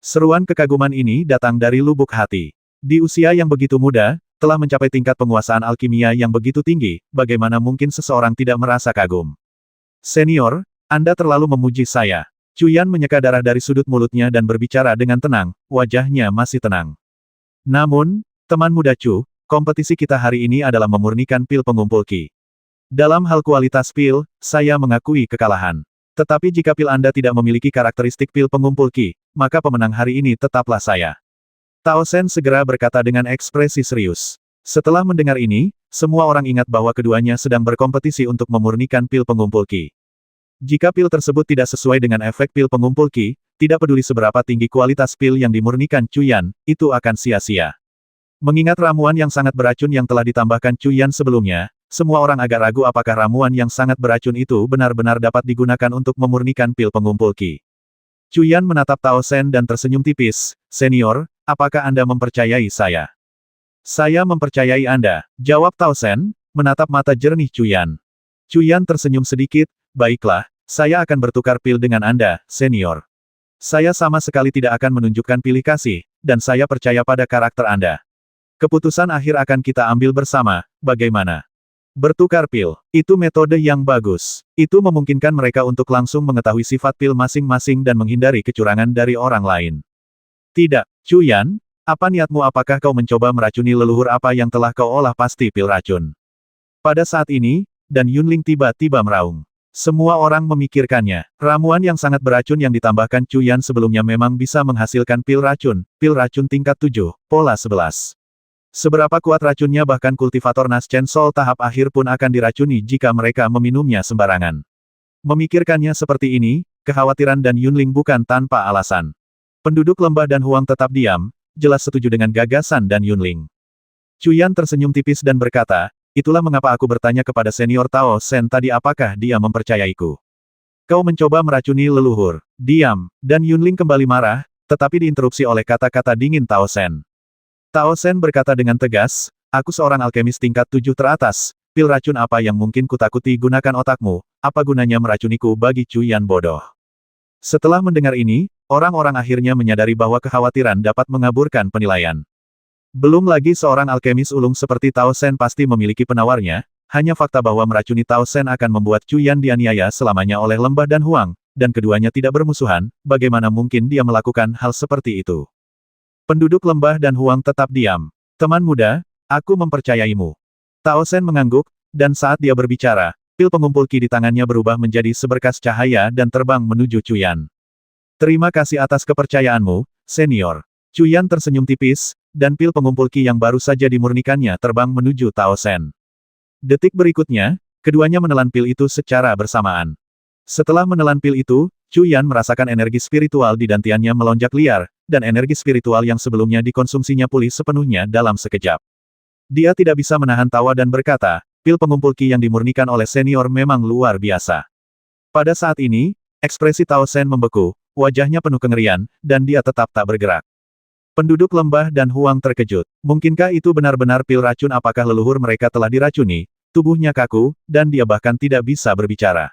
Seruan kekaguman ini datang dari lubuk hati. Di usia yang begitu muda, telah mencapai tingkat penguasaan alkimia yang begitu tinggi, bagaimana mungkin seseorang tidak merasa kagum? Senior, Anda terlalu memuji saya. Cuyan menyeka darah dari sudut mulutnya dan berbicara dengan tenang, wajahnya masih tenang. Namun, teman muda Chu, kompetisi kita hari ini adalah memurnikan pil pengumpul Qi. Dalam hal kualitas pil, saya mengakui kekalahan. Tetapi jika pil Anda tidak memiliki karakteristik pil pengumpul Qi, maka pemenang hari ini tetaplah saya. Tao Sen segera berkata dengan ekspresi serius. Setelah mendengar ini, semua orang ingat bahwa keduanya sedang berkompetisi untuk memurnikan pil pengumpul Qi. Jika pil tersebut tidak sesuai dengan efek pil pengumpul Qi, tidak peduli seberapa tinggi kualitas pil yang dimurnikan Cuyan, itu akan sia-sia. Mengingat ramuan yang sangat beracun yang telah ditambahkan Cuyan sebelumnya, semua orang agak ragu apakah ramuan yang sangat beracun itu benar-benar dapat digunakan untuk memurnikan pil pengumpul Qi. Cuyan menatap Tao Sen dan tersenyum tipis, "Senior, apakah Anda mempercayai saya?" "Saya mempercayai Anda," jawab Tao Sen, menatap mata jernih Cuyan. Cuyan tersenyum sedikit, "Baiklah, saya akan bertukar pil dengan Anda, senior. Saya sama sekali tidak akan menunjukkan pilih kasih, dan saya percaya pada karakter Anda. Keputusan akhir akan kita ambil bersama, bagaimana?" Bertukar pil, itu metode yang bagus. Itu memungkinkan mereka untuk langsung mengetahui sifat pil masing-masing dan menghindari kecurangan dari orang lain. "Tidak, Cuyan, apa niatmu? Apakah kau mencoba meracuni leluhur apa yang telah kau olah? Pasti pil racun." Pada saat ini, Dan Yunling tiba-tiba meraung. Semua orang memikirkannya. Ramuan yang sangat beracun yang ditambahkan Cuyan sebelumnya memang bisa menghasilkan pil racun tingkat 7, pola 11. Seberapa kuat racunnya bahkan kultivator Nas Chen Sol tahap akhir pun akan diracuni jika mereka meminumnya sembarangan. Memikirkannya seperti ini, kekhawatiran Dan Yunling bukan tanpa alasan. Penduduk lembah Dan Huang tetap diam, jelas setuju dengan gagasan Dan Yunling. Cuyan tersenyum tipis dan berkata, "Itulah mengapa aku bertanya kepada senior Tao Sen tadi apakah dia mempercayaiku. Kau mencoba meracuni leluhur." "Diam." Dan Yunling kembali marah, tetapi diinterupsi oleh kata-kata dingin Tao Sen. Tao Sen berkata dengan tegas, "Aku seorang alkemis tingkat 7 teratas, pil racun apa yang mungkin kutakuti? Gunakan otakmu, apa gunanya meracuniku bagi Cuyan bodoh." Setelah mendengar ini, orang-orang akhirnya menyadari bahwa kekhawatiran dapat mengaburkan penilaian. Belum lagi seorang alkemis ulung seperti Tao Sen pasti memiliki penawarnya, hanya fakta bahwa meracuni Tao Sen akan membuat Cuyan dianiaya selamanya oleh lembah Dan Huang, dan keduanya tidak bermusuhan, bagaimana mungkin dia melakukan hal seperti itu? Penduduk lembah Dan Huang tetap diam. "Teman muda, aku mempercayaimu." Tao Sen mengangguk, dan saat dia berbicara, pil pengumpul Qi di tangannya berubah menjadi seberkas cahaya dan terbang menuju Cuyan. "Terima kasih atas kepercayaanmu, senior." Cuyan tersenyum tipis, dan pil pengumpul Qi yang baru saja dimurnikannya terbang menuju Tao Sen. Detik berikutnya, keduanya menelan pil itu secara bersamaan. Setelah menelan pil itu, Cuyan merasakan energi spiritual di dantiannya melonjak liar, dan energi spiritual yang sebelumnya dikonsumsinya pulih sepenuhnya dalam sekejap. Dia tidak bisa menahan tawa dan berkata, "Pil pengumpul Qi yang dimurnikan oleh senior memang luar biasa." Pada saat ini, ekspresi Tao Sen membeku, wajahnya penuh kengerian, dan dia tetap tak bergerak. Penduduk lembah Dan Huang terkejut. Mungkinkah itu benar-benar pil racun? Apakah leluhur mereka telah diracuni? Tubuhnya kaku, dan dia bahkan tidak bisa berbicara.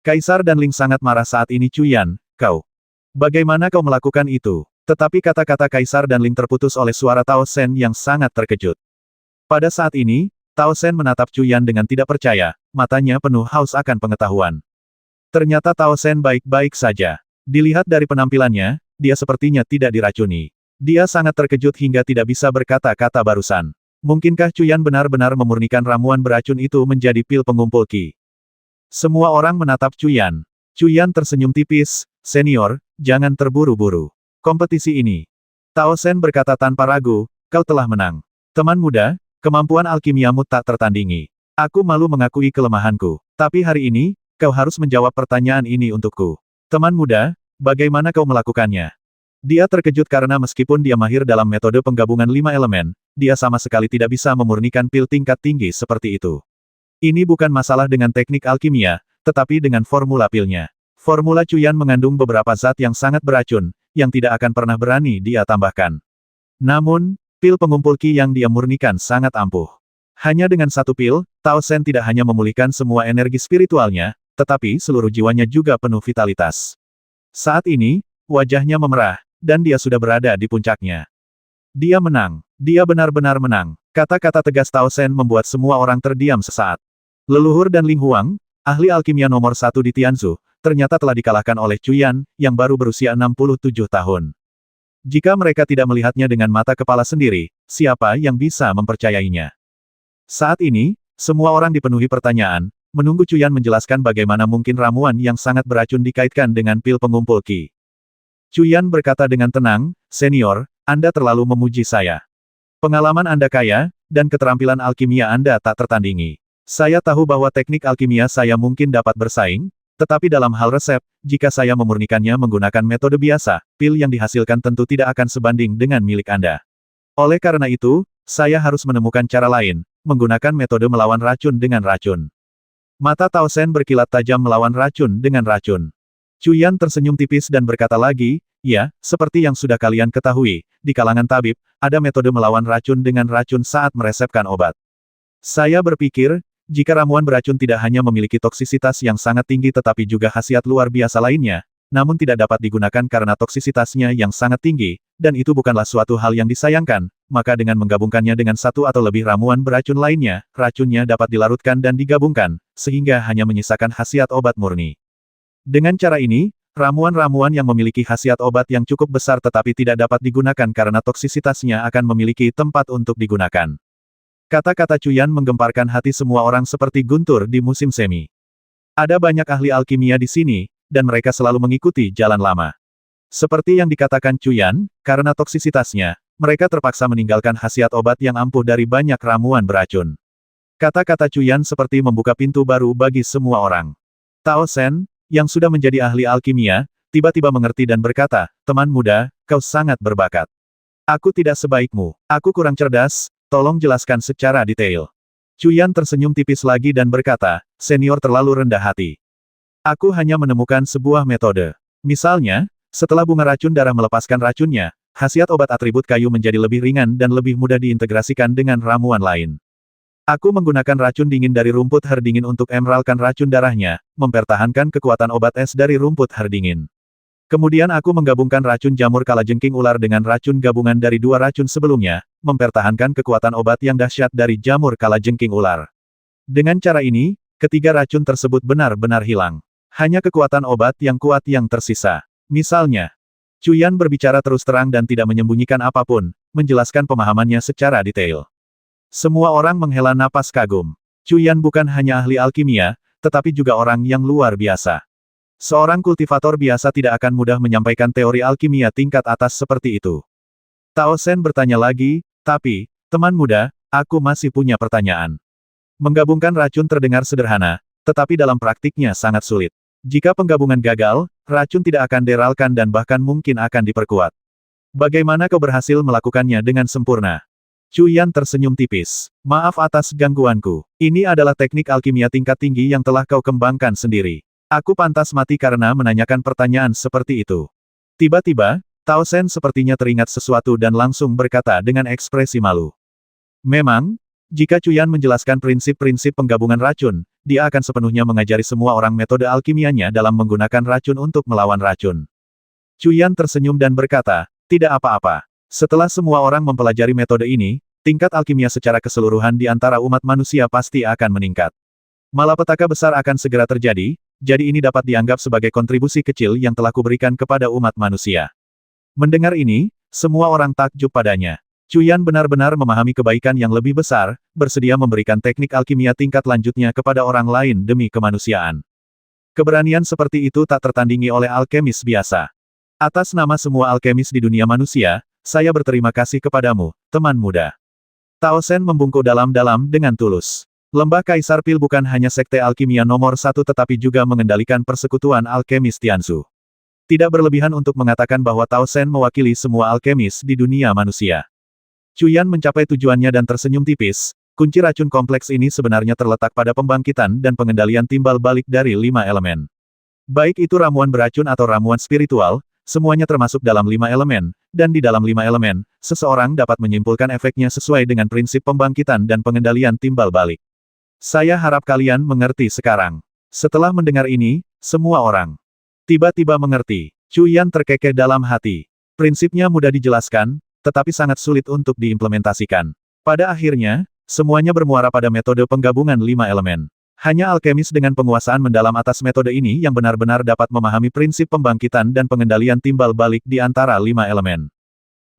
Kaisar Dan Ling sangat marah saat ini. "Cuyan, kau. Bagaimana kau melakukan itu?" Tetapi kata-kata Kaisar Dan Ling terputus oleh suara Tao Sen yang sangat terkejut. Pada saat ini, Tao Sen menatap Cuyan dengan tidak percaya, matanya penuh haus akan pengetahuan. Ternyata Tao Sen baik-baik saja. Dilihat dari penampilannya, dia sepertinya tidak diracuni. Dia sangat terkejut hingga tidak bisa berkata-kata barusan. Mungkinkah Cuyan benar-benar memurnikan ramuan beracun itu menjadi pil pengumpul Qi? Semua orang menatap Cuyan. Cuyan tersenyum tipis, "Senior, jangan terburu-buru. Kompetisi ini." Tao Sen berkata tanpa ragu, "Kau telah menang. Teman muda, kemampuan alkimiamu tak tertandingi. Aku malu mengakui kelemahanku. Tapi hari ini, kau harus menjawab pertanyaan ini untukku. Teman muda, bagaimana kau melakukannya?" Dia terkejut karena meskipun dia mahir dalam metode penggabungan 5 elemen, dia sama sekali tidak bisa memurnikan pil tingkat tinggi seperti itu. Ini bukan masalah dengan teknik alkimia, tetapi dengan formula pilnya. Formula Cuyan mengandung beberapa zat yang sangat beracun, yang tidak akan pernah berani dia tambahkan. Namun, pil pengumpul Qi yang dia murnikan sangat ampuh. Hanya dengan satu pil, Tao Sen tidak hanya memulihkan semua energi spiritualnya, tetapi seluruh jiwanya juga penuh vitalitas. Saat ini, wajahnya memerah, dan dia sudah berada di puncaknya. Dia menang. Dia benar-benar menang. Kata-kata tegas Tao Sen membuat semua orang terdiam sesaat. Leluhur dan Ling Huang, ahli alkimia nomor 1 di Tianzu, ternyata telah dikalahkan oleh Cuyan, yang baru berusia 67 tahun. Jika mereka tidak melihatnya dengan mata kepala sendiri, siapa yang bisa mempercayainya? Saat ini, semua orang dipenuhi pertanyaan, menunggu Cuyan menjelaskan bagaimana mungkin ramuan yang sangat beracun dikaitkan dengan pil pengumpul Qi. Cuyan berkata dengan tenang, "Senior, Anda terlalu memuji saya. Pengalaman Anda kaya, dan keterampilan alkimia Anda tak tertandingi. Saya tahu bahwa teknik alkimia saya mungkin dapat bersaing, tetapi dalam hal resep, jika saya memurnikannya menggunakan metode biasa, pil yang dihasilkan tentu tidak akan sebanding dengan milik Anda. Oleh karena itu, saya harus menemukan cara lain, menggunakan metode melawan racun dengan racun." Mata Tao Sen berkilat tajam melawan racun dengan racun. Cuyan tersenyum tipis dan berkata lagi, "Ya, seperti yang sudah kalian ketahui, di kalangan tabib, ada metode melawan racun dengan racun saat meresepkan obat. Saya berpikir, jika ramuan beracun tidak hanya memiliki toksisitas yang sangat tinggi tetapi juga khasiat luar biasa lainnya, namun tidak dapat digunakan karena toksisitasnya yang sangat tinggi, dan itu bukanlah suatu hal yang disayangkan, maka dengan menggabungkannya dengan satu atau lebih ramuan beracun lainnya, racunnya dapat dilarutkan dan digabungkan, sehingga hanya menyisakan khasiat obat murni. Dengan cara ini, ramuan-ramuan yang memiliki khasiat obat yang cukup besar tetapi tidak dapat digunakan karena toksisitasnya akan memiliki tempat untuk digunakan." Kata-kata Cuyan menggemparkan hati semua orang seperti guntur di musim semi. Ada banyak ahli alkimia di sini, dan mereka selalu mengikuti jalan lama. Seperti yang dikatakan Cuyan, karena toksisitasnya, mereka terpaksa meninggalkan khasiat obat yang ampuh dari banyak ramuan beracun. Kata-kata Cuyan seperti membuka pintu baru bagi semua orang. Tao Sen, yang sudah menjadi ahli alkimia, tiba-tiba mengerti dan berkata, "Teman muda, kau sangat berbakat. Aku tidak sebaikmu. Aku kurang cerdas, tolong jelaskan secara detail." Cuyan tersenyum tipis lagi dan berkata, "Senior terlalu rendah hati. Aku hanya menemukan sebuah metode. Misalnya, setelah bunga racun darah melepaskan racunnya, khasiat obat atribut kayu menjadi lebih ringan dan lebih mudah diintegrasikan dengan ramuan lain. Aku menggunakan racun dingin dari rumput herdingin untuk emeralkan racun darahnya, mempertahankan kekuatan obat es dari rumput herdingin. Kemudian aku menggabungkan racun jamur kalajengking ular dengan racun gabungan dari dua racun sebelumnya, mempertahankan kekuatan obat yang dahsyat dari jamur kalajengking ular. Dengan cara ini, ketiga racun tersebut benar-benar hilang. Hanya kekuatan obat yang kuat yang tersisa. Misalnya, Cuyan berbicara terus terang dan tidak menyembunyikan apapun, menjelaskan pemahamannya secara detail. Semua orang menghela napas kagum. Cuyan bukan hanya ahli alkimia, tetapi juga orang yang luar biasa. Seorang kultivator biasa tidak akan mudah menyampaikan teori alkimia tingkat atas seperti itu. Tao Sen bertanya lagi, "Tapi, teman muda, aku masih punya pertanyaan. Menggabungkan racun terdengar sederhana, tetapi dalam praktiknya sangat sulit. Jika penggabungan gagal, racun tidak akan deralkan dan bahkan mungkin akan diperkuat. Bagaimana kau berhasil melakukannya dengan sempurna?" Cuyan tersenyum tipis. "Maaf atas gangguanku. Ini adalah teknik alkimia tingkat tinggi yang telah kau kembangkan sendiri. Aku pantas mati karena menanyakan pertanyaan seperti itu." Tiba-tiba, Tao Sen sepertinya teringat sesuatu dan langsung berkata dengan ekspresi malu. Memang, jika Cuyan menjelaskan prinsip-prinsip penggabungan racun, dia akan sepenuhnya mengajari semua orang metode alkimianya dalam menggunakan racun untuk melawan racun. Cuyan tersenyum dan berkata, "Tidak apa-apa. Setelah semua orang mempelajari metode ini, tingkat alkimia secara keseluruhan di antara umat manusia pasti akan meningkat. Malapetaka besar akan segera terjadi, jadi ini dapat dianggap sebagai kontribusi kecil yang telah kuberikan kepada umat manusia." Mendengar ini, semua orang takjub padanya. Cuyan benar-benar memahami kebaikan yang lebih besar, bersedia memberikan teknik alkimia tingkat lanjutnya kepada orang lain demi kemanusiaan. Keberanian seperti itu tak tertandingi oleh alkemis biasa. Atas nama semua alkemis di dunia manusia, saya berterima kasih kepadamu, teman muda. Tao Sen membungkuk dalam-dalam dengan tulus. Lembah Kaisar Pil bukan hanya sekte alkimia nomor 1 tetapi juga mengendalikan persekutuan alkemis Tianzu. Tidak berlebihan untuk mengatakan bahwa Tao Sen mewakili semua alkemis di dunia manusia. Cuyan mencapai tujuannya dan tersenyum tipis, kunci racun kompleks ini sebenarnya terletak pada pembangkitan dan pengendalian timbal balik dari 5 elemen. Baik itu ramuan beracun atau ramuan spiritual, semuanya termasuk dalam 5 elemen, dan di dalam 5 elemen, seseorang dapat menyimpulkan efeknya sesuai dengan prinsip pembangkitan dan pengendalian timbal balik. Saya harap kalian mengerti sekarang. Setelah mendengar ini, semua orang tiba-tiba mengerti. Cuyan terkekeh dalam hati. Prinsipnya mudah dijelaskan, tetapi sangat sulit untuk diimplementasikan. Pada akhirnya, semuanya bermuara pada metode penggabungan 5 elemen. Hanya alkemis dengan penguasaan mendalam atas metode ini yang benar-benar dapat memahami prinsip pembangkitan dan pengendalian timbal balik di antara 5 elemen.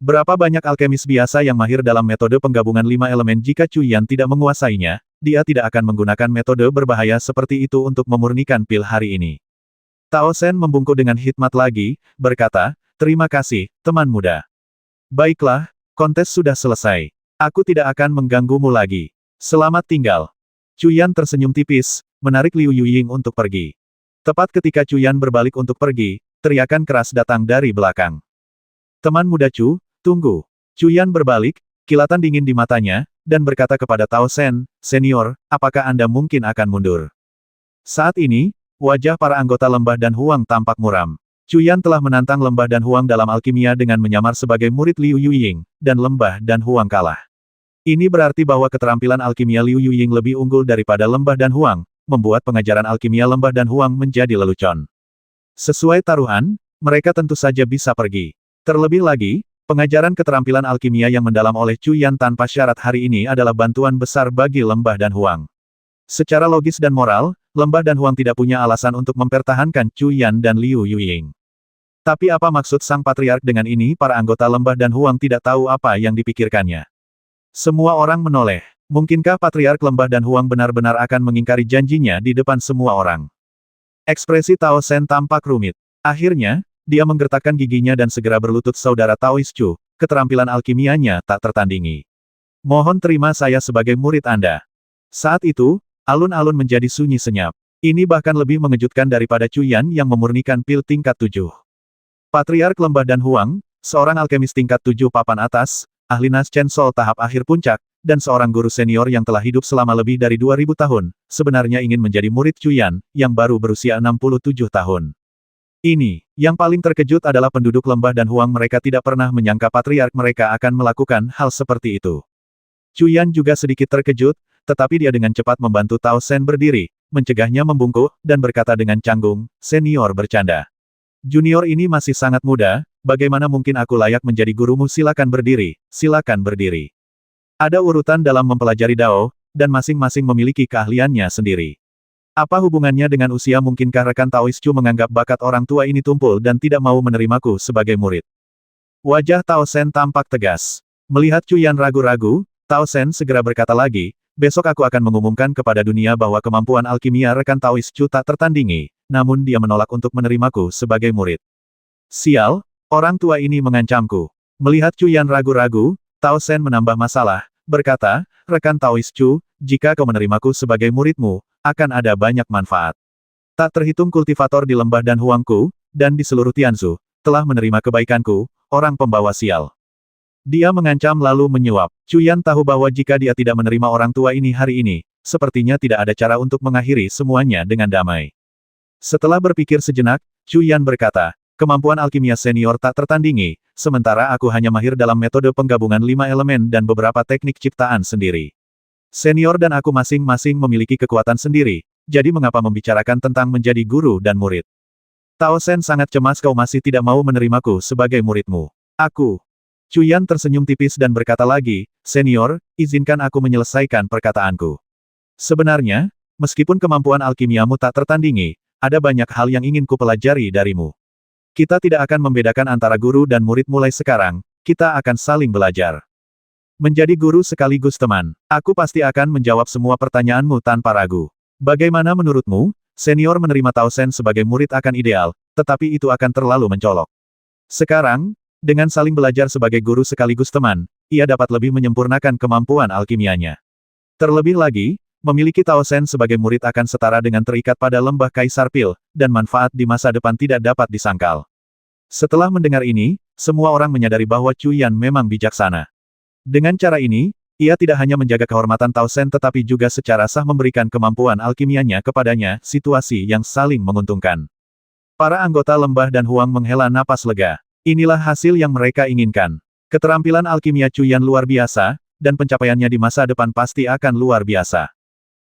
Berapa banyak alkemis biasa yang mahir dalam metode penggabungan 5 elemen jika Cuyan tidak menguasainya, dia tidak akan menggunakan metode berbahaya seperti itu untuk memurnikan pil hari ini. Tao Sen membungkuk dengan hikmat lagi, berkata, "Terima kasih, teman muda. Baiklah, kontes sudah selesai. Aku tidak akan mengganggumu lagi. Selamat tinggal." Cuyan tersenyum tipis, menarik Liu Yuying untuk pergi. Tepat ketika Cuyan berbalik untuk pergi, teriakan keras datang dari belakang. "Teman muda Cu, tunggu." Cuyan berbalik, kilatan dingin di matanya, dan berkata kepada Tao Sen, "Senior, apakah Anda mungkin akan mundur?" Saat ini, wajah para anggota Lembah Dan Huang tampak muram. Cuyan telah menantang Lembah Dan Huang dalam alkimia dengan menyamar sebagai murid Liu Yuying, dan Lembah Dan Huang kalah. Ini berarti bahwa keterampilan alkimia Liu Yuying lebih unggul daripada Lembah Dan Huang, membuat pengajaran alkimia Lembah Dan Huang menjadi lelucon. Sesuai taruhan, mereka tentu saja bisa pergi. Terlebih lagi, pengajaran keterampilan alkimia yang mendalam oleh Cuyan tanpa syarat hari ini adalah bantuan besar bagi Lembah Dan Huang. Secara logis dan moral, Lembah Dan Huang tidak punya alasan untuk mempertahankan Cuyan dan Liu Yuying. Tapi apa maksud sang patriark dengan ini? Para anggota Lembah Dan Huang tidak tahu apa yang dipikirkannya. Semua orang menoleh. Mungkinkah Patriark Lembah Dan Huang benar-benar akan mengingkari janjinya di depan semua orang? Ekspresi Tao Sen tampak rumit. Akhirnya, dia menggertakkan giginya dan segera berlutut. "Saudara Taois Chu, keterampilan alkimianya tak tertandingi. Mohon terima saya sebagai murid Anda." Saat itu, alun-alun menjadi sunyi senyap. Ini bahkan lebih mengejutkan daripada Cuyan yang memurnikan pil tingkat 7. Patriark Lembah Dan Huang, seorang alkemis tingkat 7 papan atas, ahli Nas Chen Sol tahap akhir puncak, dan seorang guru senior yang telah hidup selama lebih dari 2000 tahun, sebenarnya ingin menjadi murid Cuyan, yang baru berusia 67 tahun. Ini, yang paling terkejut adalah penduduk Lembah Dan Huang. Mereka tidak pernah menyangka patriark mereka akan melakukan hal seperti itu. Cuyan juga sedikit terkejut, tetapi dia dengan cepat membantu Tao Sen berdiri, mencegahnya membungkuk, dan berkata dengan canggung, "Senior bercanda. Junior ini masih sangat muda, bagaimana mungkin aku layak menjadi gurumu? Silakan berdiri, silakan berdiri." Ada urutan dalam mempelajari Dao, dan masing-masing memiliki keahliannya sendiri. Apa hubungannya dengan usia? Mungkinkah rekan Taois Chu menganggap bakat orang tua ini tumpul dan tidak mau menerimaku sebagai murid? Wajah Tao Sen tampak tegas. Melihat Cuyan ragu-ragu, Tao Sen segera berkata lagi, "Besok aku akan mengumumkan kepada dunia bahwa kemampuan alkimia rekan Taois Chu tak tertandingi, namun dia menolak untuk menerimaku sebagai murid. Sial, orang tua ini mengancamku." Melihat Cuyan ragu-ragu, Tao Sen menambah masalah, berkata, "Rekan Taois Chu, jika kau menerimaku sebagai muridmu, akan ada banyak manfaat. Tak terhitung kultivator di Lembah Dan Huangku, dan di seluruh Tianzu, telah menerima kebaikanku, orang pembawa sial." Dia mengancam lalu menyuap. Cuyan tahu bahwa jika dia tidak menerima orang tua ini hari ini, sepertinya tidak ada cara untuk mengakhiri semuanya dengan damai. Setelah berpikir sejenak, Cuyan berkata, "Kemampuan alkimia senior tak tertandingi, sementara aku hanya mahir dalam metode penggabungan 5 elemen dan beberapa teknik ciptaan sendiri. Senior dan aku masing-masing memiliki kekuatan sendiri, jadi mengapa membicarakan tentang menjadi guru dan murid? Tao Sen sangat cemas kau masih tidak mau menerimaku sebagai muridmu. Aku." Cuyan tersenyum tipis dan berkata lagi, "Senior, izinkan aku menyelesaikan perkataanku. Sebenarnya, meskipun kemampuan alkimiamu tak tertandingi, ada banyak hal yang ingin kupelajari darimu. Kita tidak akan membedakan antara guru dan murid mulai sekarang, kita akan saling belajar. Menjadi guru sekaligus teman, aku pasti akan menjawab semua pertanyaanmu tanpa ragu. Bagaimana menurutmu, senior menerima Tao Sen sebagai murid akan ideal, tetapi itu akan terlalu mencolok. Sekarang, dengan saling belajar sebagai guru sekaligus teman, ia dapat lebih menyempurnakan kemampuan alkimianya. Terlebih lagi, memiliki Tao Sen sebagai murid akan setara dengan terikat pada lembah Kaisar Pil, dan manfaat di masa depan tidak dapat disangkal." Setelah mendengar ini, semua orang menyadari bahwa Cuyan memang bijaksana. Dengan cara ini, ia tidak hanya menjaga kehormatan Tao Sen tetapi juga secara sah memberikan kemampuan alkimianya kepadanya, situasi yang saling menguntungkan. Para anggota Lembah Dan Huang menghela napas lega. Inilah hasil yang mereka inginkan. Keterampilan alkimia Cuyan luar biasa, dan pencapaiannya di masa depan pasti akan luar biasa.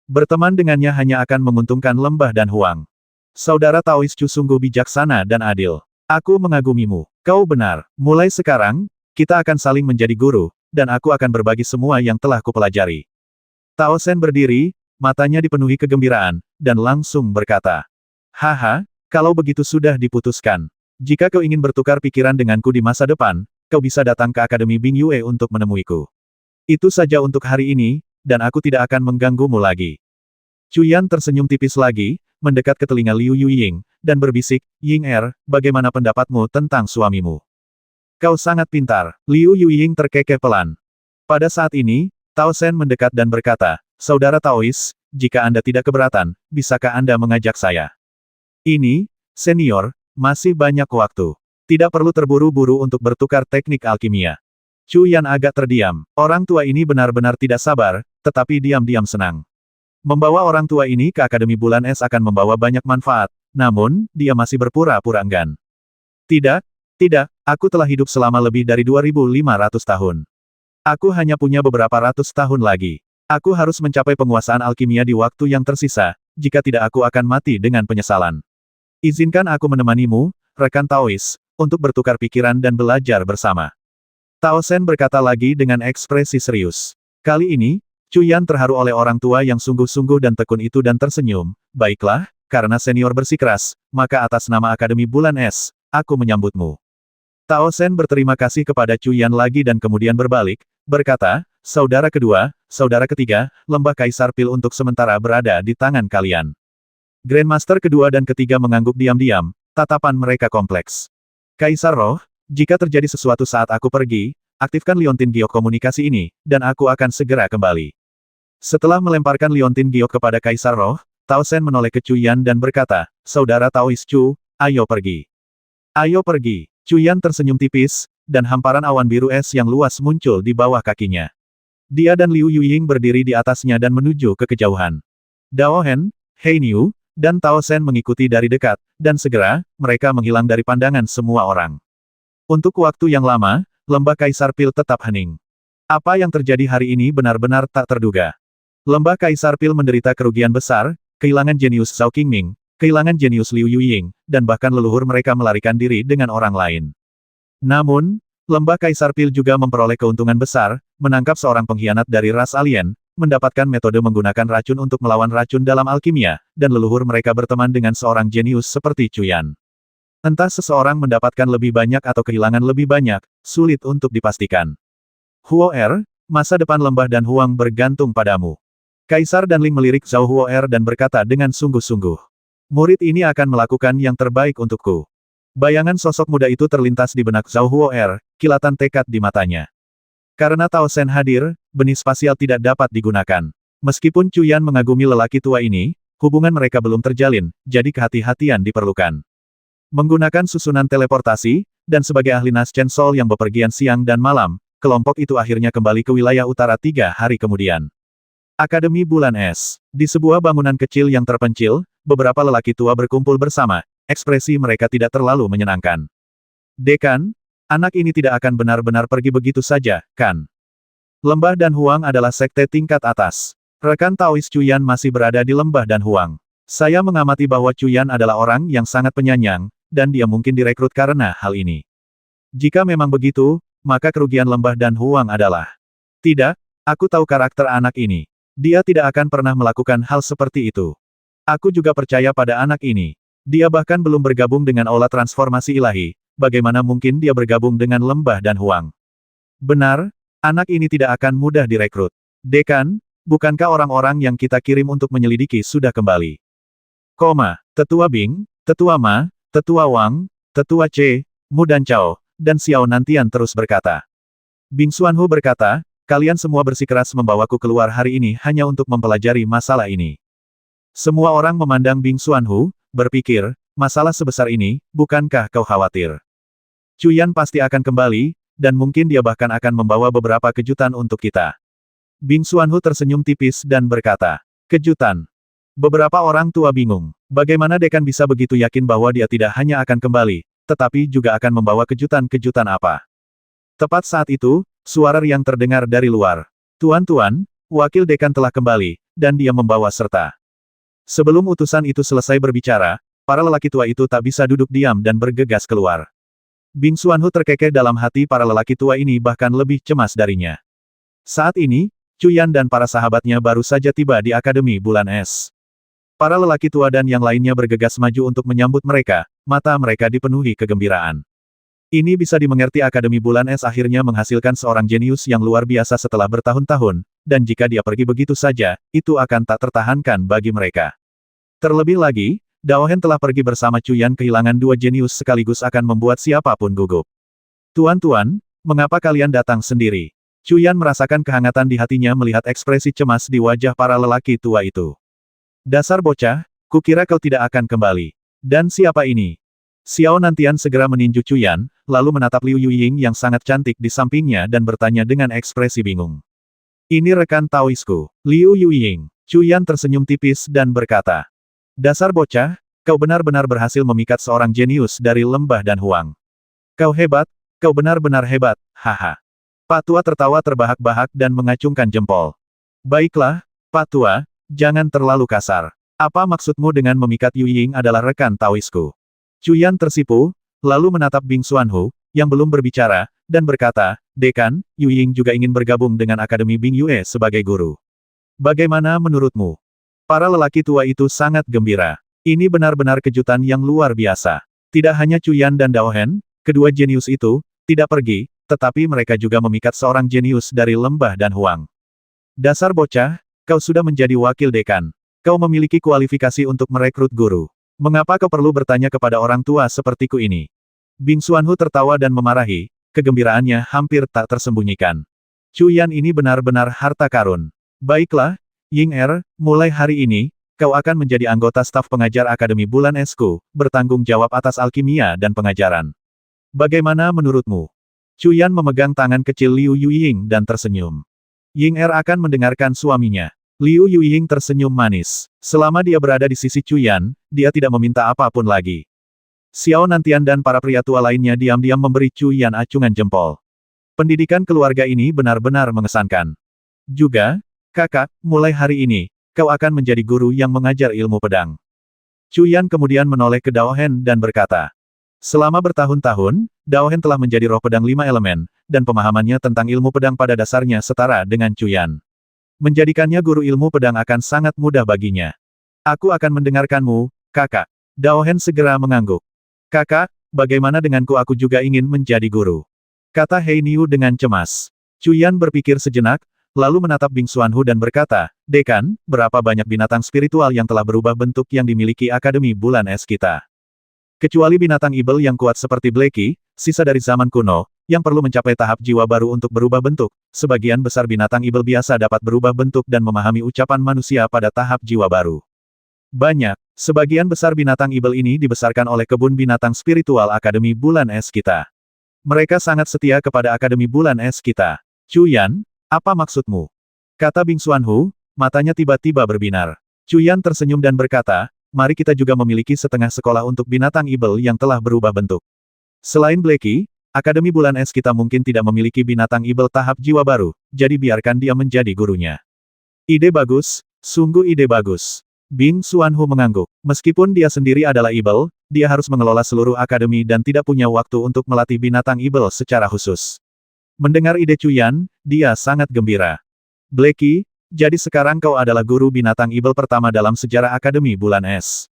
Berteman dengannya hanya akan menguntungkan Lembah Dan Huang. Saudara Taois Chu sungguh bijaksana dan adil. Aku mengagumimu. Kau benar. Mulai sekarang, kita akan saling menjadi guru, dan aku akan berbagi semua yang telah kupelajari. Tao Sen berdiri, matanya dipenuhi kegembiraan, dan langsung berkata, "Haha, kalau begitu sudah diputuskan. Jika kau ingin bertukar pikiran denganku di masa depan, kau bisa datang ke Akademi Bing Yue untuk menemuiku. Itu saja untuk hari ini, dan aku tidak akan mengganggumu lagi." Cuyan tersenyum tipis lagi, mendekat ke telinga Liu Yuying, dan berbisik, "Ying Er, bagaimana pendapatmu tentang suamimu?" "Kau sangat pintar." Liu Yuying terkekeh pelan. Pada saat ini, Tao Sen mendekat dan berkata, "Saudara Taois, jika Anda tidak keberatan, bisakah Anda mengajak saya?" "Ini, senior, masih banyak waktu. Tidak perlu terburu-buru untuk bertukar teknik alkimia." Chu Yan agak terdiam. Orang tua ini benar-benar tidak sabar, tetapi diam-diam senang. Membawa orang tua ini ke Akademi Bulan Es akan membawa banyak manfaat, namun, dia masih berpura-pura enggan. "Tidak, tidak, aku telah hidup selama lebih dari 2.500 tahun. Aku hanya punya beberapa ratus tahun lagi. Aku harus mencapai penguasaan alkimia di waktu yang tersisa, jika tidak aku akan mati dengan penyesalan. Izinkan aku menemanimu, rekan Taois, untuk bertukar pikiran dan belajar bersama." Tao Sen berkata lagi dengan ekspresi serius. Kali ini, Chu Yan terharu oleh orang tua yang sungguh-sungguh dan tekun itu dan tersenyum. "Baiklah, karena senior bersikeras, maka atas nama Akademi Bulan Es, aku menyambutmu." Tao Sen berterima kasih kepada Chu Yan lagi dan kemudian berbalik, berkata, "Saudara kedua, saudara ketiga, lembah Kaisar Pil untuk sementara berada di tangan kalian." Grandmaster kedua dan ketiga mengangguk diam-diam, tatapan mereka kompleks. "Kaisar Roh, jika terjadi sesuatu saat aku pergi, aktifkan Liontin Giok komunikasi ini, dan aku akan segera kembali." Setelah melemparkan Liontin Giok kepada Kaisar Roh, Tao Sen menoleh ke Chu Yan dan berkata, "Saudara Taois Chu, ayo pergi. Ayo pergi." Chu Yan tersenyum tipis, dan hamparan awan biru es yang luas muncul di bawah kakinya. Dia dan Liu Yuying berdiri di atasnya dan menuju ke kejauhan. Dao Hen, Hei Niu, dan Tao Sen mengikuti dari dekat, dan segera, mereka menghilang dari pandangan semua orang. Untuk waktu yang lama, lembah Kaisar Pil tetap hening. Apa yang terjadi hari ini benar-benar tak terduga. Lembah Kaisar Pil menderita kerugian besar, kehilangan jenius Zhao Qingming, kehilangan jenius Liu Yuying, dan bahkan leluhur mereka melarikan diri dengan orang lain. Namun, lembah Kaisar Pil juga memperoleh keuntungan besar, menangkap seorang pengkhianat dari ras alien, mendapatkan metode menggunakan racun untuk melawan racun dalam alkimia, dan leluhur mereka berteman dengan seorang jenius seperti Chu Yan. Entah seseorang mendapatkan lebih banyak atau kehilangan lebih banyak, sulit untuk dipastikan. Huo Er, masa depan lembah dan Huang bergantung padamu. Kaisar Danling melirik Zhao Huo Er dan berkata dengan sungguh-sungguh. "Murid ini akan melakukan yang terbaik untukku." Bayangan sosok muda itu terlintas di benak Zhao Huo Er, kilatan tekad di matanya. Karena Tao Sen hadir, benih spasial tidak dapat digunakan. Meskipun Chu Yan mengagumi lelaki tua ini, hubungan mereka belum terjalin, jadi kehati-hatian diperlukan. Menggunakan susunan teleportasi, dan sebagai ahli Naschen Sol yang bepergian siang dan malam, kelompok itu akhirnya kembali ke wilayah utara 3 hari kemudian. Akademi Bulan Es. Di sebuah bangunan kecil yang terpencil, beberapa lelaki tua berkumpul bersama, ekspresi mereka tidak terlalu menyenangkan. "Dekan, anak ini tidak akan benar-benar pergi begitu saja, kan? Lembah Dan Huang adalah sekte tingkat atas. Rekan Taois Chu Yan masih berada di Lembah Dan Huang. Saya mengamati bahwa Chu Yan adalah orang yang sangat penyayang, dan dia mungkin direkrut karena hal ini. Jika memang begitu, maka kerugian Lembah Dan Huang adalah..." "Tidak, aku tahu karakter anak ini. Dia tidak akan pernah melakukan hal seperti itu. Aku juga percaya pada anak ini. Dia bahkan belum bergabung dengan Aula Transformasi Ilahi, bagaimana mungkin dia bergabung dengan Lembah Dan Huang?" "Benar, anak ini tidak akan mudah direkrut. Dekan, bukankah orang-orang yang kita kirim untuk menyelidiki sudah kembali?" Tetua Bing, Tetua Ma, Tetua Wang, Tetua Ce, Mu dan Chao, dan Xiao Nantian terus berkata. Bing Xuanhu berkata, "Kalian semua bersikeras membawaku keluar hari ini hanya untuk mempelajari masalah ini." Semua orang memandang Bing Xuanhu, berpikir, masalah sebesar ini, bukankah kau khawatir? Chu Yan pasti akan kembali, dan mungkin dia bahkan akan membawa beberapa kejutan untuk kita. Bing Xuanhu tersenyum tipis dan berkata, "Kejutan?" Beberapa orang tua bingung. Bagaimana dekan bisa begitu yakin bahwa dia tidak hanya akan kembali, tetapi juga akan membawa kejutan-kejutan apa? Tepat saat itu, suara riang terdengar dari luar. "Tuan-tuan, wakil dekan telah kembali, dan dia membawa serta." Sebelum utusan itu selesai berbicara, para lelaki tua itu tak bisa duduk diam dan bergegas keluar. Bing Xuanhu terkekeh dalam hati para lelaki tua ini bahkan lebih cemas darinya. Saat ini, Cuyan dan para sahabatnya baru saja tiba di Akademi Bulan Es. Para lelaki tua dan yang lainnya bergegas maju untuk menyambut mereka, mata mereka dipenuhi kegembiraan. Ini bisa dimengerti Akademi Bulan Es akhirnya menghasilkan seorang jenius yang luar biasa setelah bertahun-tahun, dan jika dia pergi begitu saja, itu akan tak tertahankan bagi mereka. Terlebih lagi, Daohen telah pergi bersama Cuyan, kehilangan dua jenius sekaligus akan membuat siapapun gugup. Tuan-tuan, mengapa kalian datang sendiri? Cuyan merasakan kehangatan di hatinya melihat ekspresi cemas di wajah para lelaki tua itu. Dasar bocah, kukira kau tidak akan kembali. Dan siapa ini? Xiao Nantian segera meninju Cuyan, lalu menatap Liu Yuying yang sangat cantik di sampingnya dan bertanya dengan ekspresi bingung. Ini rekan Taoisku, Liu Yuying. Cuyan tersenyum tipis dan berkata. Dasar bocah, kau benar-benar berhasil memikat seorang jenius dari lembah dan huang. Kau hebat, kau benar-benar hebat, haha. Pak Tua tertawa terbahak-bahak dan mengacungkan jempol. Baiklah, Pak Tua, jangan terlalu kasar. Apa maksudmu dengan memikat Yuying adalah rekan Taoisku? Cuyan tersipu, lalu menatap Bing Xuanhu, yang belum berbicara, dan berkata, Dekan, Yuying juga ingin bergabung dengan Akademi Bing Yue sebagai guru. Bagaimana menurutmu? Para lelaki tua itu sangat gembira. Ini benar-benar kejutan yang luar biasa. Tidak hanya Cuyan dan Daohen, kedua jenius itu, tidak pergi, tetapi mereka juga memikat seorang jenius dari lembah dan huang. Dasar bocah, kau sudah menjadi wakil dekan. Kau memiliki kualifikasi untuk merekrut guru. Mengapa kau perlu bertanya kepada orang tua sepertiku ini? Bing Xuanhu tertawa dan memarahi, kegembiraannya hampir tak tersembunyikan. Cuyan ini benar-benar harta karun. Baiklah, Ying Er, mulai hari ini, kau akan menjadi anggota staf pengajar Akademi Bulan Esku, bertanggung jawab atas alkimia dan pengajaran. Bagaimana menurutmu? Cuyan memegang tangan kecil Liu Yuying dan tersenyum. Ying Er akan mendengarkan suaminya. Liu Yuying tersenyum manis. Selama dia berada di sisi Cuyan, dia tidak meminta apapun lagi. Xiao Nantian dan para pria tua lainnya diam-diam memberi Cuyan acungan jempol. Pendidikan keluarga ini benar-benar mengesankan. Juga, kakak, mulai hari ini, kau akan menjadi guru yang mengajar ilmu pedang. Cuyan kemudian menoleh ke Daohen dan berkata. Selama bertahun-tahun, Daohen telah menjadi roh pedang 5 elemen, dan pemahamannya tentang ilmu pedang pada dasarnya setara dengan Cuyan. Menjadikannya guru ilmu pedang akan sangat mudah baginya. Aku akan mendengarkanmu, kakak. Daohen segera mengangguk. Kakak, bagaimana denganku, aku juga ingin menjadi guru. Kata Hei Niu dengan cemas. Cuyan berpikir sejenak, lalu menatap Bing Xuanhu dan berkata, Dekan, berapa banyak binatang spiritual yang telah berubah bentuk yang dimiliki Akademi Bulan Es kita? Kecuali binatang ibel yang kuat seperti Blacky, sisa dari zaman kuno, yang perlu mencapai tahap jiwa baru untuk berubah bentuk, sebagian besar binatang ibel biasa dapat berubah bentuk dan memahami ucapan manusia pada tahap jiwa baru. Banyak, sebagian besar binatang ibel ini dibesarkan oleh kebun binatang spiritual Akademi Bulan Es kita. Mereka sangat setia kepada Akademi Bulan Es kita. Cuyan, apa maksudmu? Kata Bing Xuanhu, matanya tiba-tiba berbinar. Cuyan tersenyum dan berkata, mari kita juga memiliki setengah sekolah untuk binatang ibel yang telah berubah bentuk. Selain Blacky, Akademi Bulan Es kita mungkin tidak memiliki binatang ibel tahap jiwa baru, jadi biarkan dia menjadi gurunya. Ide bagus, sungguh ide bagus. Bing Xuanhu mengangguk. Meskipun dia sendiri adalah ibel, dia harus mengelola seluruh akademi dan tidak punya waktu untuk melatih binatang ibel secara khusus. Mendengar ide Cuyan, dia sangat gembira. Blacky, jadi sekarang kau adalah guru binatang ibel pertama dalam sejarah Akademi Bulan Es.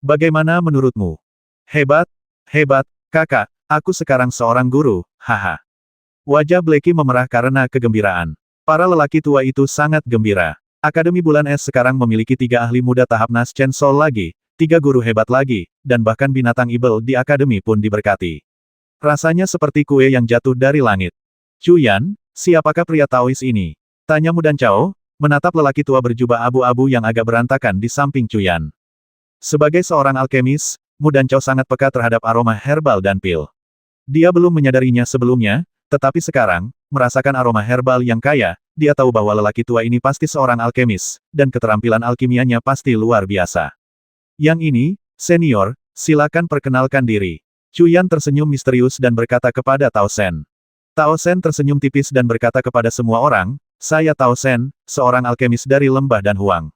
Bagaimana menurutmu? Hebat, hebat, kakak, aku sekarang seorang guru, haha. Wajah Blacky memerah karena kegembiraan. Para lelaki tua itu sangat gembira. Akademi Bulan Es sekarang memiliki 3 ahli muda tahap Nas Chen Sol lagi, 3 guru hebat lagi, dan bahkan binatang ibel di akademi pun diberkati. Rasanya seperti kue yang jatuh dari langit. Cuyan, siapakah pria Taois ini? Tanya Mudan Chao, menatap lelaki tua berjubah abu-abu yang agak berantakan di samping Cuyan. Sebagai seorang alkemis, Mudan Chao sangat peka terhadap aroma herbal dan pil. Dia belum menyadarinya sebelumnya, tetapi sekarang, merasakan aroma herbal yang kaya, dia tahu bahwa lelaki tua ini pasti seorang alkemis, dan keterampilan alkimianya pasti luar biasa. Yang ini, senior, silakan perkenalkan diri. Cuyan tersenyum misterius dan berkata kepada Tao Sen. Tao Sen tersenyum tipis dan berkata kepada semua orang, saya Tao Sen, seorang alkemis dari lembah dan huang.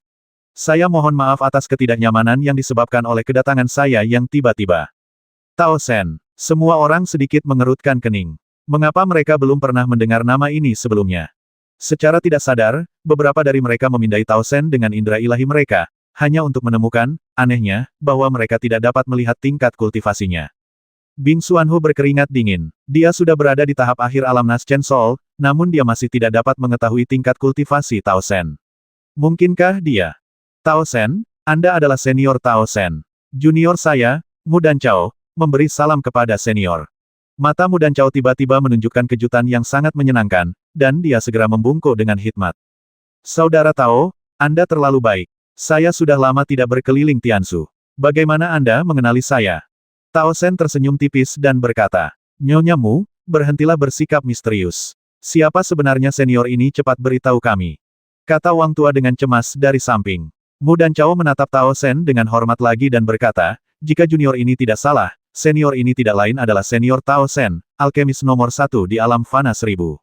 Saya mohon maaf atas ketidaknyamanan yang disebabkan oleh kedatangan saya yang tiba-tiba. Tao Sen, Semua orang sedikit mengerutkan kening. Mengapa mereka belum pernah mendengar nama ini sebelumnya? Secara tidak sadar, beberapa dari mereka memindai Tao Sen dengan indera ilahi mereka, hanya untuk menemukan, anehnya, bahwa mereka tidak dapat melihat tingkat kultivasinya. Bing Xuanhu berkeringat dingin. Dia sudah berada di tahap akhir alam Naschen Soul, namun dia masih tidak dapat mengetahui tingkat kultivasi Tao Sen. Mungkinkah dia? Tao Sen, Anda adalah senior Tao Sen. Junior saya, Mu Danchao, memberi salam kepada senior. Mata Mu Danchao tiba-tiba menunjukkan kejutan yang sangat menyenangkan, dan dia segera membungkuk dengan hikmat. Saudara Tao, Anda terlalu baik. Saya sudah lama tidak berkeliling Tianshu. Bagaimana Anda mengenali saya? Tao Sen tersenyum tipis dan berkata, Nyonya Mu, berhentilah bersikap misterius. Siapa sebenarnya senior ini cepat beritahu kami. Kata Wang Tua dengan cemas dari samping. Mu Danchao menatap Tao Sen dengan hormat lagi dan berkata, jika junior ini tidak salah, senior ini tidak lain adalah senior Tao Sen, alkemis nomor 1 di alam fana 1000.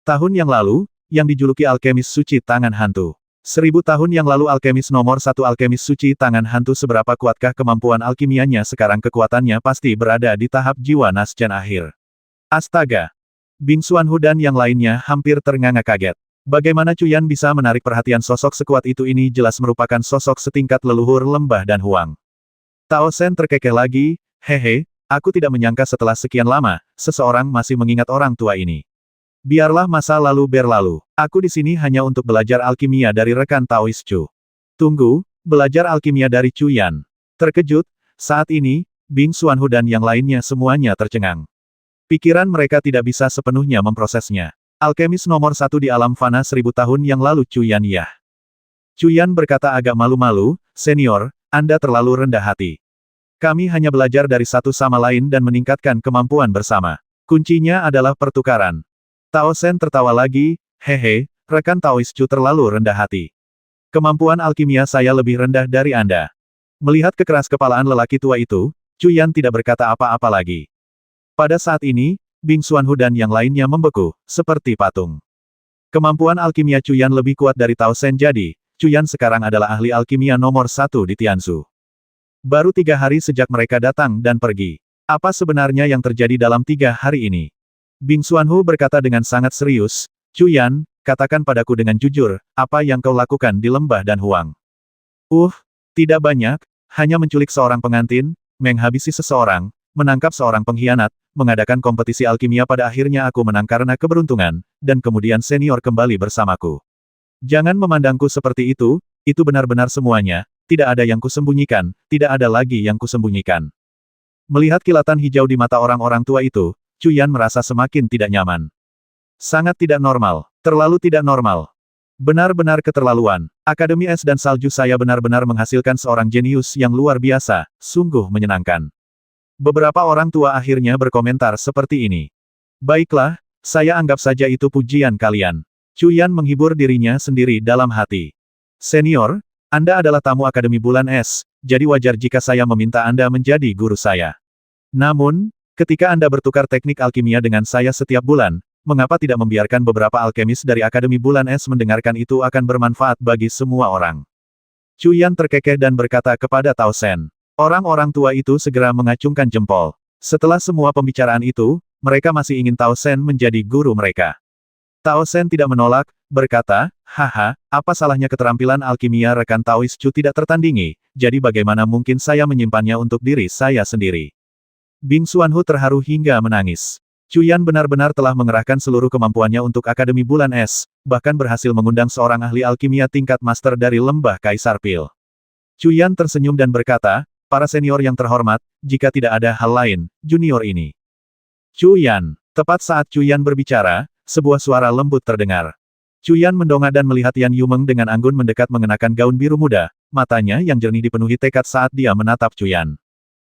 Tahun yang lalu, yang dijuluki alkemis suci tangan hantu. 1000 tahun yang lalu alkemis nomor 1 alkemis suci tangan hantu seberapa kuatkah kemampuan alkimianya sekarang kekuatannya pasti berada di tahap jiwa Naschen akhir. Astaga! Bing Xuanhu dan yang lainnya hampir ternganga kaget. Bagaimana Cuyan bisa menarik perhatian sosok sekuat itu ini jelas merupakan sosok setingkat leluhur Lembah dan Huang. Tao Sen terkekeh lagi, hehe, aku tidak menyangka setelah sekian lama, seseorang masih mengingat orang tua ini. Biarlah masa lalu berlalu. Aku di sini hanya untuk belajar alkimia dari rekan Taois Chu. Tunggu, belajar alkimia dari Cuyan. Terkejut, saat ini, Bing Xuanhu dan yang lainnya semuanya tercengang. Pikiran mereka tidak bisa sepenuhnya memprosesnya. Alkemis nomor 1 di alam fana 1000 tahun yang lalu Cuyan Yah. Cuyan berkata agak malu-malu, senior, Anda terlalu rendah hati. Kami hanya belajar dari satu sama lain dan meningkatkan kemampuan bersama. Kuncinya adalah pertukaran. Tao Sen tertawa lagi, hehe, rekan Taois Chu terlalu rendah hati. Kemampuan alkimia saya lebih rendah dari Anda. Melihat kekeras kepalaan lelaki tua itu, Cuyan tidak berkata apa-apa lagi. Pada saat ini, Bing Xuanhu dan yang lainnya membeku, seperti patung. Kemampuan alkimia Cuyan lebih kuat dari Tao Sen jadi, Cuyan sekarang adalah ahli alkimia nomor 1 di Tianshu. Baru 3 hari sejak mereka datang dan pergi. Apa sebenarnya yang terjadi dalam 3 hari ini? Bing Xuanhu berkata dengan sangat serius, Cuyan, katakan padaku dengan jujur, apa yang kau lakukan di Lembah dan Huang? Tidak banyak, hanya menculik seorang pengantin, menghabisi seseorang, menangkap seorang pengkhianat, mengadakan kompetisi alkimia pada akhirnya aku menang karena keberuntungan, dan kemudian senior kembali bersamaku. Jangan memandangku seperti itu benar-benar semuanya, tidak ada yang kusembunyikan, tidak ada lagi yang kusembunyikan. Melihat kilatan hijau di mata orang-orang tua itu, Cuyan merasa semakin tidak nyaman. Sangat tidak normal, terlalu tidak normal. Benar-benar keterlaluan. Akademi Es dan Salju saya benar-benar menghasilkan seorang jenius yang luar biasa, sungguh menyenangkan. Beberapa orang tua akhirnya berkomentar seperti ini. Baiklah, saya anggap saja itu pujian kalian. Cuyan menghibur dirinya sendiri dalam hati. Senior, Anda adalah tamu Akademi Bulan Es, jadi wajar jika saya meminta Anda menjadi guru saya. Namun, ketika Anda bertukar teknik alkimia dengan saya setiap bulan, mengapa tidak membiarkan beberapa alkemis dari Akademi Bulan Es mendengarkan itu akan bermanfaat bagi semua orang? Cuyan terkekeh dan berkata kepada Tao Sen. Orang-orang tua itu segera mengacungkan jempol. Setelah semua pembicaraan itu, mereka masih ingin Tao Sen menjadi guru mereka. Tao Sen tidak menolak, berkata, haha, apa salahnya keterampilan alkimia rekan Taois Chu tidak tertandingi, jadi bagaimana mungkin saya menyimpannya untuk diri saya sendiri? Bing Xuanhu terharu hingga menangis. Cuyan benar-benar telah mengerahkan seluruh kemampuannya untuk Akademi Bulan Es, bahkan berhasil mengundang seorang ahli alkimia tingkat master dari Lembah Kaisar Pil. Cuyan tersenyum dan berkata, para senior yang terhormat, jika tidak ada hal lain, junior ini. Cuyan, tepat saat Cuyan berbicara, sebuah suara lembut terdengar. Cuyan mendongak dan melihat Yan Yumeng dengan anggun mendekat mengenakan gaun biru muda, matanya yang jernih dipenuhi tekad saat dia menatap Cuyan.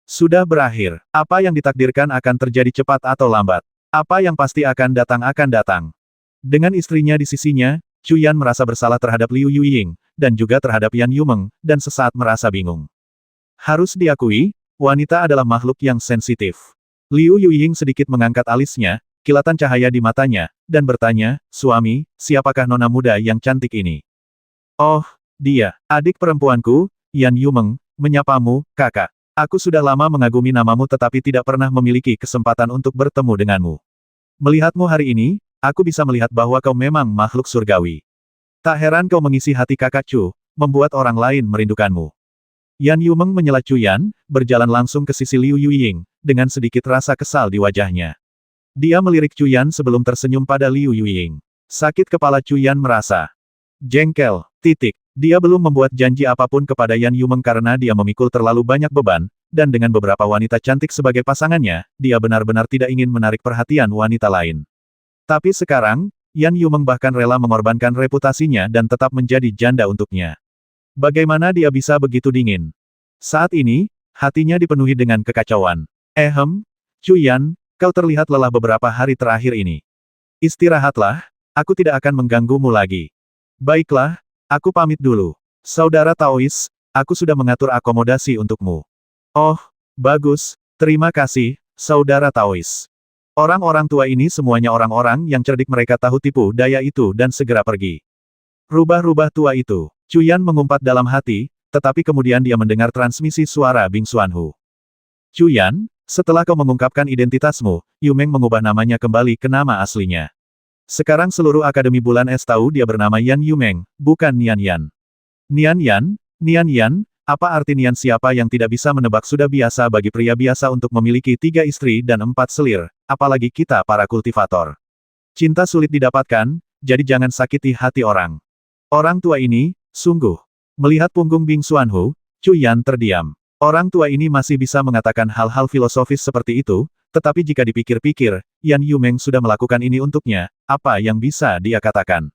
Sudah berakhir. Apa yang ditakdirkan akan terjadi cepat atau lambat. Apa yang pasti akan datang. Dengan istrinya di sisinya, Cuyan merasa bersalah terhadap Liu Yuying, dan juga terhadap Yan Yumeng, dan sesaat merasa bingung. Harus diakui, wanita adalah makhluk yang sensitif. Liu Yuying sedikit mengangkat alisnya, kilatan cahaya di matanya, dan bertanya, suami, siapakah nona muda yang cantik ini? Oh, dia, adik perempuanku, Yan Yumeng, menyapamu, kakak. Aku sudah lama mengagumi namamu tetapi tidak pernah memiliki kesempatan untuk bertemu denganmu. Melihatmu hari ini, aku bisa melihat bahwa kau memang makhluk surgawi. Tak heran kau mengisi hati kakak Chu, membuat orang lain merindukanmu. Yan Yumeng menyela Cuyan, berjalan langsung ke sisi Liu Yuying, dengan sedikit rasa kesal di wajahnya. Dia melirik Cuyan sebelum tersenyum pada Liu Yuying. Sakit kepala Cuyan merasa jengkel. Dia belum membuat janji apapun kepada Yan Yumeng karena dia memikul terlalu banyak beban, dan dengan beberapa wanita cantik sebagai pasangannya, dia benar-benar tidak ingin menarik perhatian wanita lain. Tapi sekarang, Yan Yumeng bahkan rela mengorbankan reputasinya dan tetap menjadi janda untuknya. Bagaimana dia bisa begitu dingin? Saat ini, hatinya dipenuhi dengan kekacauan. Cuyan, kau terlihat lelah beberapa hari terakhir ini. Istirahatlah, aku tidak akan mengganggumu lagi. Baiklah, aku pamit dulu. Saudara Taois, aku sudah mengatur akomodasi untukmu. Oh, bagus, terima kasih, Saudara Taois. Orang-orang tua ini semuanya orang-orang yang cerdik, mereka tahu tipu daya itu dan segera pergi. Rubah-rubah tua itu. Cuyan mengumpat dalam hati, tetapi kemudian dia mendengar transmisi suara Bing Xuanhu. Cuyan, setelah kau mengungkapkan identitasmu, Yumeng mengubah namanya kembali ke nama aslinya. Sekarang seluruh Akademi Bulan Es tahu dia bernama Yan Yumeng, bukan Nian Yan. Nian Yan, apa arti Nian? Siapa yang tidak bisa menebak? Sudah biasa bagi pria biasa untuk memiliki 3 istri dan 4 selir, apalagi kita para kultivator. Cinta sulit didapatkan, jadi jangan sakiti hati orang. Orang tua ini, sungguh. Melihat punggung Bing Xuanhu, Cuyan terdiam. Orang tua ini masih bisa mengatakan hal-hal filosofis seperti itu, tetapi jika dipikir-pikir, Yan Yumeng sudah melakukan ini untuknya, apa yang bisa dia katakan?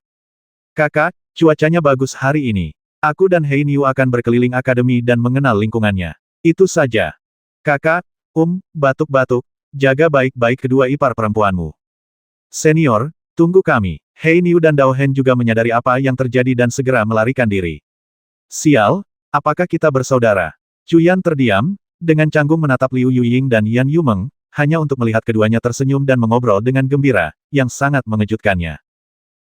Kakak, cuacanya bagus hari ini. Aku dan Hei Niu akan berkeliling akademi dan mengenal lingkungannya. Itu saja. Kakak, batuk-batuk, jaga baik-baik kedua ipar perempuanmu. Senior, tunggu kami. Hei Niu dan Dao Hen juga menyadari apa yang terjadi dan segera melarikan diri. Sial, apakah kita bersaudara? Cuyan terdiam, dengan canggung menatap Liu Yuying dan Yan Yumeng, hanya untuk melihat keduanya tersenyum dan mengobrol dengan gembira, yang sangat mengejutkannya.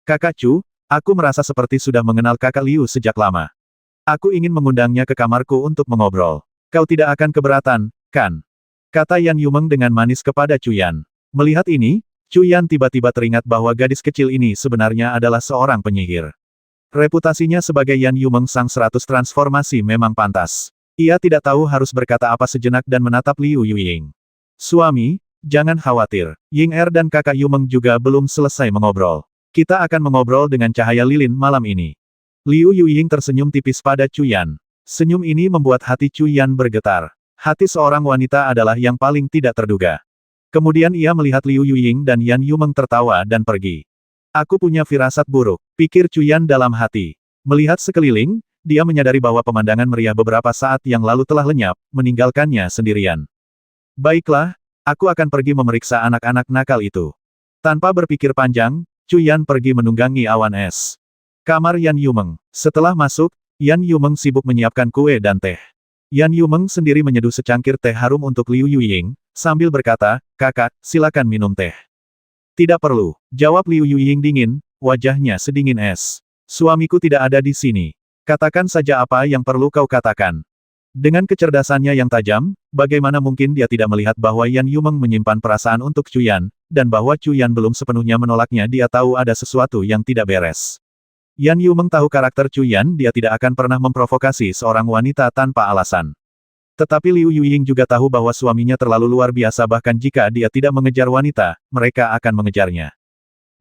Kakak Chu, aku merasa seperti sudah mengenal kakak Liu sejak lama. Aku ingin mengundangnya ke kamarku untuk mengobrol. Kau tidak akan keberatan, kan? Kata Yan Yumeng dengan manis kepada Cuyan. Melihat ini, Cuyan tiba-tiba teringat bahwa gadis kecil ini sebenarnya adalah seorang penyihir. Reputasinya sebagai Yan Yumeng sang 100 transformasi memang pantas. Ia tidak tahu harus berkata apa sejenak dan menatap Liu Yuying. Suami, jangan khawatir. Ying Er dan kakak Yumeng juga belum selesai mengobrol. Kita akan mengobrol dengan cahaya lilin malam ini. Liu Yuying tersenyum tipis pada Cuyan. Senyum ini membuat hati Cuyan bergetar. Hati seorang wanita adalah yang paling tidak terduga. Kemudian ia melihat Liu Yuying dan Yan Yumeng tertawa dan pergi. Aku punya firasat buruk, pikir Cuyan dalam hati. Melihat sekeliling, dia menyadari bahwa pemandangan meriah beberapa saat yang lalu telah lenyap, meninggalkannya sendirian. Baiklah, aku akan pergi memeriksa anak-anak nakal itu. Tanpa berpikir panjang, Cuyan pergi menunggangi awan es. Kamar Yan Yumeng. Setelah masuk, Yan Yumeng sibuk menyiapkan kue dan teh. Yan Yumeng sendiri menyeduh secangkir teh harum untuk Liu Yuying, sambil berkata, kakak, silakan minum teh. Tidak perlu, jawab Liu Yuying dingin, wajahnya sedingin es. Suamiku tidak ada di sini. Katakan saja apa yang perlu kau katakan. Dengan kecerdasannya yang tajam, bagaimana mungkin dia tidak melihat bahwa Yan Yumeng menyimpan perasaan untuk Cuyan, dan bahwa Cuyan belum sepenuhnya menolaknya. Dia tahu ada sesuatu yang tidak beres. Yan Yumeng tahu karakter Cuyan, dia tidak akan pernah memprovokasi seorang wanita tanpa alasan. Tetapi Liu Yuying juga tahu bahwa suaminya terlalu luar biasa, bahkan jika dia tidak mengejar wanita, mereka akan mengejarnya.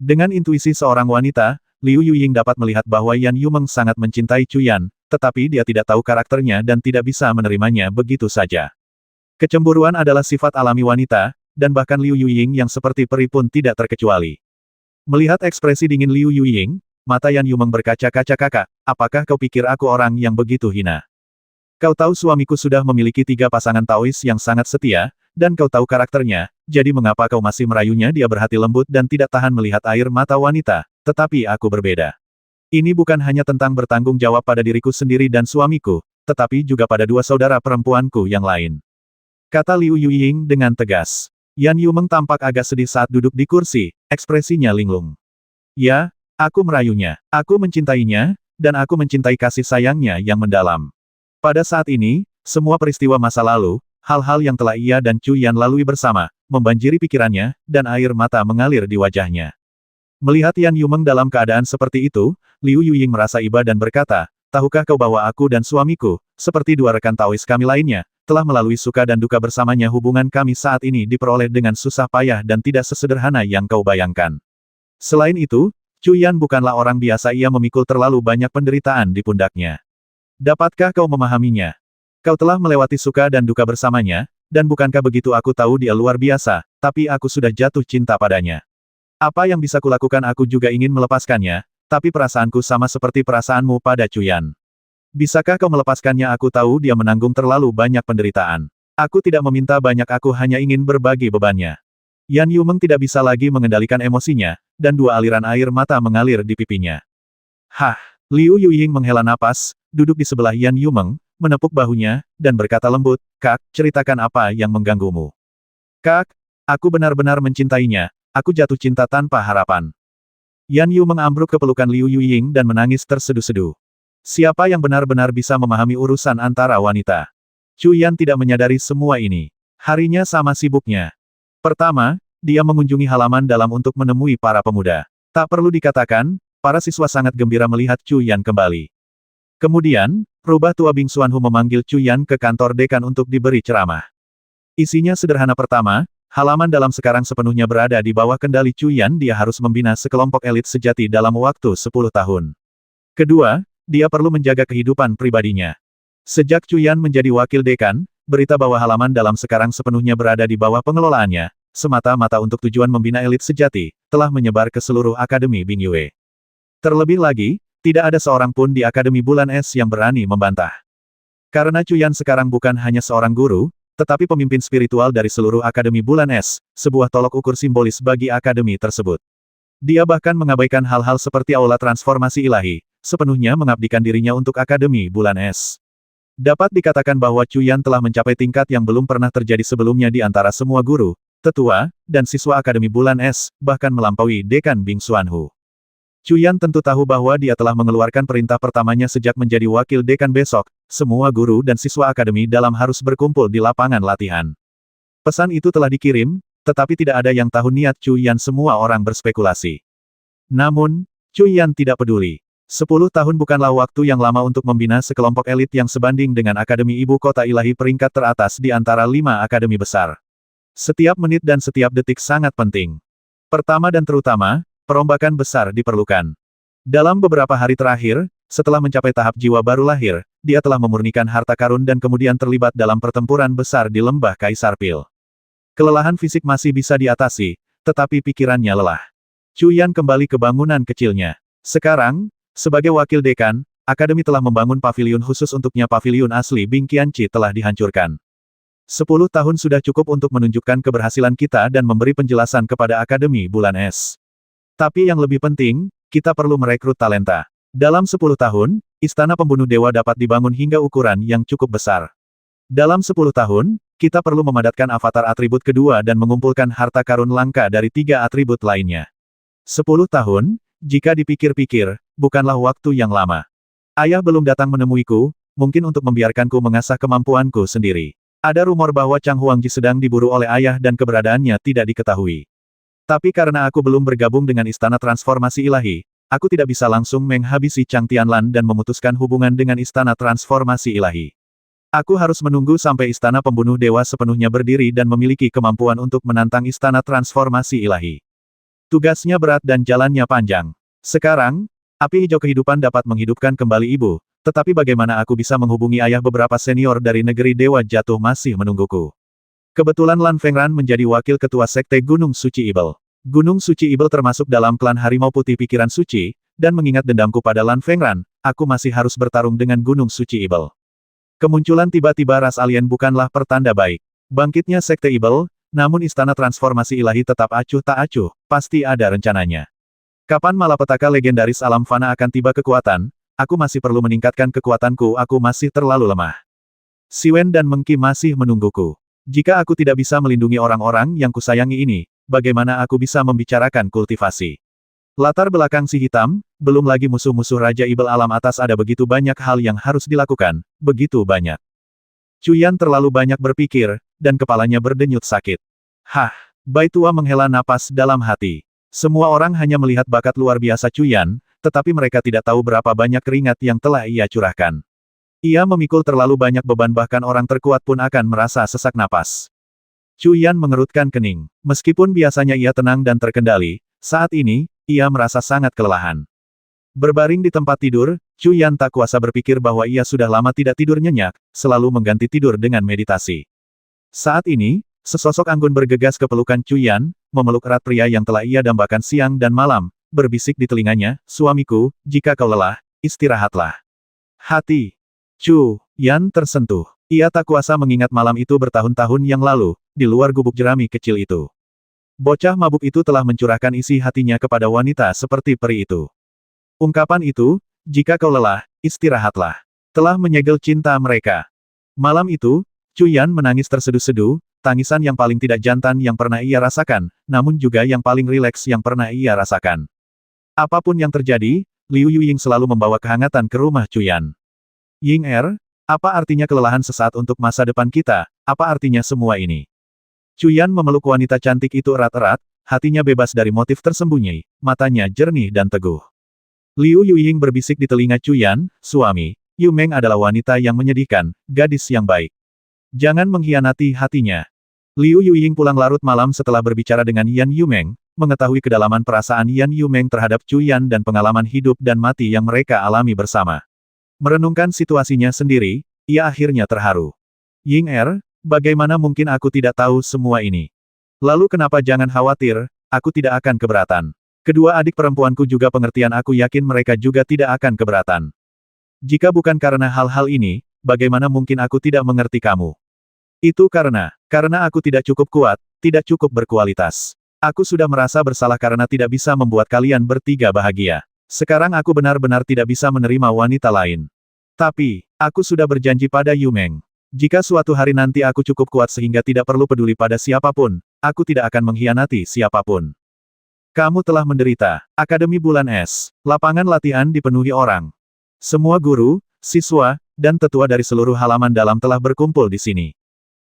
Dengan intuisi seorang wanita, Liu Yuying dapat melihat bahwa Yan Yumeng sangat mencintai Cuyan, tetapi dia tidak tahu karakternya dan tidak bisa menerimanya begitu saja. Kecemburuan adalah sifat alami wanita, dan bahkan Liu Yuying yang seperti peri pun tidak terkecuali. Melihat ekspresi dingin Liu Yuying, mata Yan Yumeng berkaca-kaca. Kakak, apakah kau pikir aku orang yang begitu hina? Kau tahu suamiku sudah memiliki 3 pasangan Taois yang sangat setia, dan kau tahu karakternya, jadi mengapa kau masih merayunya? Dia berhati lembut dan tidak tahan melihat air mata wanita, tetapi aku berbeda. Ini bukan hanya tentang bertanggung jawab pada diriku sendiri dan suamiku, tetapi juga pada 2 saudara perempuanku yang lain. Kata Liu Yuying dengan tegas. Yan Yumeng tampak agak sedih saat duduk di kursi, ekspresinya linglung. Ya, aku merayunya, aku mencintainya, dan aku mencintai kasih sayangnya yang mendalam. Pada saat ini, semua peristiwa masa lalu, hal-hal yang telah ia dan Chu Yan lalui bersama, membanjiri pikirannya, dan air mata mengalir di wajahnya. Melihat Yan Yumeng dalam keadaan seperti itu, Liu Yuying merasa iba dan berkata, tahukah kau bahwa aku dan suamiku, seperti dua rekan Taois kami lainnya, telah melalui suka dan duka bersamanya. Hubungan kami saat ini diperoleh dengan susah payah dan tidak sesederhana yang kau bayangkan. Selain itu, Chu Yan bukanlah orang biasa, ia memikul terlalu banyak penderitaan di pundaknya. Dapatkah kau memahaminya? Kau telah melewati suka dan duka bersamanya, dan bukankah begitu? Aku tahu dia luar biasa, tapi aku sudah jatuh cinta padanya. Apa yang bisa kulakukan? Aku juga ingin melepaskannya, tapi perasaanku sama seperti perasaanmu pada Chu Yan. Bisakah kau melepaskannya? Aku tahu dia menanggung terlalu banyak penderitaan. Aku tidak meminta banyak, aku hanya ingin berbagi bebannya. Yan Yumeng tidak bisa lagi mengendalikan emosinya, dan dua aliran air mata mengalir di pipinya. Hah! Liu Yuying menghela napas, duduk di sebelah Yan Yumeng, menepuk bahunya, dan berkata lembut, Kak, ceritakan apa yang mengganggumu. Kak, aku benar-benar mencintainya, aku jatuh cinta tanpa harapan. Yan Yumeng ambruk ke pelukan Liu Yuying dan menangis terseduh-seduh. Siapa yang benar-benar bisa memahami urusan antara wanita? Chu Yan tidak menyadari semua ini. Harinya sama sibuknya. Pertama, dia mengunjungi halaman dalam untuk menemui para pemuda. Tak perlu dikatakan, para siswa sangat gembira melihat Chu Yan kembali. Kemudian, rubah tua Bing Xuanhu memanggil Chu Yan ke kantor dekan untuk diberi ceramah. Isinya sederhana. Pertama, halaman dalam sekarang sepenuhnya berada di bawah kendali Chu Yan. Dia harus membina sekelompok elit sejati dalam waktu 10 tahun. Kedua, dia perlu menjaga kehidupan pribadinya. Sejak Chu Yan menjadi wakil dekan, berita bahwa halaman dalam sekarang sepenuhnya berada di bawah pengelolaannya, semata-mata untuk tujuan membina elit sejati, telah menyebar ke seluruh Akademi Bing Yue. Terlebih lagi, tidak ada seorang pun di Akademi Bulan Es yang berani membantah. Karena Chu Yan sekarang bukan hanya seorang guru, tetapi pemimpin spiritual dari seluruh Akademi Bulan Es, sebuah tolok ukur simbolis bagi akademi tersebut. Dia bahkan mengabaikan hal-hal seperti aula transformasi ilahi, sepenuhnya mengabdikan dirinya untuk Akademi Bulan Es. Dapat dikatakan bahwa Chu Yan telah mencapai tingkat yang belum pernah terjadi sebelumnya di antara semua guru, tetua, dan siswa Akademi Bulan Es, bahkan melampaui Dekan Bing Xuanhu. Chu Yan tentu tahu bahwa dia telah mengeluarkan perintah pertamanya sejak menjadi wakil dekan besok, semua guru dan siswa akademi dalam harus berkumpul di lapangan latihan. Pesan itu telah dikirim, tetapi tidak ada yang tahu niat Chu Yan. Semua orang berspekulasi. Namun, Chu Yan tidak peduli. 10 tahun bukanlah waktu yang lama untuk membina sekelompok elit yang sebanding dengan Akademi Ibu Kota Ilahi peringkat teratas di antara 5 akademi besar. Setiap menit dan setiap detik sangat penting. Pertama dan terutama, perombakan besar diperlukan. Dalam beberapa hari terakhir, setelah mencapai tahap jiwa baru lahir, dia telah memurnikan harta karun dan kemudian terlibat dalam pertempuran besar di lembah Kaisar Pil. Kelelahan fisik masih bisa diatasi, tetapi pikirannya lelah. Chu Yan kembali ke bangunan kecilnya. Sekarang, sebagai wakil dekan, akademi telah membangun paviliun khusus untuknya. Paviliun asli Bing Qianqi telah dihancurkan. 10 tahun sudah cukup untuk menunjukkan keberhasilan kita dan memberi penjelasan kepada Akademi Bulan Es. Tapi yang lebih penting, kita perlu merekrut talenta. Dalam 10 tahun, Istana Pembunuh Dewa dapat dibangun hingga ukuran yang cukup besar. Dalam 10 tahun, kita perlu memadatkan avatar atribut kedua dan mengumpulkan harta karun langka dari 3 atribut lainnya. 10 tahun, jika dipikir-pikir, bukanlah waktu yang lama. Ayah belum datang menemuiku, mungkin untuk membiarkanku mengasah kemampuanku sendiri. Ada rumor bahwa Chang Huangji sedang diburu oleh ayah dan keberadaannya tidak diketahui. Tapi karena aku belum bergabung dengan Istana Transformasi Ilahi, aku tidak bisa langsung menghabisi Chang Tianlan dan memutuskan hubungan dengan Istana Transformasi Ilahi. Aku harus menunggu sampai Istana Pembunuh Dewa sepenuhnya berdiri dan memiliki kemampuan untuk menantang Istana Transformasi Ilahi. Tugasnya berat dan jalannya panjang. Sekarang, api hijau kehidupan dapat menghidupkan kembali ibu, tetapi bagaimana aku bisa menghubungi ayah? Beberapa senior dari negeri Dewa Jatuh masih menungguku. Kebetulan Lan Fengran menjadi wakil ketua Sekte Gunung Suci Ibel. Gunung Suci Ibel termasuk dalam klan Harimau Putih Pikiran Suci, dan mengingat dendamku pada Lan Fengran, aku masih harus bertarung dengan Gunung Suci Ibel. Kemunculan tiba-tiba ras alien bukanlah pertanda baik. Bangkitnya Sekte Ibel, namun Istana Transformasi Ilahi tetap acuh tak acuh, pasti ada rencananya. Kapan malapetaka legendaris alam fana akan tiba? Kekuatan, aku masih perlu meningkatkan kekuatanku, aku masih terlalu lemah. Siwen dan Mengki masih menungguku. Jika aku tidak bisa melindungi orang-orang yang kusayangi ini, bagaimana aku bisa membicarakan kultivasi? Latar belakang si hitam, belum lagi musuh-musuh Raja Ibel alam atas, ada begitu banyak hal yang harus dilakukan, begitu banyak. Cuyan terlalu banyak berpikir, dan kepalanya berdenyut sakit. Hah, Bai Tua menghela napas dalam hati. Semua orang hanya melihat bakat luar biasa Cuyan, tetapi mereka tidak tahu berapa banyak keringat yang telah ia curahkan. Ia memikul terlalu banyak beban bahkan orang terkuat pun akan merasa sesak napas. Cuyan mengerutkan kening. Meskipun biasanya ia tenang dan terkendali, saat ini, ia merasa sangat kelelahan. Berbaring di tempat tidur, Cuyan tak kuasa berpikir bahwa ia sudah lama tidak tidur nyenyak, selalu mengganti tidur dengan meditasi. Saat ini, sesosok anggun bergegas ke pelukan Cuyan, memeluk erat pria yang telah ia dambakan siang dan malam, berbisik di telinganya, "Suamiku, jika kau lelah, istirahatlah." Hati Cuyan tersentuh. Ia tak kuasa mengingat malam itu bertahun-tahun yang lalu, di luar gubuk jerami kecil itu. Bocah mabuk itu telah mencurahkan isi hatinya kepada wanita seperti peri itu. Ungkapan itu, "Jika kau lelah, istirahatlah," telah menyegel cinta mereka. Malam itu, Cuyan menangis terseduh-seduh, tangisan yang paling tidak jantan yang pernah ia rasakan, namun juga yang paling rileks yang pernah ia rasakan. Apapun yang terjadi, Liu Yuying selalu membawa kehangatan ke rumah Cuyan. "Ying apa artinya kelelahan sesaat untuk masa depan kita? Apa artinya semua ini?" Cuyan memeluk wanita cantik itu erat-erat, hatinya bebas dari motif tersembunyi, matanya jernih dan teguh. Liu Yuying berbisik di telinga Cuyan, "Suami, Yu Meng adalah wanita yang menyedihkan, gadis yang baik. Jangan mengkhianati hatinya." Liu Yuying pulang larut malam setelah berbicara dengan Yan Yumeng, mengetahui kedalaman perasaan Yan Yumeng terhadap Cuyan dan pengalaman hidup dan mati yang mereka alami bersama. Merenungkan situasinya sendiri, ia akhirnya terharu. "Ying bagaimana mungkin aku tidak tahu semua ini? Lalu kenapa jangan khawatir, aku tidak akan keberatan. Kedua adik perempuanku juga pengertian aku yakin mereka juga tidak akan keberatan. Jika bukan karena hal-hal ini, bagaimana mungkin aku tidak mengerti kamu? Itu karena aku tidak cukup kuat, tidak cukup berkualitas. Aku sudah merasa bersalah karena tidak bisa membuat kalian bertiga bahagia. Sekarang aku benar-benar tidak bisa menerima wanita lain. Tapi, aku sudah berjanji pada Yu Meng. Jika suatu hari nanti aku cukup kuat sehingga tidak perlu peduli pada siapapun, aku tidak akan mengkhianati siapapun." Kamu telah menderita. Akademi Bulan Es. Lapangan latihan dipenuhi orang. Semua guru, siswa, dan tetua dari seluruh halaman dalam telah berkumpul di sini.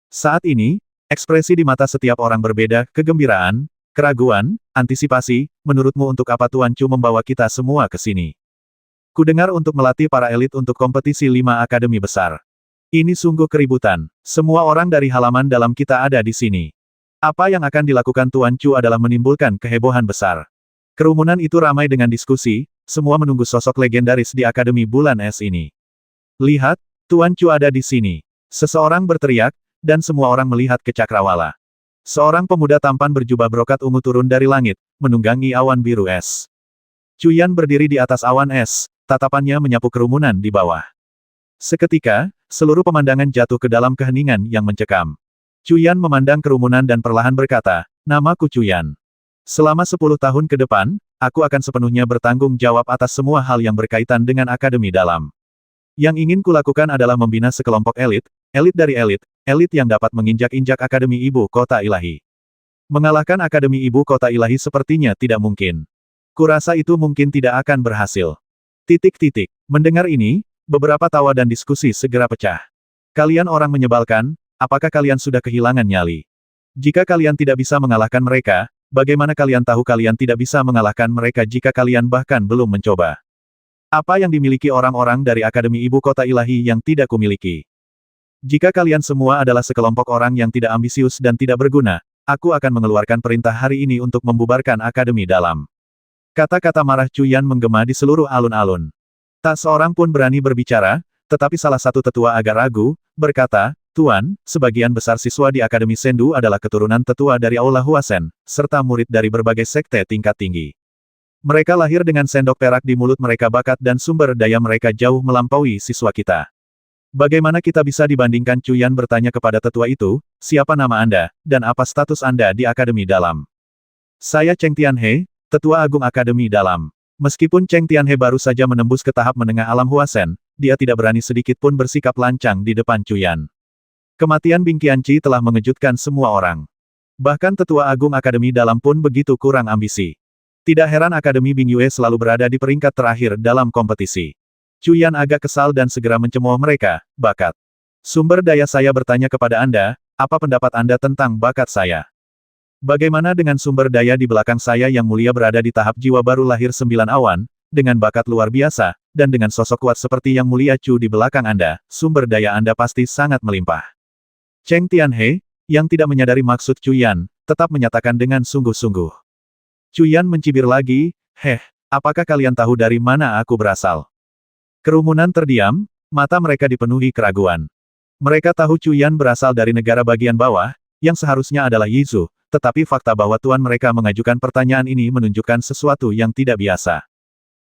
Saat ini, ekspresi di mata setiap orang berbeda, kegembiraan, keraguan, antisipasi. "Menurutmu untuk apa Tuan Chu membawa kita semua ke sini? Kudengar untuk melatih para elit untuk kompetisi 5 akademi besar. Ini sungguh keributan. Semua orang dari halaman dalam kita ada di sini. Apa yang akan dilakukan Tuan Chu adalah menimbulkan kehebohan besar." Kerumunan itu ramai dengan diskusi, semua menunggu sosok legendaris di Akademi Bulan Es ini. "Lihat, Tuan Chu ada di sini." Seseorang berteriak, dan semua orang melihat ke cakrawala. Seorang pemuda tampan berjubah brokat ungu turun dari langit, menunggangi awan biru es. Cuyan berdiri di atas awan es, tatapannya menyapu kerumunan di bawah. Seketika, seluruh pemandangan jatuh ke dalam keheningan yang mencekam. Cuyan memandang kerumunan dan perlahan berkata, "Namaku Cuyan. Selama 10 tahun ke depan, aku akan sepenuhnya bertanggung jawab atas semua hal yang berkaitan dengan Akademi Dalam. Yang ingin kulakukan adalah membina sekelompok elit, elit dari elit, elit yang dapat menginjak-injak Akademi Ibu Kota Ilahi. Mengalahkan Akademi Ibu Kota Ilahi sepertinya tidak mungkin. Kurasa itu mungkin tidak akan berhasil." Mendengar ini, beberapa tawa dan diskusi segera pecah. "Kalian orang menyebalkan, apakah kalian sudah kehilangan nyali? Jika kalian tidak bisa mengalahkan mereka, bagaimana kalian tahu kalian tidak bisa mengalahkan mereka jika kalian bahkan belum mencoba? Apa yang dimiliki orang-orang dari Akademi Ibu Kota Ilahi yang tidak kumiliki? Jika kalian semua adalah sekelompok orang yang tidak ambisius dan tidak berguna, aku akan mengeluarkan perintah hari ini untuk membubarkan Akademi Dalam." Kata-kata marah Cuyan menggema di seluruh alun-alun. Tak seorang pun berani berbicara, tetapi salah satu tetua agak ragu, berkata, "Tuan, sebagian besar siswa di Akademi Sendu adalah keturunan tetua dari Aula Huasen, serta murid dari berbagai sekte tingkat tinggi. Mereka lahir dengan sendok perak di mulut mereka bakat dan sumber daya mereka jauh melampaui siswa kita. Bagaimana kita bisa dibandingkan?" Cuyan bertanya kepada tetua itu, "Siapa nama Anda, dan apa status Anda di Akademi Dalam?" "Saya Cheng Tianhe, Tetua Agung Akademi Dalam." Meskipun Cheng Tianhe baru saja menembus ke tahap menengah alam Huasen, dia tidak berani sedikit pun bersikap lancang di depan Cuyan. Kematian Bing Qianqi telah mengejutkan semua orang. Bahkan Tetua Agung Akademi Dalam pun begitu kurang ambisi. Tidak heran Akademi Bing Yue selalu berada di peringkat terakhir dalam kompetisi. Cuyan agak kesal dan segera mencemooh mereka, "Bakat. Sumber daya saya bertanya kepada Anda, apa pendapat Anda tentang bakat saya? Bagaimana dengan sumber daya di belakang saya yang mulia berada di tahap jiwa baru lahir 9 awan, dengan bakat luar biasa, dan dengan sosok kuat seperti Yang Mulia Chu di belakang Anda, sumber daya Anda pasti sangat melimpah. Cheng Tianhe, yang tidak menyadari maksud Cuyan, tetap menyatakan dengan sungguh-sungguh. Cuyan mencibir lagi, apakah kalian tahu dari mana aku berasal? Kerumunan terdiam, mata mereka dipenuhi keraguan. Mereka tahu Cuyan berasal dari negara bagian bawah, yang seharusnya adalah Yizu, tetapi fakta bahwa tuan mereka mengajukan pertanyaan ini menunjukkan sesuatu yang tidak biasa.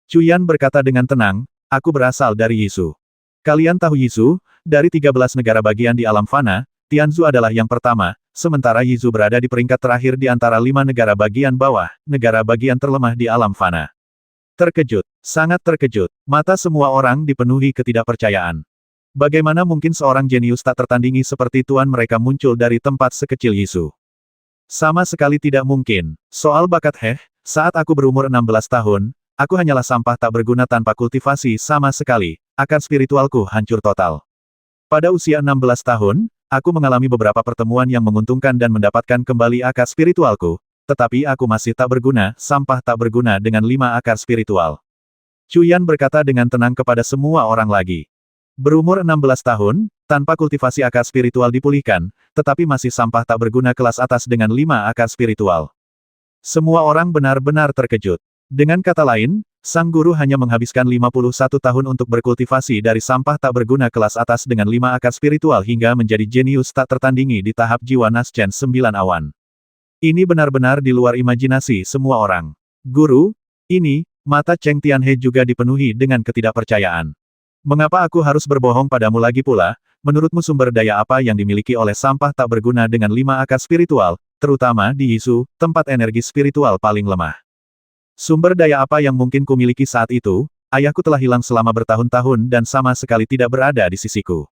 Cuyan berkata dengan tenang, aku berasal dari Yizu. Kalian tahu Yizu, dari 13 negara bagian di alam fana, Tianzu adalah yang pertama, sementara Yizu berada di peringkat terakhir di antara 5 negara bagian bawah, negara bagian terlemah di alam fana. Terkejut, sangat terkejut, mata semua orang dipenuhi ketidakpercayaan. Bagaimana mungkin seorang jenius tak tertandingi seperti tuan mereka muncul dari tempat sekecil Yizu? Sama sekali tidak mungkin. Soal bakat saat aku berumur 16 tahun, aku hanyalah sampah tak berguna tanpa kultivasi sama sekali, akar spiritualku hancur total. Pada usia 16 tahun, aku mengalami beberapa pertemuan yang menguntungkan dan mendapatkan kembali akar spiritualku, tetapi aku masih tak berguna, sampah tak berguna dengan 5 akar spiritual. Cuyan berkata dengan tenang kepada semua orang lagi. Berumur 16 tahun, tanpa kultivasi akar spiritual dipulihkan, tetapi masih sampah tak berguna kelas atas dengan 5 akar spiritual. Semua orang benar-benar terkejut. Dengan kata lain, sang guru hanya menghabiskan 51 tahun untuk berkultivasi dari sampah tak berguna kelas atas dengan 5 akar spiritual hingga menjadi jenius tak tertandingi di tahap jiwa Naschen 9 awan. Ini benar-benar di luar imajinasi semua orang. Guru, ini, mata Cheng Tianhe juga dipenuhi dengan ketidakpercayaan. Mengapa aku harus berbohong padamu lagi pula? Menurutmu sumber daya apa yang dimiliki oleh sampah tak berguna dengan 5 akar spiritual, terutama di Yizu, tempat energi spiritual paling lemah? Sumber daya apa yang mungkin kumiliki saat itu? Ayahku telah hilang selama bertahun-tahun dan sama sekali tidak berada di sisiku.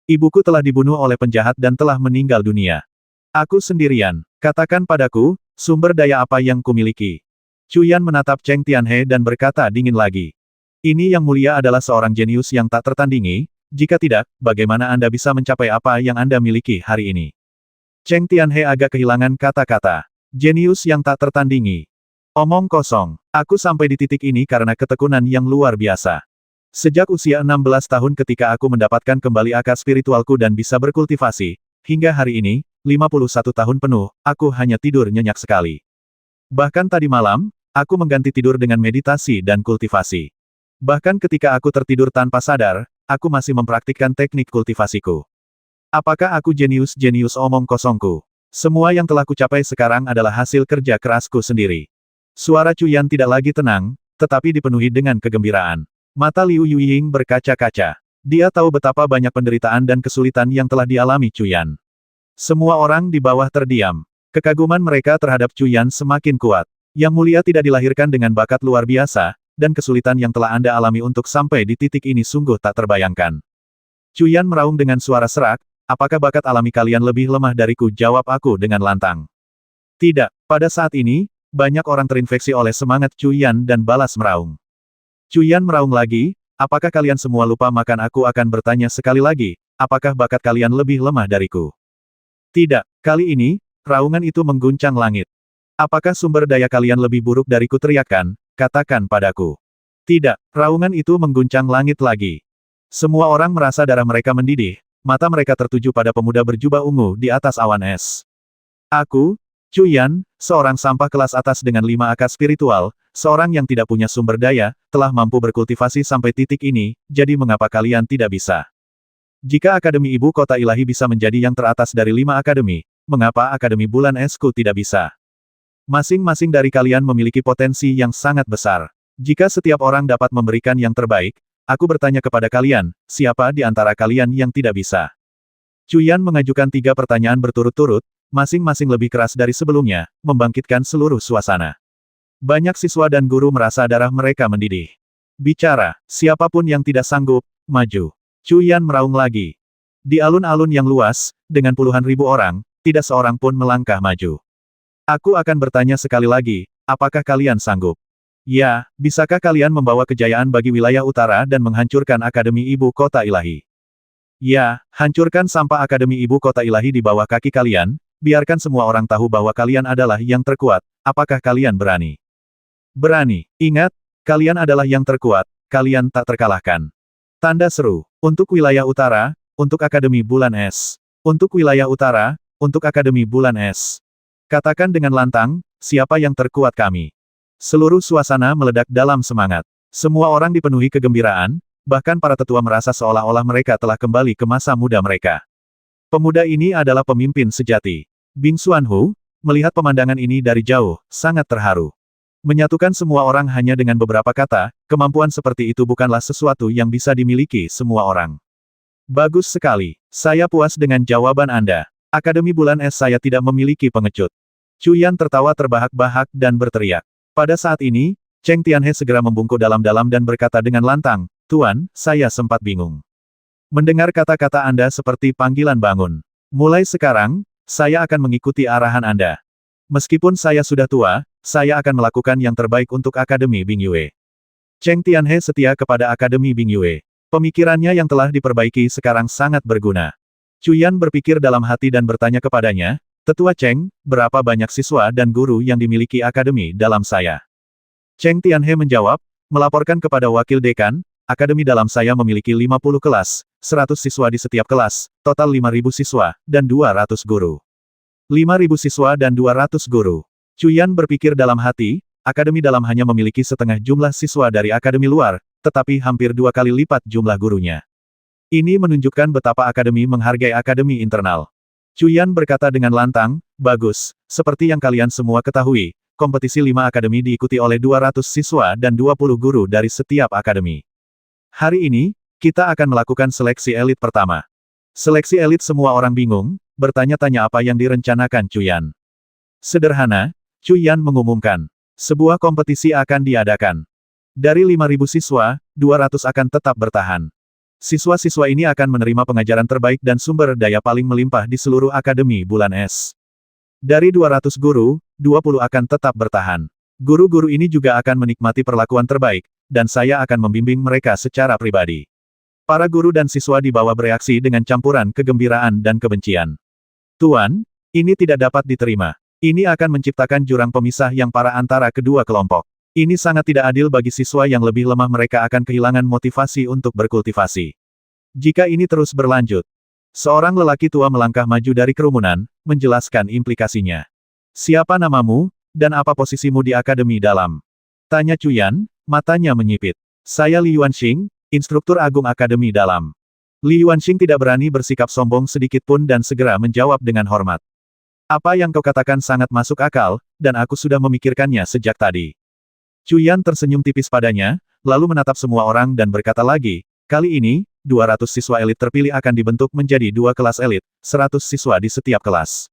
Ibuku telah dibunuh oleh penjahat dan telah meninggal dunia. Aku sendirian. Katakan padaku, sumber daya apa yang kumiliki? Cuyan menatap Cheng Tianhe dan berkata dingin lagi. Ini Yang Mulia adalah seorang jenius yang tak tertandingi, jika tidak, bagaimana Anda bisa mencapai apa yang Anda miliki hari ini? Cheng Tianhe agak kehilangan kata-kata. Jenius yang tak tertandingi. Omong kosong. Aku sampai di titik ini karena ketekunan yang luar biasa. Sejak usia 16 tahun ketika aku mendapatkan kembali akar spiritualku dan bisa berkultivasi, hingga hari ini, 51 tahun penuh, aku hanya tidur nyenyak sekali. Bahkan tadi malam, aku mengganti tidur dengan meditasi dan kultivasi. Bahkan ketika aku tertidur tanpa sadar, aku masih mempraktikkan teknik kultivasiku. Apakah aku jenius omong kosongku? Semua yang telah kucapai sekarang adalah hasil kerja kerasku sendiri. Suara Cuyan tidak lagi tenang, tetapi dipenuhi dengan kegembiraan. Mata Liu Yuying berkaca-kaca. Dia tahu betapa banyak penderitaan dan kesulitan yang telah dialami Cuyan. Semua orang di bawah terdiam. Kekaguman mereka terhadap Cuyan semakin kuat. Yang Mulia tidak dilahirkan dengan bakat luar biasa, dan kesulitan yang telah Anda alami untuk sampai di titik ini sungguh tak terbayangkan. Cuyan meraung dengan suara serak, apakah bakat alami kalian lebih lemah dariku? Jawab aku dengan lantang. Tidak, pada saat ini, banyak orang terinfeksi oleh semangat Cuyan dan balas meraung. Cuyan meraung lagi, apakah kalian semua lupa makan? Aku akan bertanya sekali lagi, apakah bakat kalian lebih lemah dariku? Tidak, kali ini, raungan itu mengguncang langit. Apakah sumber daya kalian lebih buruk dariku? Teriakan, katakan padaku. Tidak, raungan itu mengguncang langit lagi. Semua orang merasa darah mereka mendidih, mata mereka tertuju pada pemuda berjubah ungu di atas awan es. Aku, Cuyan, seorang sampah kelas atas dengan 5 akar spiritual, seorang yang tidak punya sumber daya, telah mampu berkultivasi sampai titik ini, jadi mengapa kalian tidak bisa? Jika Akademi Ibu Kota Ilahi bisa menjadi yang teratas dari 5 akademi, mengapa Akademi Bulan Esku tidak bisa? Masing-masing dari kalian memiliki potensi yang sangat besar. Jika setiap orang dapat memberikan yang terbaik, aku bertanya kepada kalian, siapa di antara kalian yang tidak bisa? Cuyan mengajukan 3 pertanyaan berturut-turut, masing-masing lebih keras dari sebelumnya, membangkitkan seluruh suasana. Banyak siswa dan guru merasa darah mereka mendidih. Bicara, siapapun yang tidak sanggup, maju. Cuyan meraung lagi. Di alun-alun yang luas, dengan puluhan ribu orang, tidak seorang pun melangkah maju. Aku akan bertanya sekali lagi, apakah kalian sanggup? Ya, bisakah kalian membawa kejayaan bagi wilayah utara dan menghancurkan Akademi Ibu Kota Ilahi? Ya, hancurkan sampah Akademi Ibu Kota Ilahi di bawah kaki kalian, biarkan semua orang tahu bahwa kalian adalah yang terkuat. Apakah kalian berani? Berani. Ingat, kalian adalah yang terkuat, kalian tak terkalahkan. Tanda seru. Untuk wilayah utara, untuk Akademi Bulan Es. Untuk wilayah utara, untuk Akademi Bulan Es. Katakan dengan lantang, siapa yang terkuat kami. Seluruh suasana meledak dalam semangat. Semua orang dipenuhi kegembiraan, bahkan para tetua merasa seolah-olah mereka telah kembali ke masa muda mereka. Pemuda ini adalah pemimpin sejati. Bing Xuanhu, melihat pemandangan ini dari jauh, sangat terharu. Menyatukan semua orang hanya dengan beberapa kata, kemampuan seperti itu bukanlah sesuatu yang bisa dimiliki semua orang. Bagus sekali. Saya puas dengan jawaban Anda. Akademi Bulan Es saya tidak memiliki pengecut. Chu Yan tertawa terbahak-bahak dan berteriak. Pada saat ini, Cheng Tianhe segera membungkuk dalam-dalam dan berkata dengan lantang, Tuan, saya sempat bingung. Mendengar kata-kata Anda seperti panggilan bangun. Mulai sekarang, saya akan mengikuti arahan Anda. Meskipun saya sudah tua, saya akan melakukan yang terbaik untuk Akademi Bing Yue. Cheng Tianhe setia kepada Akademi Bing Yue. Pemikirannya yang telah diperbaiki sekarang sangat berguna. Chu Yan berpikir dalam hati dan bertanya kepadanya, Tetua Cheng, berapa banyak siswa dan guru yang dimiliki akademi dalam saya? Cheng Tianhe menjawab, melaporkan kepada wakil dekan, akademi dalam saya memiliki 50 kelas, 100 siswa di setiap kelas, total 5.000 siswa, dan 200 guru. 5.000 siswa dan 200 guru. Chu Yan berpikir dalam hati, akademi dalam hanya memiliki setengah jumlah siswa dari akademi luar, tetapi hampir 2 kali lipat jumlah gurunya. Ini menunjukkan betapa akademi menghargai akademi internal. Chu Yan berkata dengan lantang, bagus, seperti yang kalian semua ketahui, kompetisi 5 akademi diikuti oleh 200 siswa dan 20 guru dari setiap akademi. Hari ini, kita akan melakukan seleksi elit pertama. Seleksi elit semua orang bingung, bertanya-tanya apa yang direncanakan Chu Yan. Sederhana, Chu Yan mengumumkan, sebuah kompetisi akan diadakan. Dari 5.000 siswa, 200 akan tetap bertahan. Siswa-siswa ini akan menerima pengajaran terbaik dan sumber daya paling melimpah di seluruh Akademi Bulan Es. Dari 200 guru, 20 akan tetap bertahan. Guru-guru ini juga akan menikmati perlakuan terbaik, dan saya akan membimbing mereka secara pribadi. Para guru dan siswa di bawah bereaksi dengan campuran kegembiraan dan kebencian. Tuan, ini tidak dapat diterima. Ini akan menciptakan jurang pemisah yang parah antara kedua kelompok. Ini sangat tidak adil bagi siswa yang lebih lemah, mereka akan kehilangan motivasi untuk berkultivasi. Jika ini terus berlanjut, seorang lelaki tua melangkah maju dari kerumunan, menjelaskan implikasinya. Siapa namamu, dan apa posisimu di Akademi Dalam? Tanya Chu Yan, matanya menyipit. Saya Li Yuanxing, instruktur agung Akademi Dalam. Li Yuanxing tidak berani bersikap sombong sedikit pun dan segera menjawab dengan hormat. Apa yang kau katakan sangat masuk akal, dan aku sudah memikirkannya sejak tadi. Chu Yan tersenyum tipis padanya, lalu menatap semua orang dan berkata lagi, kali ini, 200 siswa elit terpilih akan dibentuk menjadi 2 kelas elit, 100 siswa di setiap kelas.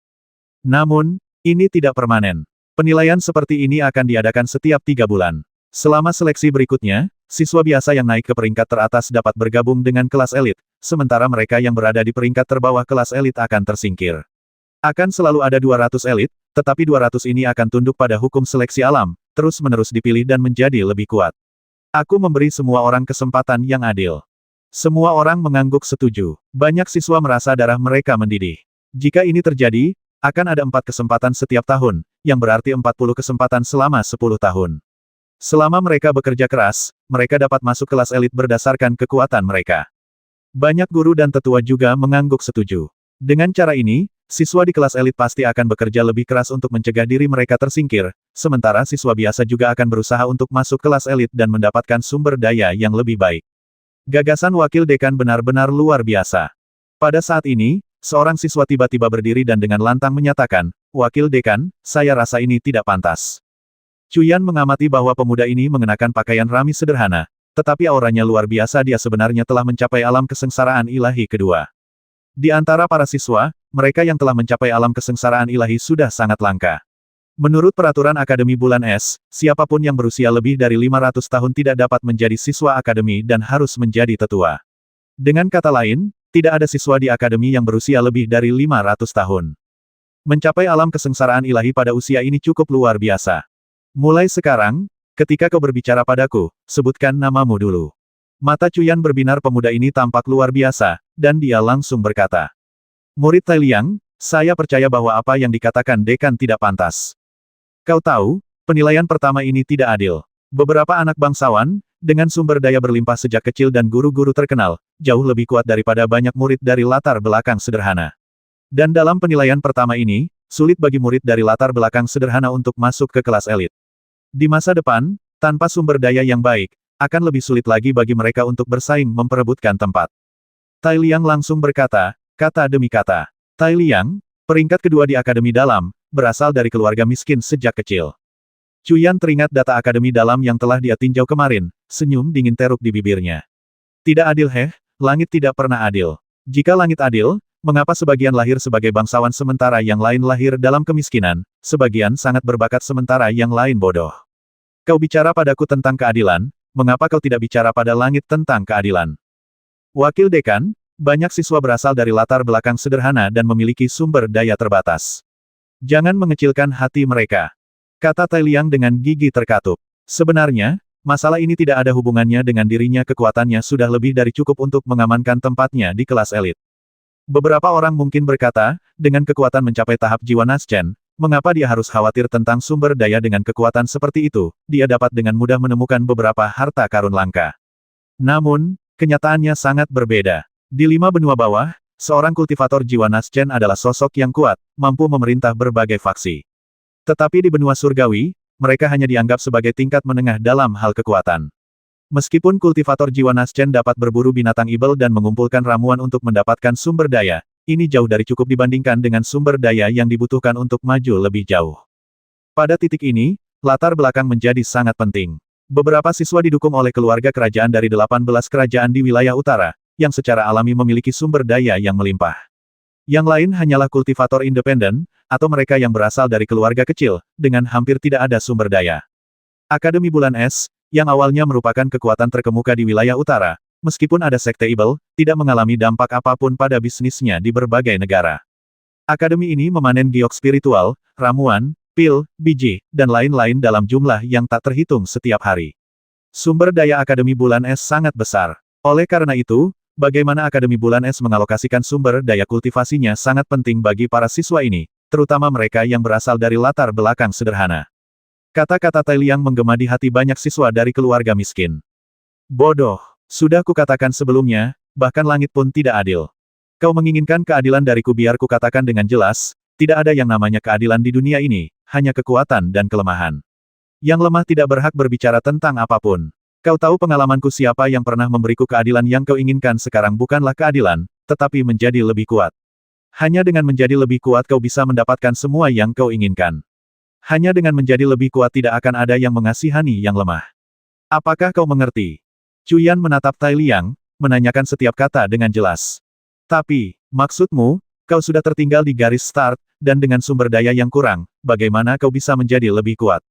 Namun, ini tidak permanen. Penilaian seperti ini akan diadakan setiap 3 bulan. Selama seleksi berikutnya, siswa biasa yang naik ke peringkat teratas dapat bergabung dengan kelas elit, sementara mereka yang berada di peringkat terbawah kelas elit akan tersingkir. Akan selalu ada 200 elit, tetapi 200 ini akan tunduk pada hukum seleksi alam, terus-menerus dipilih dan menjadi lebih kuat. Aku memberi semua orang kesempatan yang adil. Semua orang mengangguk setuju. Banyak siswa merasa darah mereka mendidih. Jika ini terjadi, akan ada 4 kesempatan setiap tahun, yang berarti 40 kesempatan selama 10 tahun. Selama mereka bekerja keras, mereka dapat masuk kelas elit berdasarkan kekuatan mereka. Banyak guru dan tetua juga mengangguk setuju. Dengan cara ini, siswa di kelas elit pasti akan bekerja lebih keras untuk mencegah diri mereka tersingkir, sementara siswa biasa juga akan berusaha untuk masuk kelas elit dan mendapatkan sumber daya yang lebih baik. Gagasan wakil dekan benar-benar luar biasa. Pada saat ini, seorang siswa tiba-tiba berdiri dan dengan lantang menyatakan, wakil dekan, saya rasa ini tidak pantas. Chu Yan mengamati bahwa pemuda ini mengenakan pakaian ramis sederhana, tetapi auranya luar biasa, dia sebenarnya telah mencapai alam kesengsaraan ilahi kedua. Di antara para siswa, mereka yang telah mencapai alam kesengsaraan ilahi sudah sangat langka. Menurut peraturan Akademi Bulan Es, siapapun yang berusia lebih dari 500 tahun tidak dapat menjadi siswa akademi dan harus menjadi tetua. Dengan kata lain, tidak ada siswa di akademi yang berusia lebih dari 500 tahun. Mencapai alam kesengsaraan ilahi pada usia ini cukup luar biasa. Mulai sekarang, ketika kau berbicara padaku, sebutkan namamu dulu. Mata Chu Yan berbinar, pemuda ini tampak luar biasa, dan dia langsung berkata. Murid Tai Liang, saya percaya bahwa apa yang dikatakan dekan tidak pantas. Kau tahu, penilaian pertama ini tidak adil. Beberapa anak bangsawan, dengan sumber daya berlimpah sejak kecil dan guru-guru terkenal, jauh lebih kuat daripada banyak murid dari latar belakang sederhana. Dan dalam penilaian pertama ini, sulit bagi murid dari latar belakang sederhana untuk masuk ke kelas elit. Di masa depan, tanpa sumber daya yang baik, akan lebih sulit lagi bagi mereka untuk bersaing memperebutkan tempat. Tai Liang langsung berkata, kata demi kata. Tai Liang, peringkat kedua di Akademi Dalam, berasal dari keluarga miskin sejak kecil. Cuyan teringat data Akademi Dalam yang telah dia tinjau kemarin, senyum dingin teruk di bibirnya. Tidak adil langit tidak pernah adil. Jika langit adil, mengapa sebagian lahir sebagai bangsawan sementara yang lain lahir dalam kemiskinan, sebagian sangat berbakat sementara yang lain bodoh. Kau bicara padaku tentang keadilan, mengapa kau tidak bicara pada langit tentang keadilan? Wakil Dekan, banyak siswa berasal dari latar belakang sederhana dan memiliki sumber daya terbatas. Jangan mengecilkan hati mereka. Kata Tai Liang dengan gigi terkatup. Sebenarnya, masalah ini tidak ada hubungannya dengan dirinya, kekuatannya sudah lebih dari cukup untuk mengamankan tempatnya di kelas elit. Beberapa orang mungkin berkata, dengan kekuatan mencapai tahap jiwa Naschen, mengapa dia harus khawatir tentang sumber daya dengan kekuatan seperti itu, dia dapat dengan mudah menemukan beberapa harta karun langka. Namun, kenyataannya sangat berbeda. Di 5 benua bawah, seorang kultivator jiwa Naschen adalah sosok yang kuat, mampu memerintah berbagai faksi. Tetapi di benua surgawi, mereka hanya dianggap sebagai tingkat menengah dalam hal kekuatan. Meskipun kultivator jiwa Naschen dapat berburu binatang ibel dan mengumpulkan ramuan untuk mendapatkan sumber daya, ini jauh dari cukup dibandingkan dengan sumber daya yang dibutuhkan untuk maju lebih jauh. Pada titik ini, latar belakang menjadi sangat penting. Beberapa siswa didukung oleh keluarga kerajaan dari 18 kerajaan di wilayah utara, yang secara alami memiliki sumber daya yang melimpah. Yang lain hanyalah kultivator independen, atau mereka yang berasal dari keluarga kecil, dengan hampir tidak ada sumber daya. Akademi Bulan Es, yang awalnya merupakan kekuatan terkemuka di wilayah utara, meskipun ada sekte ibel, tidak mengalami dampak apapun pada bisnisnya di berbagai negara. Akademi ini memanen giok spiritual, ramuan, pil, biji, dan lain-lain dalam jumlah yang tak terhitung setiap hari. Sumber daya Akademi Bulan Es sangat besar. Oleh karena itu, bagaimana Akademi Bulan Es mengalokasikan sumber daya kultivasinya sangat penting bagi para siswa ini, terutama mereka yang berasal dari latar belakang sederhana. Kata-kata Tai Liang menggema di hati banyak siswa dari keluarga miskin. Bodoh. Sudah kukatakan sebelumnya, bahkan langit pun tidak adil. Kau menginginkan keadilan dariku, biar kukatakan dengan jelas, tidak ada yang namanya keadilan di dunia ini, hanya kekuatan dan kelemahan. Yang lemah tidak berhak berbicara tentang apapun. Kau tahu pengalamanku, siapa yang pernah memberiku keadilan yang kau inginkan sekarang bukanlah keadilan, tetapi menjadi lebih kuat. Hanya dengan menjadi lebih kuat kau bisa mendapatkan semua yang kau inginkan. Hanya dengan menjadi lebih kuat tidak akan ada yang mengasihani yang lemah. Apakah kau mengerti? Cuyan menatap Tai Liang, menanyakan setiap kata dengan jelas. Tapi, maksudmu, kau sudah tertinggal di garis start, dan dengan sumber daya yang kurang, bagaimana kau bisa menjadi lebih kuat?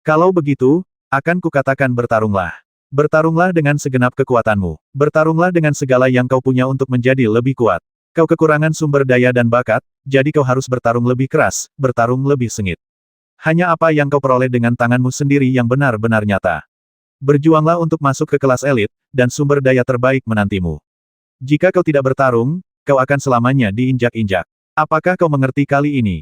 Kalau begitu, akan kukatakan bertarunglah. Bertarunglah dengan segenap kekuatanmu. Bertarunglah dengan segala yang kau punya untuk menjadi lebih kuat. Kau kekurangan sumber daya dan bakat, jadi kau harus bertarung lebih keras, bertarung lebih sengit. Hanya apa yang kau peroleh dengan tanganmu sendiri yang benar-benar nyata. Berjuanglah untuk masuk ke kelas elit, dan sumber daya terbaik menantimu. Jika kau tidak bertarung, kau akan selamanya diinjak-injak. Apakah kau mengerti kali ini?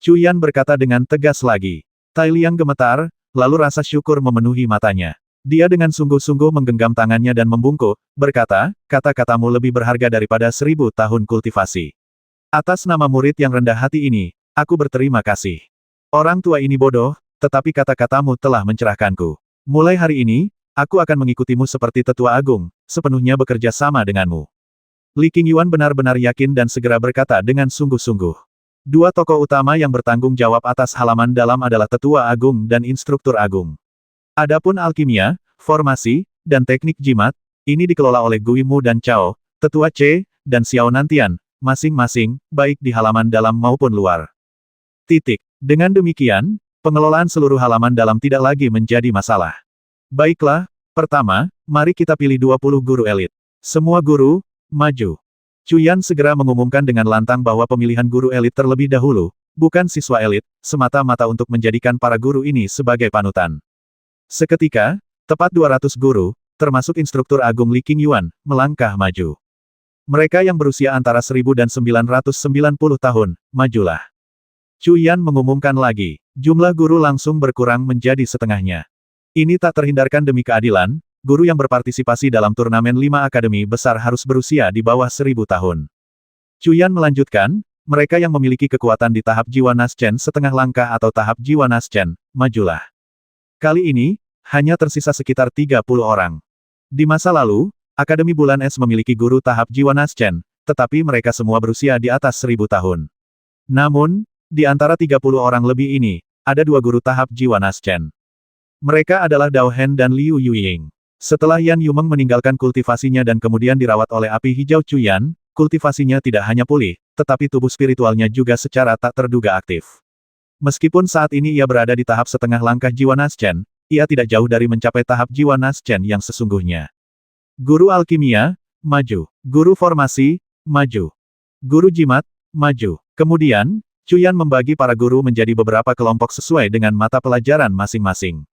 Cuyan berkata dengan tegas lagi. Tai Liang gemetar, lalu rasa syukur memenuhi matanya. Dia dengan sungguh-sungguh menggenggam tangannya dan membungkuk, berkata, kata-katamu lebih berharga daripada 1000 tahun kultivasi. Atas nama murid yang rendah hati ini, aku berterima kasih. Orang tua ini bodoh, tetapi kata-katamu telah mencerahkanku. Mulai hari ini, aku akan mengikutimu seperti tetua agung, sepenuhnya bekerja sama denganmu. Li Qingyuan benar-benar yakin dan segera berkata dengan sungguh-sungguh. Dua tokoh utama yang bertanggung jawab atas halaman dalam adalah tetua agung dan instruktur agung. Adapun alkimia, formasi, dan teknik jimat, ini dikelola oleh Gui Mu dan Chao, tetua Ce, dan Xiao Nantian, masing-masing, baik di halaman dalam maupun luar. Titik. Dengan demikian, pengelolaan seluruh halaman dalam tidak lagi menjadi masalah. Baiklah, pertama, mari kita pilih 20 guru elit. Semua guru, maju. Cuyan segera mengumumkan dengan lantang bahwa pemilihan guru elit terlebih dahulu, bukan siswa elit, semata-mata untuk menjadikan para guru ini sebagai panutan. Seketika, tepat 200 guru, termasuk instruktur agung Li Qingyuan, melangkah maju. Mereka yang berusia antara 1000 dan 990 tahun, majulah. Chu Yan mengumumkan lagi. Jumlah guru langsung berkurang menjadi setengahnya. Ini tak terhindarkan demi keadilan, guru yang berpartisipasi dalam turnamen 5 akademi besar harus berusia di bawah 1000 tahun. Chu Yan melanjutkan, mereka yang memiliki kekuatan di tahap jiwa Naschen setengah langkah atau tahap jiwa Naschen, majulah. Kali ini, hanya tersisa sekitar 30 orang. Di masa lalu, Akademi Bulan Es memiliki guru tahap jiwa Naschen, tetapi mereka semua berusia di atas 1000 tahun. Namun, di antara 30 orang lebih ini, ada 2 guru tahap jiwa Naschen. Mereka adalah Dao Hen dan Liu Yuying. Setelah Yan Yumeng meninggalkan kultivasinya dan kemudian dirawat oleh api hijau Chu Yan, kultivasinya tidak hanya pulih, tetapi tubuh spiritualnya juga secara tak terduga aktif. Meskipun saat ini ia berada di tahap setengah langkah jiwa Naschen, ia tidak jauh dari mencapai tahap jiwa Naschen yang sesungguhnya. Guru alkimia, maju. Guru formasi, maju. Guru jimat, maju. Kemudian, Chu Yan membagi para guru menjadi beberapa kelompok sesuai dengan mata pelajaran masing-masing.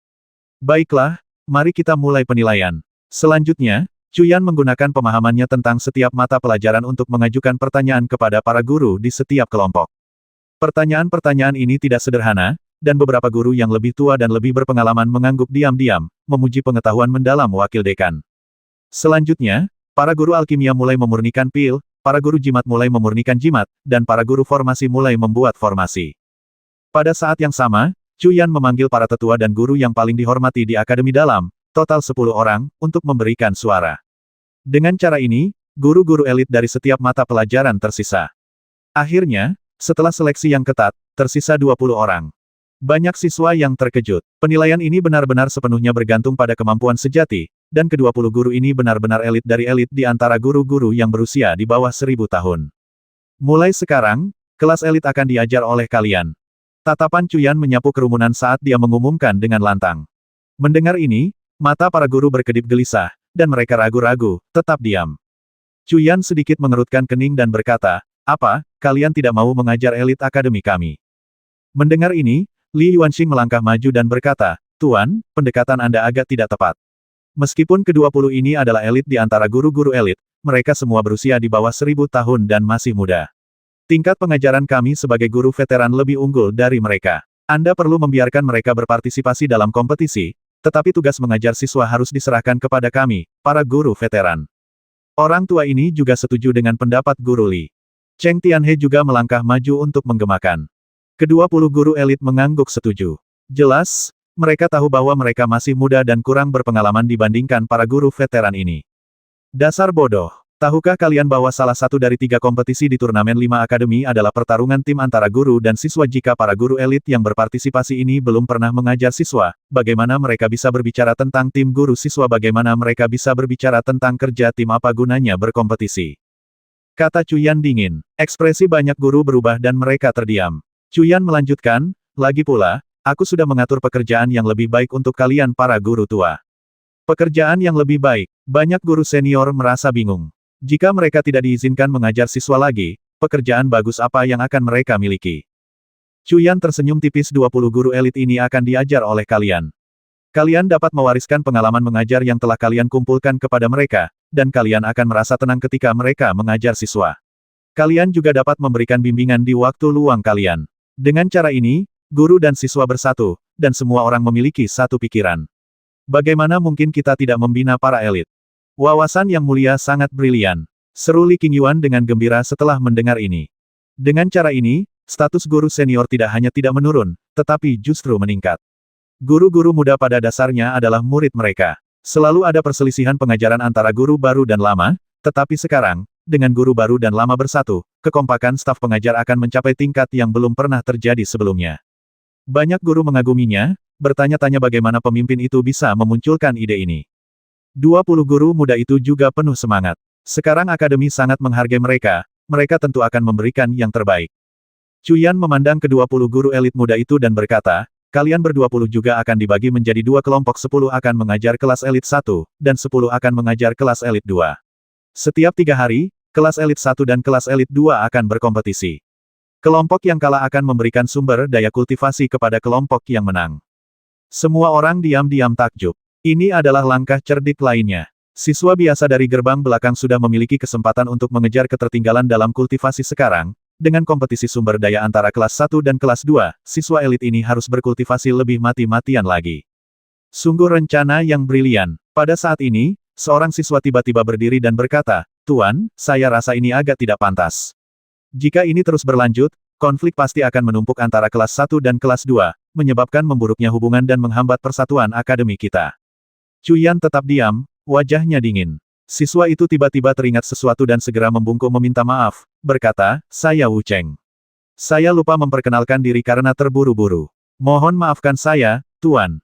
Baiklah, mari kita mulai penilaian. Selanjutnya, Chu Yan menggunakan pemahamannya tentang setiap mata pelajaran untuk mengajukan pertanyaan kepada para guru di setiap kelompok. Pertanyaan-pertanyaan ini tidak sederhana, dan beberapa guru yang lebih tua dan lebih berpengalaman mengangguk diam-diam, memuji pengetahuan mendalam wakil dekan. Selanjutnya, para guru alkimia mulai memurnikan pil, para guru jimat mulai memurnikan jimat, dan para guru formasi mulai membuat formasi. Pada saat yang sama, Chu Yan memanggil para tetua dan guru yang paling dihormati di Akademi Dalam, total 10 orang, untuk memberikan suara. Dengan cara ini, guru-guru elit dari setiap mata pelajaran tersisa. Akhirnya, setelah seleksi yang ketat, tersisa 20 orang. Banyak siswa yang terkejut. Penilaian ini benar-benar sepenuhnya bergantung pada kemampuan sejati, dan ke-20 guru ini benar-benar elit dari elit di antara guru-guru yang berusia di bawah 1000 tahun. Mulai sekarang, kelas elit akan diajar oleh kalian. Tatapan Chu Yan menyapu kerumunan saat dia mengumumkan dengan lantang. Mendengar ini, mata para guru berkedip gelisah, dan mereka ragu-ragu, tetap diam. Chu Yan sedikit mengerutkan kening dan berkata, "Apa, kalian tidak mau mengajar elit akademi kami?" Mendengar ini, Li Yuanxing melangkah maju dan berkata, "Tuan, pendekatan Anda agak tidak tepat. Meskipun ke-20 ini adalah elit di antara guru-guru elit, mereka semua berusia di bawah 1000 tahun dan masih muda. Tingkat pengajaran kami sebagai guru veteran lebih unggul dari mereka. Anda perlu membiarkan mereka berpartisipasi dalam kompetisi, tetapi tugas mengajar siswa harus diserahkan kepada kami, para guru veteran." Orang tua ini juga setuju dengan pendapat guru Li. Cheng Tianhe juga melangkah maju untuk menggemakan. Ke-20 guru elit mengangguk setuju. Jelas, mereka tahu bahwa mereka masih muda dan kurang berpengalaman dibandingkan para guru veteran ini. Dasar bodoh. Tahukah kalian bahwa salah satu dari 3 kompetisi di turnamen 5 akademi adalah pertarungan tim antara guru dan siswa? Jika para guru elit yang berpartisipasi ini belum pernah mengajar siswa, bagaimana mereka bisa berbicara tentang tim guru siswa? Bagaimana mereka bisa berbicara tentang kerja tim? Apa gunanya berkompetisi? Kata Chu Yan dingin. Ekspresi banyak guru berubah dan mereka terdiam. Chu Yan melanjutkan, "Lagi pula, aku sudah mengatur pekerjaan yang lebih baik untuk kalian para guru tua." Pekerjaan yang lebih baik. Banyak guru senior merasa bingung. Jika mereka tidak diizinkan mengajar siswa lagi, pekerjaan bagus apa yang akan mereka miliki? Chu Yan tersenyum tipis. 20 guru elit ini akan diajar oleh kalian. Kalian dapat mewariskan pengalaman mengajar yang telah kalian kumpulkan kepada mereka, dan kalian akan merasa tenang ketika mereka mengajar siswa. Kalian juga dapat memberikan bimbingan di waktu luang kalian. Dengan cara ini, guru dan siswa bersatu, dan semua orang memiliki satu pikiran. Bagaimana mungkin kita tidak membina para elit? Wawasan yang mulia sangat brilian. Seru Li Qingyuan dengan gembira setelah mendengar ini. Dengan cara ini, status guru senior tidak hanya tidak menurun, tetapi justru meningkat. Guru-guru muda pada dasarnya adalah murid mereka. Selalu ada perselisihan pengajaran antara guru baru dan lama, tetapi sekarang, dengan guru baru dan lama bersatu, kekompakan staf pengajar akan mencapai tingkat yang belum pernah terjadi sebelumnya. Banyak guru mengaguminya, bertanya-tanya bagaimana pemimpin itu bisa memunculkan ide ini. 20 guru muda itu juga penuh semangat. Sekarang akademi sangat menghargai mereka, mereka tentu akan memberikan yang terbaik. Chu Yan memandang ke-20 guru elit muda itu dan berkata, "Kalian ber-20 juga akan dibagi menjadi 2 kelompok. 10 akan mengajar kelas elit 1, dan 10 akan mengajar kelas elit 2. Setiap 3 hari, kelas elit 1 dan kelas elit 2 akan berkompetisi. Kelompok yang kalah akan memberikan sumber daya kultivasi kepada kelompok yang menang." Semua orang diam-diam takjub. Ini adalah langkah cerdik lainnya. Siswa biasa dari gerbang belakang sudah memiliki kesempatan untuk mengejar ketertinggalan dalam kultivasi sekarang. Dengan kompetisi sumber daya antara kelas 1 dan kelas 2, siswa elit ini harus berkultivasi lebih mati-matian lagi. Sungguh rencana yang brilian. Pada saat ini, seorang siswa tiba-tiba berdiri dan berkata, "Tuan, saya rasa ini agak tidak pantas. Jika ini terus berlanjut, konflik pasti akan menumpuk antara kelas 1 dan kelas 2, menyebabkan memburuknya hubungan dan menghambat persatuan akademi kita." Cuyan tetap diam, wajahnya dingin. Siswa itu tiba-tiba teringat sesuatu dan segera membungkuk meminta maaf, berkata, "Saya Wu Cheng. Saya lupa memperkenalkan diri karena terburu-buru. Mohon maafkan saya, Tuan."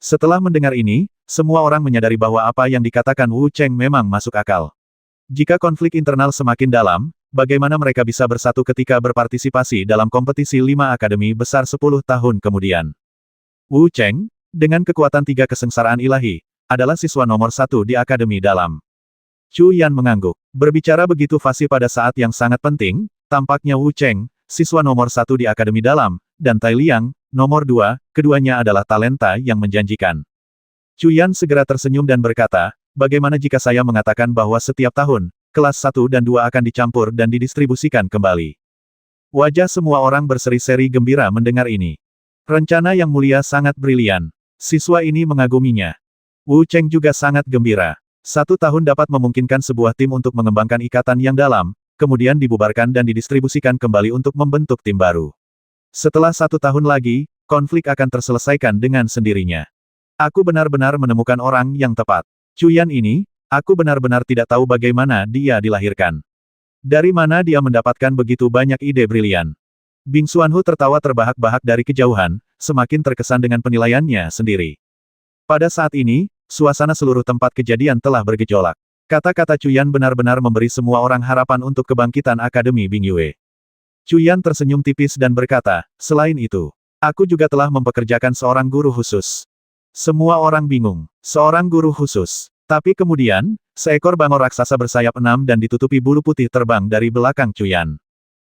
Setelah mendengar ini, semua orang menyadari bahwa apa yang dikatakan Wu Cheng memang masuk akal. Jika konflik internal semakin dalam, bagaimana mereka bisa bersatu ketika berpartisipasi dalam kompetisi 5 akademi besar 10 tahun kemudian? Wu Cheng, dengan kekuatan 3 kesengsaraan ilahi, adalah siswa nomor 1 di akademi dalam. Chu Yan mengangguk. Berbicara begitu fasih pada saat yang sangat penting, tampaknya Wu Cheng, siswa nomor 1 di akademi dalam, dan Tai Liang, nomor 2, keduanya adalah talenta yang menjanjikan. Chu Yan segera tersenyum dan berkata, "Bagaimana jika saya mengatakan bahwa setiap tahun, kelas 1 dan 2 akan dicampur dan didistribusikan kembali?" Wajah semua orang berseri-seri gembira mendengar ini. Rencana yang mulia sangat brilian. Siswa ini mengaguminya. Wu Cheng juga sangat gembira. 1 tahun dapat memungkinkan sebuah tim untuk mengembangkan ikatan yang dalam, kemudian dibubarkan dan didistribusikan kembali untuk membentuk tim baru. Setelah 1 tahun lagi, konflik akan terselesaikan dengan sendirinya. Aku benar-benar menemukan orang yang tepat. Cuyan ini, aku benar-benar tidak tahu bagaimana dia dilahirkan. Dari mana dia mendapatkan begitu banyak ide brilian. Bing Xuanhu tertawa terbahak-bahak dari kejauhan, semakin terkesan dengan penilaiannya sendiri. Pada saat ini, suasana seluruh tempat kejadian telah bergejolak. Kata-kata Cuyan benar-benar memberi semua orang harapan untuk kebangkitan Akademi Bing Yue. Cuyan tersenyum tipis dan berkata, "Selain itu, aku juga telah mempekerjakan seorang guru khusus." Semua orang bingung. Seorang guru khusus. Tapi kemudian, seekor bangor raksasa bersayap 6 dan ditutupi bulu putih terbang dari belakang Cuyan.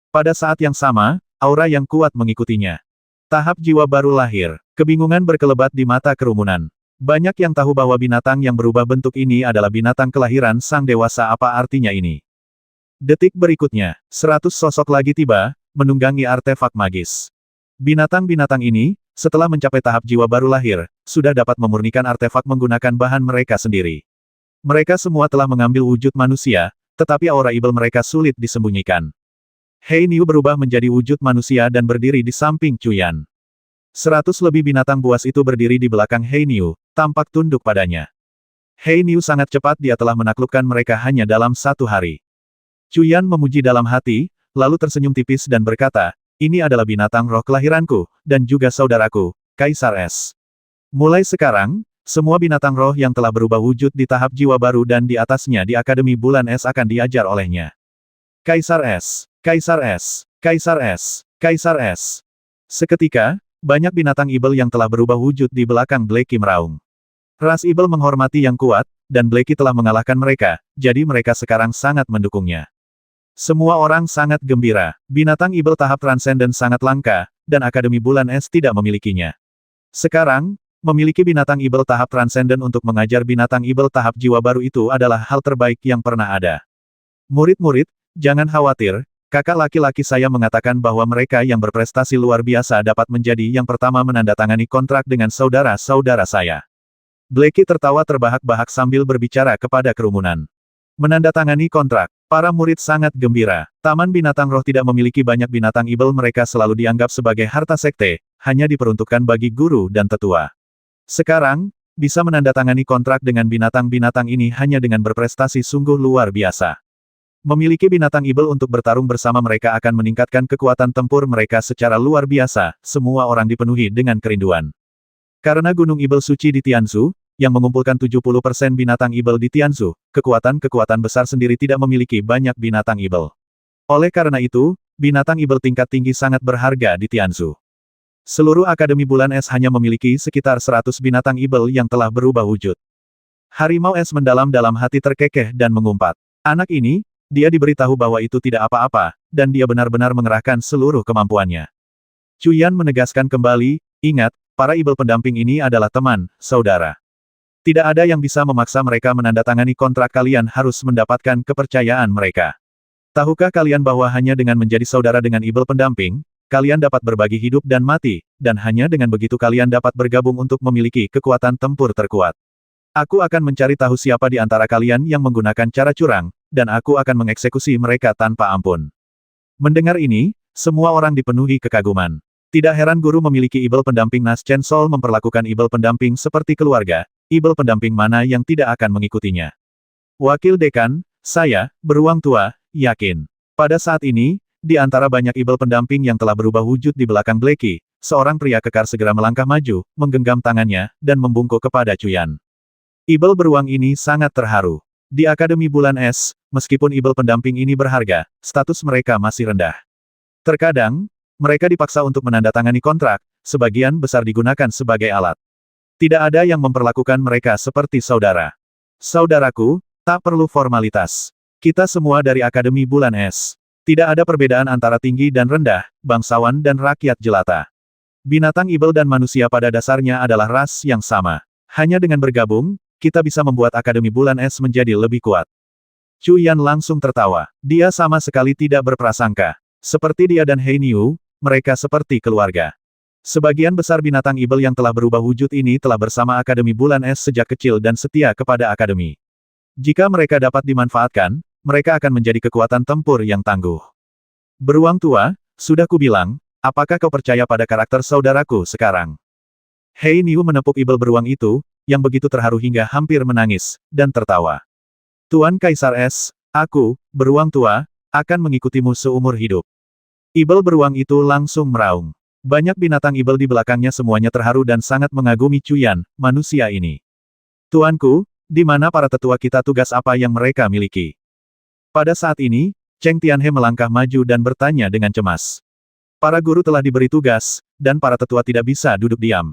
Pada saat yang sama, aura yang kuat mengikutinya. Tahap jiwa baru lahir. Kebingungan berkelebat di mata kerumunan. Banyak yang tahu bahwa binatang yang berubah bentuk ini adalah binatang kelahiran sang dewasa. Apa artinya ini? Detik berikutnya, 100 sosok lagi tiba, menunggangi artefak magis. Binatang-binatang ini, setelah mencapai tahap jiwa baru lahir, sudah dapat memurnikan artefak menggunakan bahan mereka sendiri. Mereka semua telah mengambil wujud manusia, tetapi aura ibel mereka sulit disembunyikan. Hei Niu berubah menjadi wujud manusia dan berdiri di samping Cuyan. 100 lebih binatang buas itu berdiri di belakang Hei Niu, tampak tunduk padanya. Hei Niu sangat cepat, dia telah menaklukkan mereka hanya dalam 1 hari. Cuyan memuji dalam hati, lalu tersenyum tipis dan berkata, "Ini adalah binatang roh kelahiranku, dan juga saudaraku, Kaisar S. Mulai sekarang, semua binatang roh yang telah berubah wujud di tahap jiwa baru dan di atasnya di Akademi Bulan Es akan diajar olehnya. Kaisar S. Kaisar S. Kaisar S. Kaisar S." Seketika, banyak binatang ibel yang telah berubah wujud di belakang Blacky meraung. Ras ibel menghormati yang kuat, dan Blacky telah mengalahkan mereka, jadi mereka sekarang sangat mendukungnya. Semua orang sangat gembira. Binatang ibel tahap transenden sangat langka, dan Akademi Bulan Es tidak memilikinya. Sekarang, memiliki binatang ibel tahap transenden untuk mengajar binatang ibel tahap jiwa baru itu adalah hal terbaik yang pernah ada. Murid-murid, jangan khawatir, kakak laki-laki saya mengatakan bahwa mereka yang berprestasi luar biasa dapat menjadi yang pertama menandatangani kontrak dengan saudara-saudara saya. Blacky tertawa terbahak-bahak sambil berbicara kepada kerumunan. Menandatangani kontrak. Para murid sangat gembira. Taman binatang roh tidak memiliki banyak binatang ibel, mereka selalu dianggap sebagai harta sekte, hanya diperuntukkan bagi guru dan tetua. Sekarang, bisa menandatangani kontrak dengan binatang-binatang ini hanya dengan berprestasi sungguh luar biasa. Memiliki binatang ibel untuk bertarung bersama mereka akan meningkatkan kekuatan tempur mereka secara luar biasa, semua orang dipenuhi dengan kerinduan. Karena Gunung Ibel Suci di Tianzhu, yang mengumpulkan 70% binatang ibel di Tianzhu, kekuatan-kekuatan besar sendiri tidak memiliki banyak binatang ibel. Oleh karena itu, binatang ibel tingkat tinggi sangat berharga di Tianzhu. Seluruh Akademi Bulan Es hanya memiliki sekitar 100 binatang ibel yang telah berubah wujud. Harimau es mendalam dalam hati terkekeh dan mengumpat. Anak ini, dia diberitahu bahwa itu tidak apa-apa, dan dia benar-benar mengerahkan seluruh kemampuannya. Cuyan menegaskan kembali, ingat, para ibel pendamping ini adalah teman, saudara. Tidak ada yang bisa memaksa mereka menandatangani kontrak, kalian harus mendapatkan kepercayaan mereka. Tahukah kalian bahwa hanya dengan menjadi saudara dengan ibel pendamping, kalian dapat berbagi hidup dan mati, dan hanya dengan begitu kalian dapat bergabung untuk memiliki kekuatan tempur terkuat. Aku akan mencari tahu siapa di antara kalian yang menggunakan cara curang, dan aku akan mengeksekusi mereka tanpa ampun. Mendengar ini, semua orang dipenuhi kekaguman. Tidak heran guru memiliki ibel pendamping. Nas Chen Sol memperlakukan ibel pendamping seperti keluarga, ibel pendamping mana yang tidak akan mengikutinya. Wakil dekan, saya, beruang tua, yakin. Pada saat ini, di antara banyak ibel pendamping yang telah berubah wujud di belakang Blacky, seorang pria kekar segera melangkah maju, menggenggam tangannya, dan membungkuk kepada Cuyan. Ibel beruang ini sangat terharu. Di Akademi Bulan Es, meskipun ibel pendamping ini berharga, status mereka masih rendah. Terkadang, mereka dipaksa untuk menandatangani kontrak, sebagian besar digunakan sebagai alat. Tidak ada yang memperlakukan mereka seperti saudara. Saudaraku, tak perlu formalitas. Kita semua dari Akademi Bulan Es. Tidak ada perbedaan antara tinggi dan rendah, bangsawan dan rakyat jelata. Binatang ibel dan manusia pada dasarnya adalah ras yang sama. Hanya dengan bergabung, kita bisa membuat Akademi Bulan Es menjadi lebih kuat. Chu Yan langsung tertawa. Dia sama sekali tidak berprasangka. Seperti dia dan Hei Niu, mereka seperti keluarga. Sebagian besar binatang ibel yang telah berubah wujud ini telah bersama Akademi Bulan Es sejak kecil dan setia kepada Akademi. Jika mereka dapat dimanfaatkan, mereka akan menjadi kekuatan tempur yang tangguh. Beruang tua, sudah kubilang, apakah kau percaya pada karakter saudaraku sekarang? Hei Niu menepuk ibel beruang itu, yang begitu terharu hingga hampir menangis, dan tertawa. Tuan Kaisar Es, aku, beruang tua, akan mengikutimu seumur hidup. Ibel beruang itu langsung meraung. Banyak binatang ibel di belakangnya semuanya terharu dan sangat mengagumi Cuyan, manusia ini. Tuanku, di mana para tetua kita, tugas apa yang mereka miliki? Pada saat ini, Cheng Tianhe melangkah maju dan bertanya dengan cemas. Para guru telah diberi tugas, dan para tetua tidak bisa duduk diam.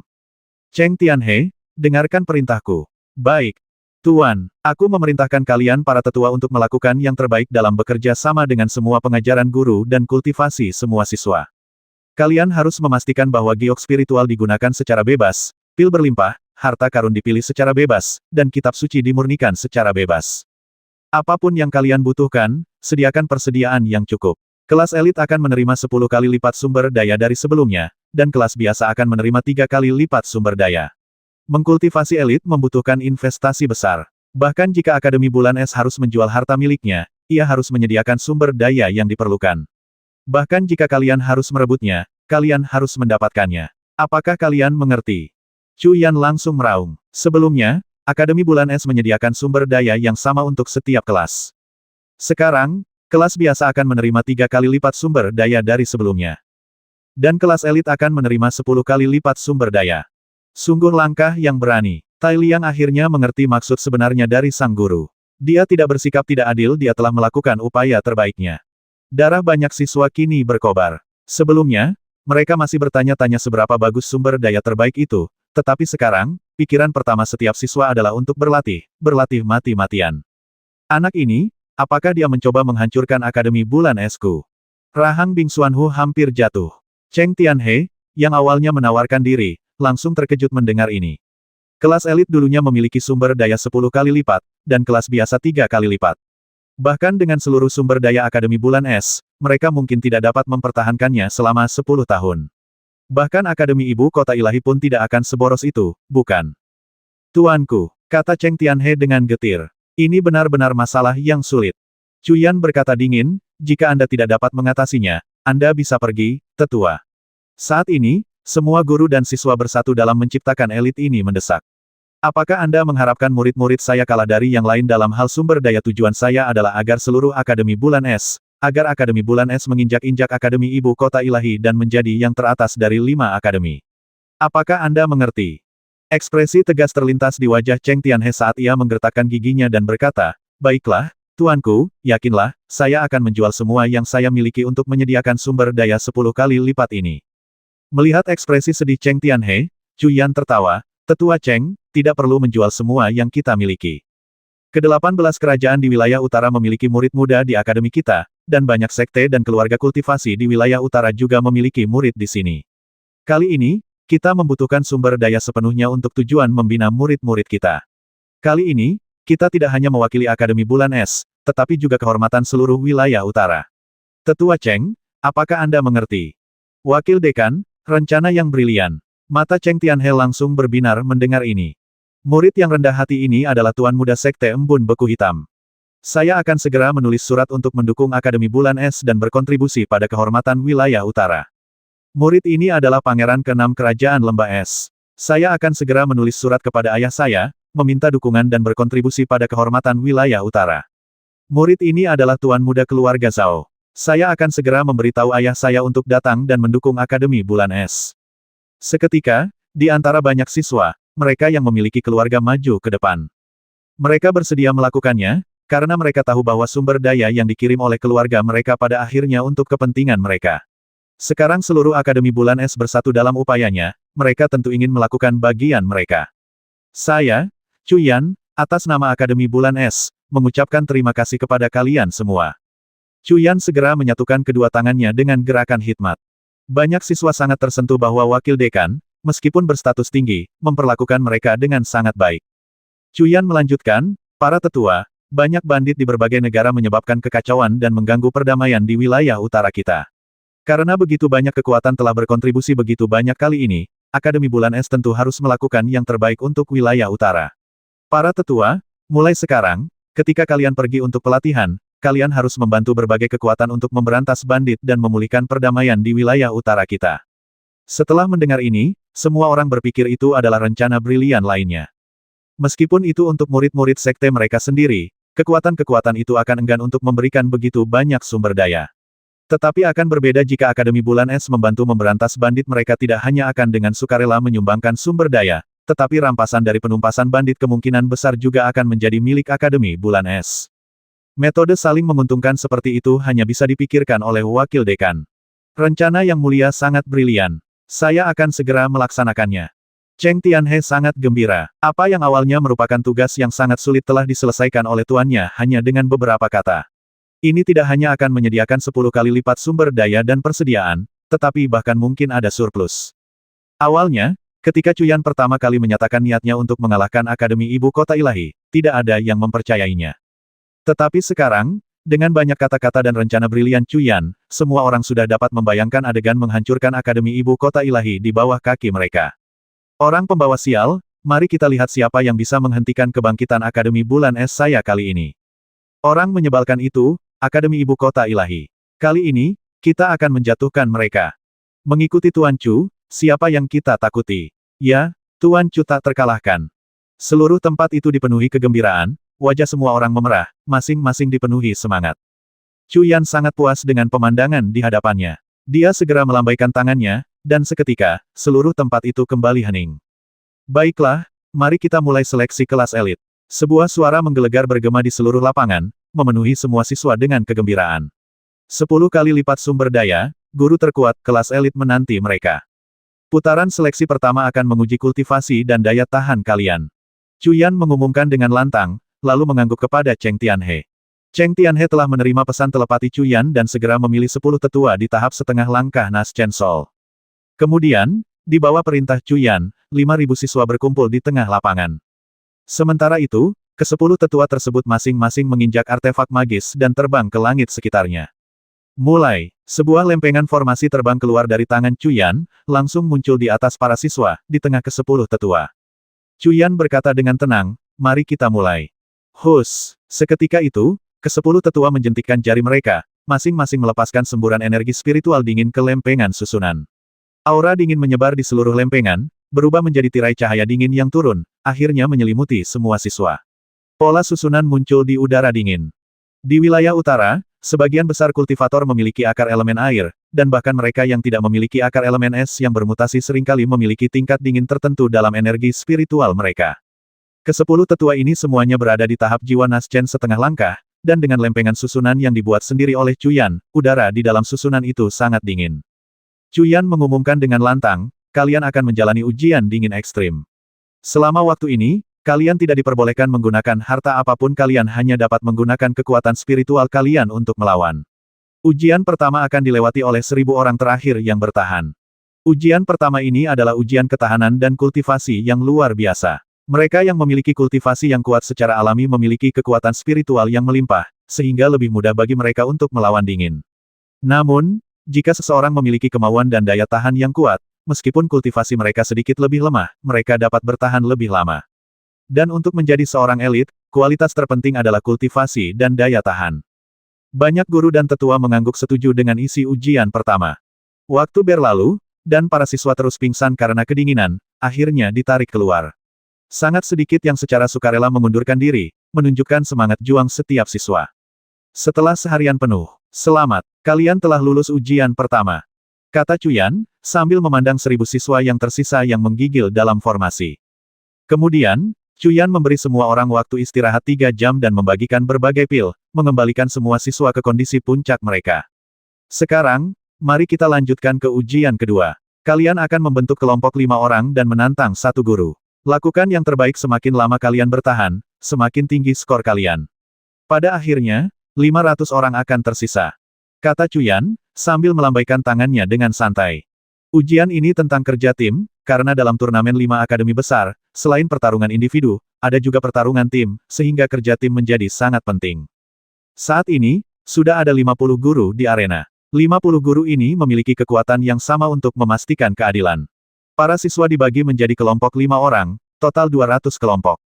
Cheng Tianhe, dengarkan perintahku. Baik. Tuan, aku memerintahkan kalian para tetua untuk melakukan yang terbaik dalam bekerja sama dengan semua pengajaran guru dan kultivasi semua siswa. Kalian harus memastikan bahwa giok spiritual digunakan secara bebas, pil berlimpah, harta karun dipilih secara bebas, dan kitab suci dimurnikan secara bebas. Apapun yang kalian butuhkan, sediakan persediaan yang cukup. Kelas elit akan menerima 10 kali lipat sumber daya dari sebelumnya, dan kelas biasa akan menerima 3 kali lipat sumber daya. Mengkultivasi elit membutuhkan investasi besar. Bahkan jika Akademi Bulan Es harus menjual harta miliknya, ia harus menyediakan sumber daya yang diperlukan. Bahkan jika kalian harus merebutnya, kalian harus mendapatkannya. Apakah kalian mengerti? Chu Yan langsung meraung. Sebelumnya, Akademi Bulan Es menyediakan sumber daya yang sama untuk setiap kelas. Sekarang, kelas biasa akan menerima 3 kali lipat sumber daya dari sebelumnya. Dan kelas elit akan menerima 10 kali lipat sumber daya. Sungguh langkah yang berani. Tai Liang akhirnya mengerti maksud sebenarnya dari sang guru. Dia tidak bersikap tidak adil, dia telah melakukan upaya terbaiknya. Darah banyak siswa kini berkobar. Sebelumnya, mereka masih bertanya-tanya seberapa bagus sumber daya terbaik itu, tetapi sekarang, pikiran pertama setiap siswa adalah untuk berlatih mati-matian. Anak ini, apakah dia mencoba menghancurkan Akademi Bulan Esku? Rahang Bing Xuanhu hampir jatuh. Cheng Tianhe, yang awalnya menawarkan diri, langsung terkejut mendengar ini. Kelas elit dulunya memiliki sumber daya 10 kali lipat, dan kelas biasa 3 kali lipat. Bahkan dengan seluruh sumber daya Akademi Bulan Es, mereka mungkin tidak dapat mempertahankannya selama 10 tahun. Bahkan Akademi Ibu Kota Ilahi pun tidak akan seboros itu, bukan? Tuanku, kata Cheng Tianhe dengan getir. Ini benar-benar masalah yang sulit. Cuyan berkata dingin, jika Anda tidak dapat mengatasinya, Anda bisa pergi, tetua. Saat ini, semua guru dan siswa bersatu dalam menciptakan elit ini mendesak. Apakah Anda mengharapkan murid-murid saya kalah dari yang lain dalam hal sumber daya? Tujuan saya adalah agar seluruh Akademi Bulan Es, agar Akademi Bulan Es menginjak-injak Akademi Ibu Kota Ilahi dan menjadi yang teratas dari 5 akademi. Apakah Anda mengerti? Ekspresi tegas terlintas di wajah Cheng Tianhe saat ia menggertakkan giginya dan berkata, baiklah, tuanku, yakinlah, saya akan menjual semua yang saya miliki untuk menyediakan sumber daya 10 kali lipat ini. Melihat ekspresi sedih Cheng Tianhe, Chu Yan tertawa, tetua Cheng, tidak perlu menjual semua yang kita miliki. Ke-18 kerajaan di wilayah utara memiliki murid muda di akademi kita, dan banyak sekte dan keluarga kultivasi di wilayah utara juga memiliki murid di sini. Kali ini, kita membutuhkan sumber daya sepenuhnya untuk tujuan membina murid-murid kita. Kali ini, kita tidak hanya mewakili Akademi Bulan Es, tetapi juga kehormatan seluruh wilayah utara. Tetua Cheng, apakah Anda mengerti? Wakil Dekan, rencana yang brilian. Mata Cheng Tianhe langsung berbinar mendengar ini. Murid yang rendah hati ini adalah Tuan Muda Sekte Embun Beku Hitam. Saya akan segera menulis surat untuk mendukung Akademi Bulan Es dan berkontribusi pada kehormatan wilayah utara. Murid ini adalah Pangeran ke-6 Kerajaan Lembah Es. Saya akan segera menulis surat kepada ayah saya, meminta dukungan dan berkontribusi pada kehormatan wilayah utara. Murid ini adalah Tuan Muda Keluarga Zhao. Saya akan segera memberitahu ayah saya untuk datang dan mendukung Akademi Bulan Es. Seketika, di antara banyak siswa, mereka yang memiliki keluarga maju ke depan. Mereka bersedia melakukannya, karena mereka tahu bahwa sumber daya yang dikirim oleh keluarga mereka pada akhirnya untuk kepentingan mereka. Sekarang seluruh Akademi Bulan Es bersatu dalam upayanya, mereka tentu ingin melakukan bagian mereka. Saya, Chu Yan, atas nama Akademi Bulan Es, mengucapkan terima kasih kepada kalian semua. Chu Yan segera menyatukan kedua tangannya dengan gerakan hikmat. Banyak siswa sangat tersentuh bahwa wakil dekan, meskipun berstatus tinggi, memperlakukan mereka dengan sangat baik. Chu Yan melanjutkan, para tetua, banyak bandit di berbagai negara menyebabkan kekacauan dan mengganggu perdamaian di wilayah utara kita. Karena begitu banyak kekuatan telah berkontribusi begitu banyak kali ini, Akademi Bulan Es tentu harus melakukan yang terbaik untuk wilayah utara. Para tetua, mulai sekarang, ketika kalian pergi untuk pelatihan, kalian harus membantu berbagai kekuatan untuk memberantas bandit dan memulihkan perdamaian di wilayah utara kita. Setelah mendengar ini, semua orang berpikir itu adalah rencana brilian lainnya. Meskipun itu untuk murid-murid sekte mereka sendiri, kekuatan-kekuatan itu akan enggan untuk memberikan begitu banyak sumber daya. Tetapi akan berbeda jika Akademi Bulan Es membantu memberantas bandit, mereka tidak hanya akan dengan sukarela menyumbangkan sumber daya, tetapi rampasan dari penumpasan bandit kemungkinan besar juga akan menjadi milik Akademi Bulan Es. Metode saling menguntungkan seperti itu hanya bisa dipikirkan oleh wakil dekan. Rencana yang mulia sangat brilian. Saya akan segera melaksanakannya. Cheng Tianhe sangat gembira. Apa yang awalnya merupakan tugas yang sangat sulit telah diselesaikan oleh tuannya hanya dengan beberapa kata. Ini tidak hanya akan menyediakan 10 kali lipat sumber daya dan persediaan, tetapi bahkan mungkin ada surplus. Awalnya, ketika Chu Yan pertama kali menyatakan niatnya untuk mengalahkan Akademi Ibu Kota Ilahi, tidak ada yang mempercayainya. Tetapi sekarang, dengan banyak kata-kata dan rencana brilian Chu Yan, semua orang sudah dapat membayangkan adegan menghancurkan Akademi Ibu Kota Ilahi di bawah kaki mereka. Orang pembawa sial, mari kita lihat siapa yang bisa menghentikan kebangkitan Akademi Bulan Es saya kali ini. Orang menyebalkan itu, Akademi Ibu Kota Ilahi. Kali ini, kita akan menjatuhkan mereka. Mengikuti Tuan Chu, siapa yang kita takuti? Ya, Tuan Chu tak terkalahkan. Seluruh tempat itu dipenuhi kegembiraan, wajah semua orang memerah, masing-masing dipenuhi semangat. Chu Yan sangat puas dengan pemandangan di hadapannya. Dia segera melambaikan tangannya, dan seketika, seluruh tempat itu kembali hening. Baiklah, mari kita mulai seleksi kelas elit. Sebuah suara menggelegar bergema di seluruh lapangan, memenuhi semua siswa dengan kegembiraan. 10 kali lipat sumber daya, guru terkuat, kelas elit menanti mereka. Putaran seleksi pertama akan menguji kultivasi dan daya tahan kalian. Chu Yan mengumumkan dengan lantang, lalu mengangguk kepada Cheng Tianhe. Cheng Tianhe telah menerima pesan telepati Chu Yan dan segera memilih 10 tetua di tahap setengah langkah Nas Chen Sol. Kemudian, di bawah perintah Chu Yan, 5.000 siswa berkumpul di tengah lapangan. Sementara itu, ke-10 tetua tersebut masing-masing menginjak artefak magis dan terbang ke langit sekitarnya. Mulai, sebuah lempengan formasi terbang keluar dari tangan Chu Yan, langsung muncul di atas para siswa, di tengah ke-10 tetua. Chu Yan berkata dengan tenang, mari kita mulai. Hus! Seketika itu, ke-10 tetua menjentikkan jari mereka, masing-masing melepaskan semburan energi spiritual dingin ke lempengan susunan. Aura dingin menyebar di seluruh lempengan, berubah menjadi tirai cahaya dingin yang turun, akhirnya menyelimuti semua siswa. Pola susunan muncul di udara dingin. Di wilayah utara, sebagian besar kultivator memiliki akar elemen air, dan bahkan mereka yang tidak memiliki akar elemen es yang bermutasi seringkali memiliki tingkat dingin tertentu dalam energi spiritual mereka. Ke-10 tetua ini semuanya berada di tahap jiwa Nas Chen setengah langkah, dan dengan lempengan susunan yang dibuat sendiri oleh Chu Yan, udara di dalam susunan itu sangat dingin. Chu Yan mengumumkan dengan lantang, kalian akan menjalani ujian dingin ekstrim. Selama waktu ini, kalian tidak diperbolehkan menggunakan harta apapun, kalian hanya dapat menggunakan kekuatan spiritual kalian untuk melawan. Ujian pertama akan dilewati oleh 1.000 orang terakhir yang bertahan. Ujian pertama ini adalah ujian ketahanan dan kultivasi yang luar biasa. Mereka yang memiliki kultivasi yang kuat secara alami memiliki kekuatan spiritual yang melimpah, sehingga lebih mudah bagi mereka untuk melawan dingin. Namun, jika seseorang memiliki kemauan dan daya tahan yang kuat, meskipun kultivasi mereka sedikit lebih lemah, mereka dapat bertahan lebih lama. Dan untuk menjadi seorang elit, kualitas terpenting adalah kultivasi dan daya tahan. Banyak guru dan tetua mengangguk setuju dengan isi ujian pertama. Waktu berlalu, dan para siswa terus pingsan karena kedinginan, akhirnya ditarik keluar. Sangat sedikit yang secara sukarela mengundurkan diri, menunjukkan semangat juang setiap siswa. Setelah seharian penuh, selamat, kalian telah lulus ujian pertama. Kata Cuyan, sambil memandang 1.000 siswa yang tersisa yang menggigil dalam formasi. Kemudian, Cuyan memberi semua orang waktu istirahat 3 jam dan membagikan berbagai pil, mengembalikan semua siswa ke kondisi puncak mereka. Sekarang, mari kita lanjutkan ke ujian kedua. Kalian akan membentuk kelompok 5 orang dan menantang 1 guru. Lakukan yang terbaik semakin lama kalian bertahan, semakin tinggi skor kalian. Pada akhirnya, 500 orang akan tersisa. Kata Cuyan, sambil melambaikan tangannya dengan santai. Ujian ini tentang kerja tim, karena dalam turnamen 5 akademi besar, selain pertarungan individu, ada juga pertarungan tim, sehingga kerja tim menjadi sangat penting. Saat ini, sudah ada 50 guru di arena. 50 guru ini memiliki kekuatan yang sama untuk memastikan keadilan. Para siswa dibagi menjadi kelompok 5 orang, total 200 kelompok.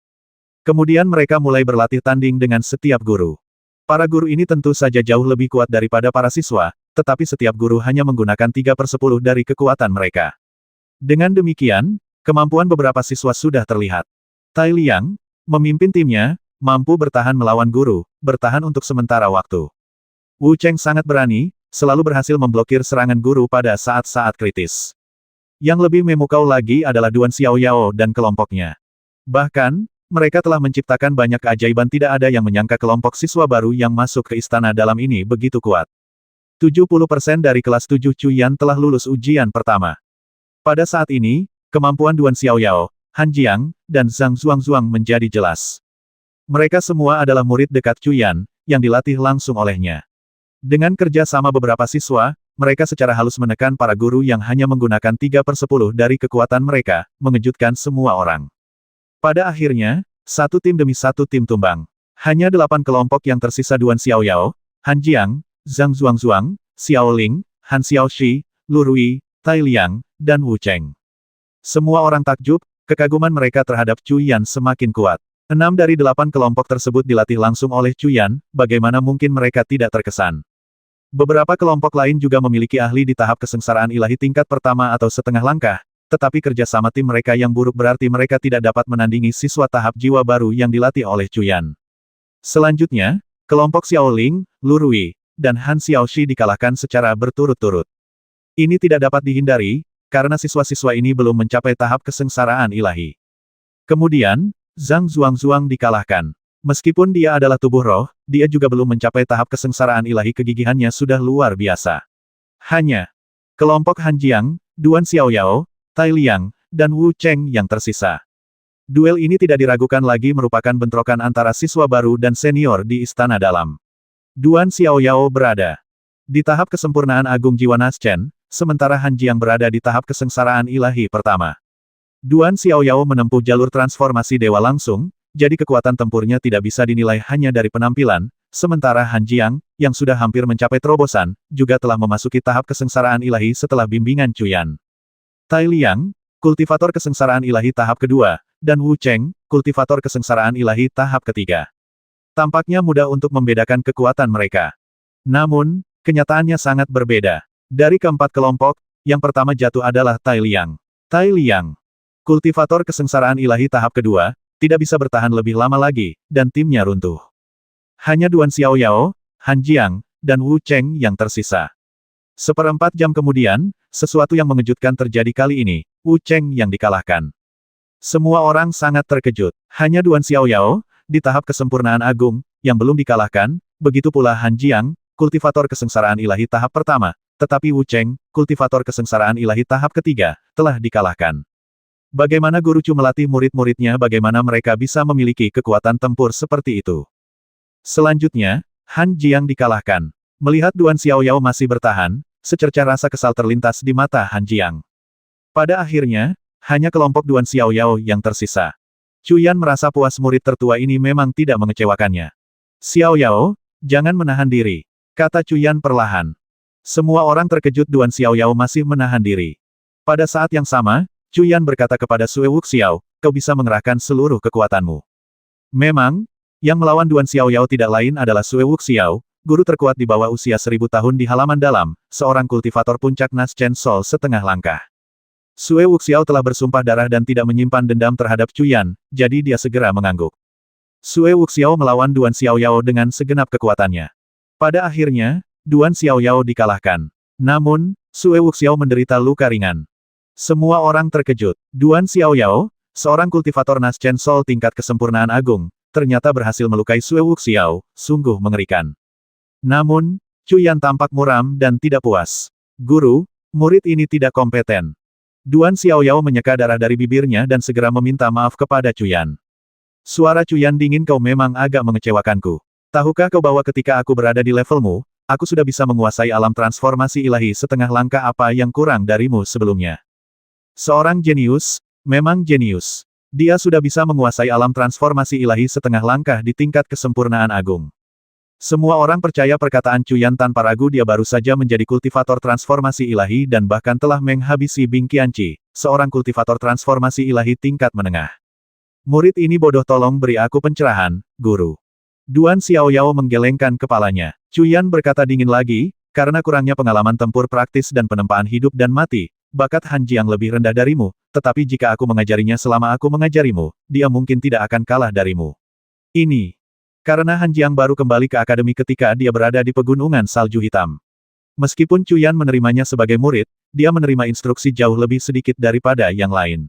Kemudian mereka mulai berlatih tanding dengan setiap guru. Para guru ini tentu saja jauh lebih kuat daripada para siswa, tetapi setiap guru hanya menggunakan 3/10 dari kekuatan mereka. Dengan demikian, kemampuan beberapa siswa sudah terlihat. Tai Liang, memimpin timnya, mampu bertahan melawan guru, bertahan untuk sementara waktu. Wu Cheng sangat berani, selalu berhasil memblokir serangan guru pada saat-saat kritis. Yang lebih memukau lagi adalah Duan Xiaoyao dan kelompoknya. Bahkan, mereka telah menciptakan banyak keajaiban, tidak ada yang menyangka kelompok siswa baru yang masuk ke istana dalam ini begitu kuat. 70% dari kelas 7 Cuyan telah lulus ujian pertama. Pada saat ini, kemampuan Duan Xiaoyao, Han Jiang, dan Zhang Zuangzuang menjadi jelas. Mereka semua adalah murid dekat Cuyan, yang dilatih langsung olehnya. Dengan kerja sama beberapa siswa, mereka secara halus menekan para guru yang hanya menggunakan 3/10 dari kekuatan mereka, mengejutkan semua orang. Pada akhirnya, satu tim demi satu tim tumbang. Hanya 8 kelompok yang tersisa: Duan Xiaoyao, Han Jiang, Zhang Zuangzuang, Xiao Ling, Han Xiaoxi, Lu Rui, Tai Liang, dan Wu Cheng. Semua orang takjub, kekaguman mereka terhadap Cuyan semakin kuat. 6 dari 8 kelompok tersebut dilatih langsung oleh Cuyan, bagaimana mungkin mereka tidak terkesan. Beberapa kelompok lain juga memiliki ahli di tahap kesengsaraan ilahi tingkat pertama atau setengah langkah, tetapi kerja sama tim mereka yang buruk berarti mereka tidak dapat menandingi siswa tahap jiwa baru yang dilatih oleh Cuyan. Selanjutnya, kelompok Xiao Ling, Lu Rui, dan Han Xiaoxi dikalahkan secara berturut-turut. Ini tidak dapat dihindari, karena siswa-siswa ini belum mencapai tahap kesengsaraan ilahi. Kemudian, Zhang Zuangzuang dikalahkan. Meskipun dia adalah tubuh roh, dia juga belum mencapai tahap kesengsaraan ilahi, kegigihannya sudah luar biasa. Hanya kelompok Han Jiang, Duan Xiaoyao, Tai Liang, dan Wu Cheng yang tersisa. Duel ini tidak diragukan lagi merupakan bentrokan antara siswa baru dan senior di Istana Dalam. Duan Xiaoyao berada di tahap kesempurnaan agung jiwa Naschen, sementara Han Jiang berada di tahap kesengsaraan ilahi pertama. Duan Xiaoyao menempuh jalur transformasi dewa langsung, jadi kekuatan tempurnya tidak bisa dinilai hanya dari penampilan, sementara Han Jiang, yang sudah hampir mencapai terobosan, juga telah memasuki tahap kesengsaraan ilahi setelah bimbingan Cuyan. Tai Liang, kultivator kesengsaraan ilahi tahap kedua, dan Wu Cheng, kultivator kesengsaraan ilahi tahap ketiga. Tampaknya mudah untuk membedakan kekuatan mereka. Namun, kenyataannya sangat berbeda. Dari keempat kelompok, yang pertama jatuh adalah Tai Liang. Tai Liang, kultivator kesengsaraan ilahi tahap kedua, tidak bisa bertahan lebih lama lagi, dan timnya runtuh. Hanya Duan Xiaoyao, Han Jiang, dan Wu Cheng yang tersisa. Seperempat jam kemudian, sesuatu yang mengejutkan terjadi kali ini, Wu Cheng yang dikalahkan. Semua orang sangat terkejut. Hanya Duan Xiaoyao, di tahap kesempurnaan agung, yang belum dikalahkan, begitu pula Han Jiang, kultivator kesengsaraan ilahi tahap pertama, tetapi Wu Cheng, kultivator kesengsaraan ilahi tahap ketiga, telah dikalahkan. Bagaimana guru Cu melatih murid-muridnya, bagaimana mereka bisa memiliki kekuatan tempur seperti itu. Selanjutnya, Han Jiang dikalahkan. Melihat Duan Xiaoyao masih bertahan, secercah rasa kesal terlintas di mata Han Jiang. Pada akhirnya, hanya kelompok Duan Xiaoyao yang tersisa. Cuyan merasa puas murid tertua ini memang tidak mengecewakannya. Xiao Yao, jangan menahan diri, kata Cuyan perlahan. Semua orang terkejut Duan Xiao Yao masih menahan diri. Pada saat yang sama, Cuyan berkata kepada Sue Wuxiao, kau bisa mengerahkan seluruh kekuatanmu. Memang, yang melawan Duan Xiao Yao tidak lain adalah Sue Wuxiao, guru terkuat di bawah usia 1000 tahun di halaman dalam, seorang kultivator puncak Nas Chen Sol setengah langkah. Sue Wuxiao telah bersumpah darah dan tidak menyimpan dendam terhadap Cuyan, jadi dia segera mengangguk. Sue Wuxiao melawan Duan Xiao Yao dengan segenap kekuatannya. Pada akhirnya, Duan Xiao Yao dikalahkan. Namun, Sue Wuxiao menderita luka ringan. Semua orang terkejut. Duan Xiao Yao, seorang kultivator Nas Chen Sol tingkat kesempurnaan agung, ternyata berhasil melukai Sue Wuxiao, sungguh mengerikan. Namun, Cuyan tampak muram dan tidak puas. Guru, murid ini tidak kompeten. Duan Xiao Yao menyeka darah dari bibirnya dan segera meminta maaf kepada Cuyan. Suara Cuyan dingin, kau memang agak mengecewakanku. Tahukah kau bahwa ketika aku berada di levelmu, aku sudah bisa menguasai alam transformasi ilahi setengah langkah apa yang kurang darimu sebelumnya. Seorang jenius, memang jenius. Dia sudah bisa menguasai alam transformasi ilahi setengah langkah di tingkat kesempurnaan agung. Semua orang percaya perkataan Cuyan tanpa ragu, dia baru saja menjadi kultivator transformasi ilahi dan bahkan telah menghabisi Bing Qianqi, seorang kultivator transformasi ilahi tingkat menengah. Murid ini bodoh, tolong beri aku pencerahan, guru. Duan Xiao Yao menggelengkan kepalanya. Cuyan berkata dingin lagi, karena kurangnya pengalaman tempur praktis dan penempaan hidup dan mati, bakat Han Jiang lebih rendah darimu, tetapi jika aku mengajarinya selama aku mengajarimu, dia mungkin tidak akan kalah darimu. Ini karena Han Jiang baru kembali ke akademi ketika dia berada di pegunungan salju hitam. Meskipun Cuyan menerimanya sebagai murid, dia menerima instruksi jauh lebih sedikit daripada yang lain.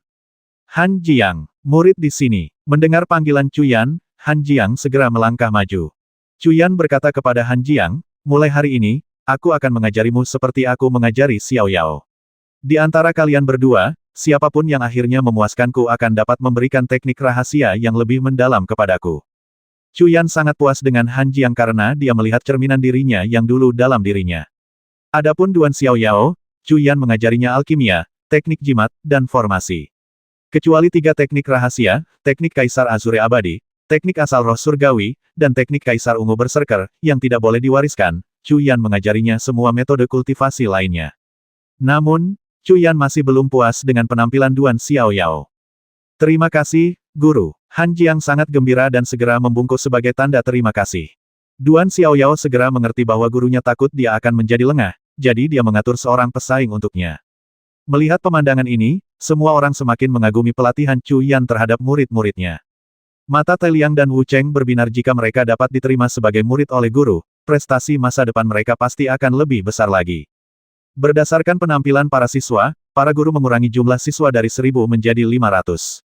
Han Jiang, murid di sini. Mendengar panggilan Cuyan, Han Jiang segera melangkah maju. Cuyan berkata kepada Han Jiang, mulai hari ini, aku akan mengajarimu seperti aku mengajari Xiao Yao. Di antara kalian berdua, siapapun yang akhirnya memuaskanku akan dapat memberikan teknik rahasia yang lebih mendalam kepadaku. Cuyan sangat puas dengan Han Jiang karena dia melihat cerminan dirinya yang dulu dalam dirinya. Adapun Duan Xiao Yao, Cuyan mengajarinya alkimia, teknik jimat, dan formasi. Kecuali 3 teknik rahasia, teknik Kaisar Azure Abadi, teknik asal roh surgawi, dan teknik Kaisar Ungu Berserker, yang tidak boleh diwariskan, Cuyan mengajarinya semua metode kultivasi lainnya. Namun, Cuyan masih belum puas dengan penampilan Duan Xiao Yao. Terima kasih, guru. Han Jiang sangat gembira dan segera membungkuk sebagai tanda terima kasih. Duan Xiao Yao segera mengerti bahwa gurunya takut dia akan menjadi lengah, jadi dia mengatur seorang pesaing untuknya. Melihat pemandangan ini, semua orang semakin mengagumi pelatihan Cuyan terhadap murid-muridnya. Mata Tai Liang dan Wu Cheng berbinar jika mereka dapat diterima sebagai murid oleh guru, prestasi masa depan mereka pasti akan lebih besar lagi. Berdasarkan penampilan para siswa, para guru mengurangi jumlah siswa dari 1000 menjadi 500.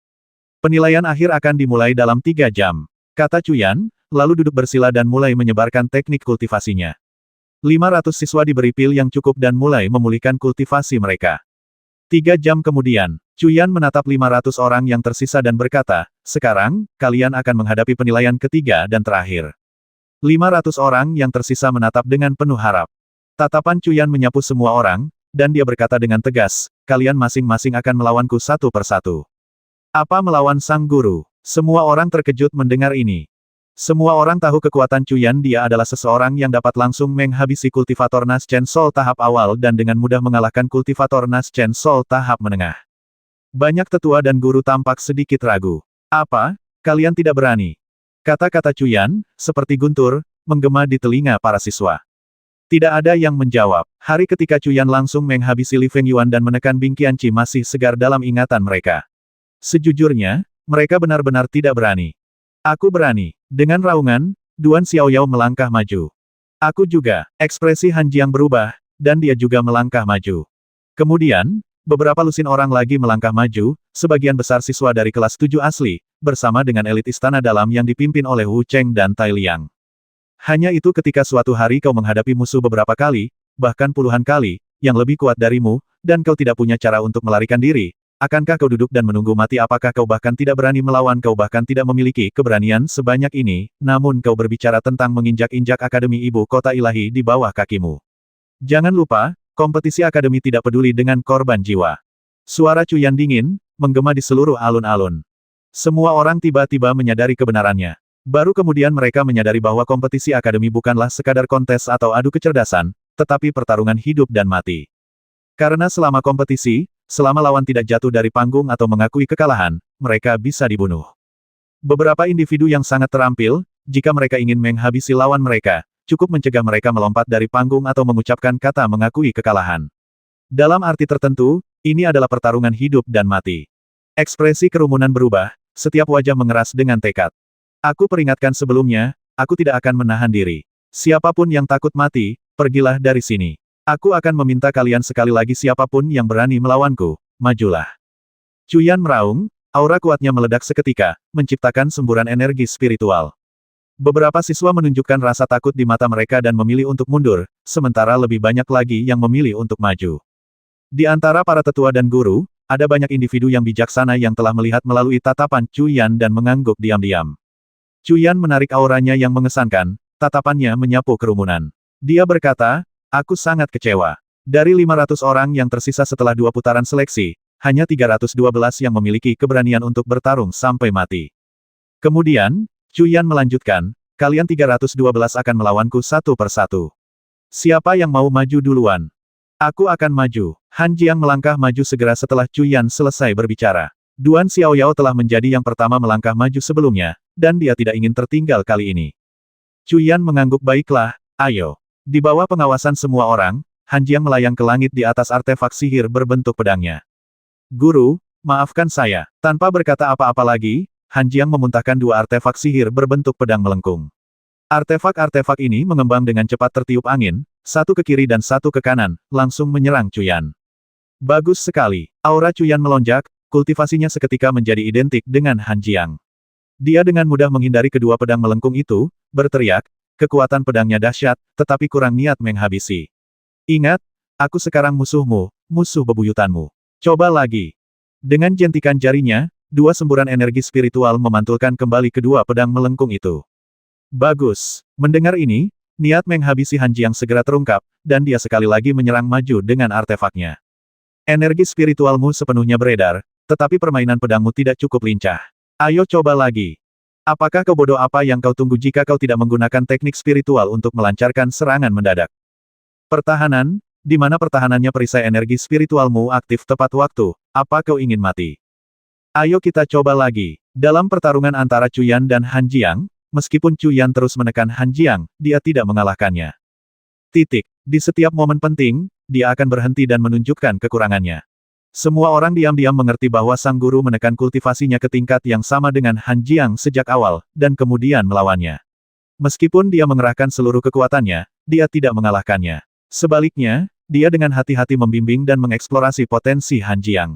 Penilaian akhir akan dimulai dalam 3 jam. Kata Cuyan, lalu duduk bersila dan mulai menyebarkan teknik kultivasinya. 500 siswa diberi pil yang cukup dan mulai memulihkan kultivasi mereka. 3 jam kemudian, Cuyan menatap 500 orang yang tersisa dan berkata, sekarang, kalian akan menghadapi penilaian ketiga dan terakhir. 500 orang yang tersisa menatap dengan penuh harap. Tatapan Cuyan menyapu semua orang, dan dia berkata dengan tegas, kalian masing-masing akan melawanku satu persatu. Apa melawan sang guru? Semua orang terkejut mendengar ini. Semua orang tahu kekuatan Cuyan, dia adalah seseorang yang dapat langsung menghabisi kultivator Nas Chen Sol tahap awal dan dengan mudah mengalahkan kultivator Nas Chen Sol tahap menengah. Banyak tetua dan guru tampak sedikit ragu. Apa? Kalian tidak berani? Kata-kata Cuyan, seperti guntur, menggema di telinga para siswa. Tidak ada yang menjawab. Hari ketika Cuyan langsung menghabisi Li Fengyuan dan menekan Bing Qianqi masih segar dalam ingatan mereka. Sejujurnya, mereka benar-benar tidak berani. Aku berani. Dengan raungan, Duan Xiao Yao melangkah maju. Aku juga. Ekspresi Han Jiang berubah, dan dia juga melangkah maju. Kemudian, beberapa lusin orang lagi melangkah maju, sebagian besar siswa dari kelas 7 asli, bersama dengan elit istana dalam yang dipimpin oleh Wu Cheng dan Tai Liang. Hanya itu ketika suatu hari kau menghadapi musuh beberapa kali, bahkan puluhan kali, yang lebih kuat darimu, dan kau tidak punya cara untuk melarikan diri, akankah kau duduk dan menunggu mati? Apakah kau bahkan tidak berani melawan? Kau bahkan tidak memiliki keberanian sebanyak ini, namun kau berbicara tentang menginjak-injak akademi ibu kota ilahi di bawah kakimu. Jangan lupa, kompetisi akademi tidak peduli dengan korban jiwa. Suara Cuyan dingin, menggema di seluruh alun-alun. Semua orang tiba-tiba menyadari kebenarannya. Baru kemudian mereka menyadari bahwa kompetisi akademi bukanlah sekadar kontes atau adu kecerdasan, tetapi pertarungan hidup dan mati. Karena selama kompetisi, selama lawan tidak jatuh dari panggung atau mengakui kekalahan, mereka bisa dibunuh. Beberapa individu yang sangat terampil, jika mereka ingin menghabisi lawan mereka, cukup mencegah mereka melompat dari panggung atau mengucapkan kata mengakui kekalahan. Dalam arti tertentu, ini adalah pertarungan hidup dan mati. Ekspresi kerumunan berubah, setiap wajah mengeras dengan tekad. Aku peringatkan sebelumnya, aku tidak akan menahan diri. Siapapun yang takut mati, pergilah dari sini. Aku akan meminta kalian sekali lagi siapapun yang berani melawanku, majulah. Cuyan meraung, aura kuatnya meledak seketika, menciptakan semburan energi spiritual. Beberapa siswa menunjukkan rasa takut di mata mereka dan memilih untuk mundur, sementara lebih banyak lagi yang memilih untuk maju. Di antara para tetua dan guru, ada banyak individu yang bijaksana yang telah melihat melalui tatapan Cuyan dan mengangguk diam-diam. Cuyan menarik auranya yang mengesankan, tatapannya menyapu kerumunan. Dia berkata, aku sangat kecewa. Dari 500 orang yang tersisa setelah 2 putaran seleksi, hanya 312 yang memiliki keberanian untuk bertarung sampai mati. Kemudian, Cuyan melanjutkan, kalian 312 akan melawanku satu persatu. Siapa yang mau maju duluan? Aku akan maju. Han Jiang melangkah maju segera setelah Cuyan selesai berbicara. Duan Xiaoyao telah menjadi yang pertama melangkah maju sebelumnya, dan dia tidak ingin tertinggal kali ini. Cuyan mengangguk baiklah, ayo. Di bawah pengawasan semua orang, Han Jiang melayang ke langit di atas artefak sihir berbentuk pedangnya. Guru, maafkan saya. Tanpa berkata apa-apa lagi, Han Jiang memuntahkan 2 artefak sihir berbentuk pedang melengkung. Artefak-artefak ini mengembang dengan cepat tertiup angin, satu ke kiri dan satu ke kanan, langsung menyerang Cuyan. Bagus sekali. Aura Cuyan melonjak, kultivasinya seketika menjadi identik dengan Han Jiang. Dia dengan mudah menghindari kedua pedang melengkung itu, berteriak, kekuatan pedangnya dahsyat, tetapi kurang niat menghabisi. Ingat, aku sekarang musuhmu, musuh bebuyutanmu. Coba lagi. Dengan jentikan jarinya, 2 semburan energi spiritual memantulkan kembali kedua pedang melengkung itu. Bagus. Mendengar ini, niat menghabisi Han Jiang segera terungkap, dan dia sekali lagi menyerang maju dengan artefaknya. Energi spiritualmu sepenuhnya beredar, tetapi permainan pedangmu tidak cukup lincah. Ayo coba lagi. Apakah kau bodoh apa yang kau tunggu jika kau tidak menggunakan teknik spiritual untuk melancarkan serangan mendadak? Pertahanan, di mana pertahanannya perisai energi spiritualmu aktif tepat waktu, apa kau ingin mati? Ayo kita coba lagi. Dalam pertarungan antara Cuyan dan Han Jiang, meskipun Cuyan terus menekan Han Jiang, dia tidak mengalahkannya. Titik. Di setiap momen penting, dia akan berhenti dan menunjukkan kekurangannya. Semua orang diam-diam mengerti bahwa sang guru menekan kultivasinya ke tingkat yang sama dengan Han Jiang sejak awal, dan kemudian melawannya. Meskipun dia mengerahkan seluruh kekuatannya, dia tidak mengalahkannya. Sebaliknya, dia dengan hati-hati membimbing dan mengeksplorasi potensi Han Jiang.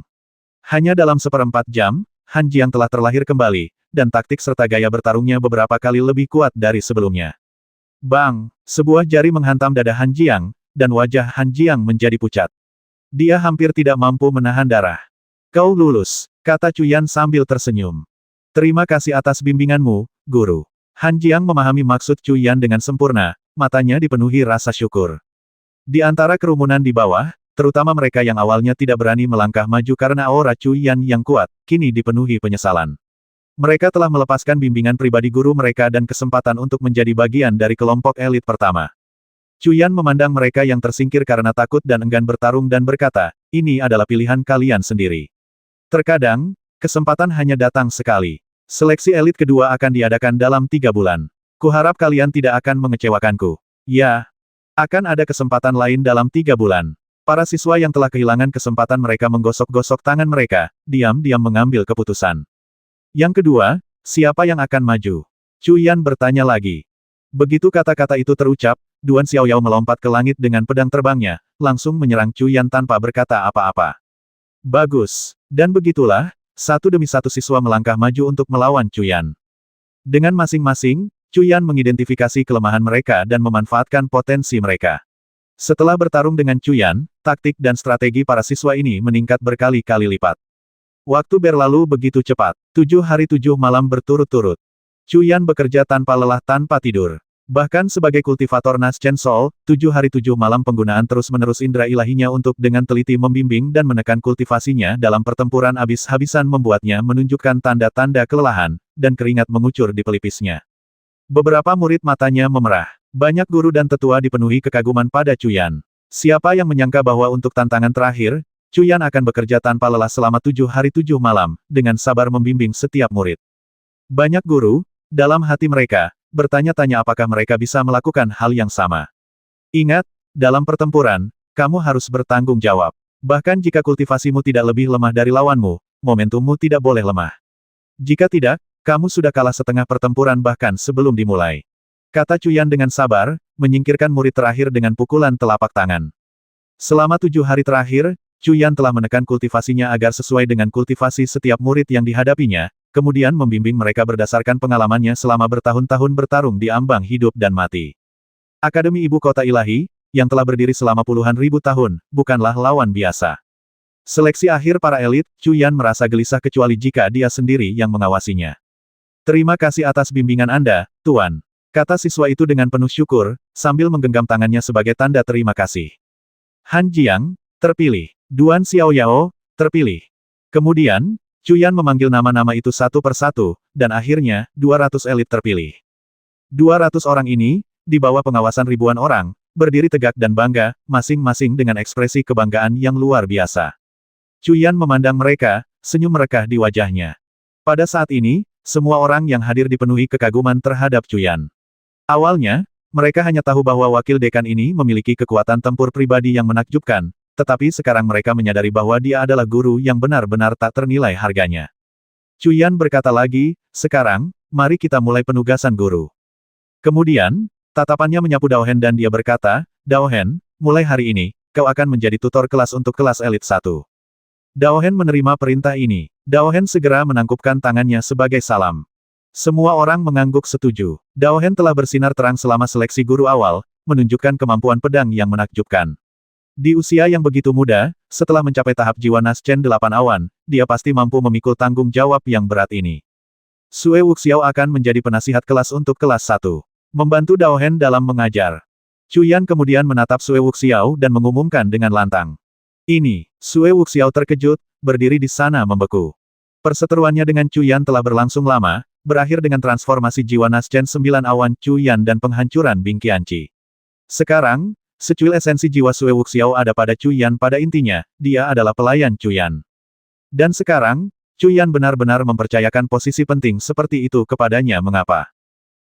Hanya dalam 1/4 jam, Han Jiang telah terlahir kembali, dan taktik serta gaya bertarungnya beberapa kali lebih kuat dari sebelumnya. Bang! Sebuah jari menghantam dada Han Jiang, dan wajah Han Jiang menjadi pucat. Dia hampir tidak mampu menahan darah. Kau lulus, kata Cuyan sambil tersenyum. Terima kasih atas bimbinganmu, guru. Han Jiang memahami maksud Cuyan dengan sempurna, matanya dipenuhi rasa syukur. Di antara kerumunan di bawah, terutama mereka yang awalnya tidak berani melangkah maju karena aura Cuyan yang kuat, kini dipenuhi penyesalan. Mereka telah melepaskan bimbingan pribadi guru mereka dan kesempatan untuk menjadi bagian dari kelompok elit pertama. Cuyan memandang mereka yang tersingkir karena takut dan enggan bertarung dan berkata, ini adalah pilihan kalian sendiri. Terkadang, kesempatan hanya datang sekali. Seleksi elit kedua akan diadakan dalam 3 bulan. Kuharap kalian tidak akan mengecewakanku. Ya, akan ada kesempatan lain dalam 3 bulan. Para siswa yang telah kehilangan kesempatan mereka menggosok-gosok tangan mereka, diam-diam mengambil keputusan. Yang kedua, siapa yang akan maju? Cuyan bertanya lagi. Begitu kata-kata itu terucap, Duan Xiaoyao melompat ke langit dengan pedang terbangnya, langsung menyerang Cuyan tanpa berkata apa-apa. Bagus. Dan begitulah, satu demi satu siswa melangkah maju untuk melawan Cuyan. Dengan masing-masing, Cuyan mengidentifikasi kelemahan mereka dan memanfaatkan potensi mereka. Setelah bertarung dengan Cuyan, taktik dan strategi para siswa ini meningkat berkali-kali lipat. Waktu berlalu begitu cepat. 7 hari 7 malam berturut-turut. Cuyan bekerja tanpa lelah tanpa tidur. Bahkan sebagai kultivator Naschen Sol, 7 hari 7 malam penggunaan terus-menerus indera ilahinya untuk dengan teliti membimbing dan menekan kultivasinya dalam pertempuran habis-habisan membuatnya menunjukkan tanda-tanda kelelahan, dan keringat mengucur di pelipisnya. Beberapa murid matanya memerah. Banyak guru dan tetua dipenuhi kekaguman pada Cuyan. Siapa yang menyangka bahwa untuk tantangan terakhir, Cuyan akan bekerja tanpa lelah selama 7 hari 7 malam, dengan sabar membimbing setiap murid. Banyak guru, dalam hati mereka, bertanya-tanya apakah mereka bisa melakukan hal yang sama. Ingat, dalam pertempuran, kamu harus bertanggung jawab. Bahkan jika kultivasimu tidak lebih lemah dari lawanmu, momentummu tidak boleh lemah. Jika tidak, kamu sudah kalah setengah pertempuran bahkan sebelum dimulai. Kata Cuyan dengan sabar, menyingkirkan murid terakhir dengan pukulan telapak tangan. Selama 7 hari terakhir, Cuyan telah menekan kultivasinya agar sesuai dengan kultivasi setiap murid yang dihadapinya, kemudian membimbing mereka berdasarkan pengalamannya selama bertahun-tahun bertarung di ambang hidup dan mati. Akademi Ibu Kota Ilahi, yang telah berdiri selama puluhan ribu tahun, bukanlah lawan biasa. Seleksi akhir para elit, Cuyan merasa gelisah kecuali jika dia sendiri yang mengawasinya. Terima kasih atas bimbingan Anda, Tuan. Kata siswa itu dengan penuh syukur, sambil menggenggam tangannya sebagai tanda terima kasih. Han Jiang, terpilih. Duan Xiaoyao, terpilih. Kemudian, Cuyan memanggil nama-nama itu satu persatu, dan akhirnya, 200 elit terpilih. 200 orang ini, di bawah pengawasan ribuan orang, berdiri tegak dan bangga, masing-masing dengan ekspresi kebanggaan yang luar biasa. Cuyan memandang mereka, senyum merekah di wajahnya. Pada saat ini, semua orang yang hadir dipenuhi kekaguman terhadap Cuyan. Awalnya, mereka hanya tahu bahwa wakil dekan ini memiliki kekuatan tempur pribadi yang menakjubkan, tetapi sekarang mereka menyadari bahwa dia adalah guru yang benar-benar tak ternilai harganya. Cuyan berkata lagi, sekarang, mari kita mulai penugasan guru. Kemudian, tatapannya menyapu Daohen dan dia berkata, Daohen, mulai hari ini, kau akan menjadi tutor kelas untuk kelas elit 1. Daohen menerima perintah ini. Daohen segera menangkupkan tangannya sebagai salam. Semua orang mengangguk setuju. Daohen telah bersinar terang selama seleksi guru awal, menunjukkan kemampuan pedang yang menakjubkan. Di usia yang begitu muda, setelah mencapai tahap jiwa Naschen 8 awan, dia pasti mampu memikul tanggung jawab yang berat ini. Sue Wuxiao akan menjadi penasihat kelas untuk kelas 1. Membantu Daohen dalam mengajar. Cuyan kemudian menatap Sue Wuxiao dan mengumumkan dengan lantang. Ini, Sue Wuxiao terkejut, berdiri di sana membeku. Perseteruannya dengan Cuyan telah berlangsung lama, berakhir dengan transformasi jiwa Naschen 9 awan Cuyan dan penghancuran Bing Qianqi. Sekarang, secuil esensi jiwa Sue Wuxiao ada pada Cuyan pada intinya, dia adalah pelayan Cuyan. Dan sekarang, Cuyan benar-benar mempercayakan posisi penting seperti itu kepadanya. Mengapa?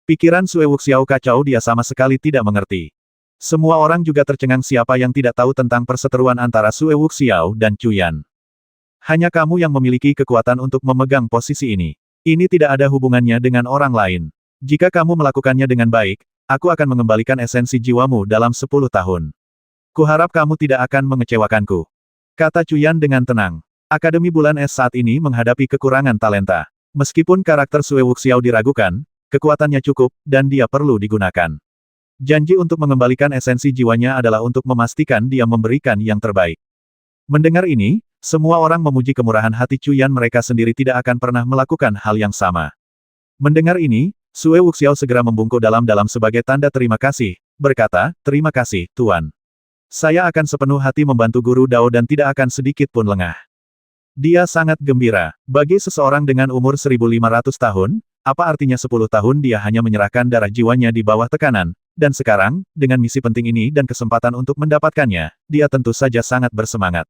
Pikiran Sue Wuxiao kacau, dia sama sekali tidak mengerti. Semua orang juga tercengang siapa yang tidak tahu tentang perseteruan antara Sue Wuxiao dan Cuyan. Hanya kamu yang memiliki kekuatan untuk memegang posisi ini. Ini tidak ada hubungannya dengan orang lain. Jika kamu melakukannya dengan baik, aku akan mengembalikan esensi jiwamu dalam 10 tahun. Kuharap kamu tidak akan mengecewakanku. Kata Cuyan dengan tenang. Akademi Bulan Es saat ini menghadapi kekurangan talenta. Meskipun karakter Sue Wuxiao diragukan, kekuatannya cukup, dan dia perlu digunakan. Janji untuk mengembalikan esensi jiwanya adalah untuk memastikan dia memberikan yang terbaik. Mendengar ini, semua orang memuji kemurahan hati Cuyan, mereka sendiri tidak akan pernah melakukan hal yang sama. Mendengar ini, Sue Wuxiao segera membungkuk dalam-dalam sebagai tanda terima kasih, berkata, terima kasih, Tuan. Saya akan sepenuh hati membantu Guru Dao dan tidak akan sedikit pun lengah. Dia sangat gembira. Bagi seseorang dengan umur 1500 tahun, apa artinya 10 tahun dia hanya menyerahkan darah jiwanya di bawah tekanan, dan sekarang, dengan misi penting ini dan kesempatan untuk mendapatkannya, dia tentu saja sangat bersemangat.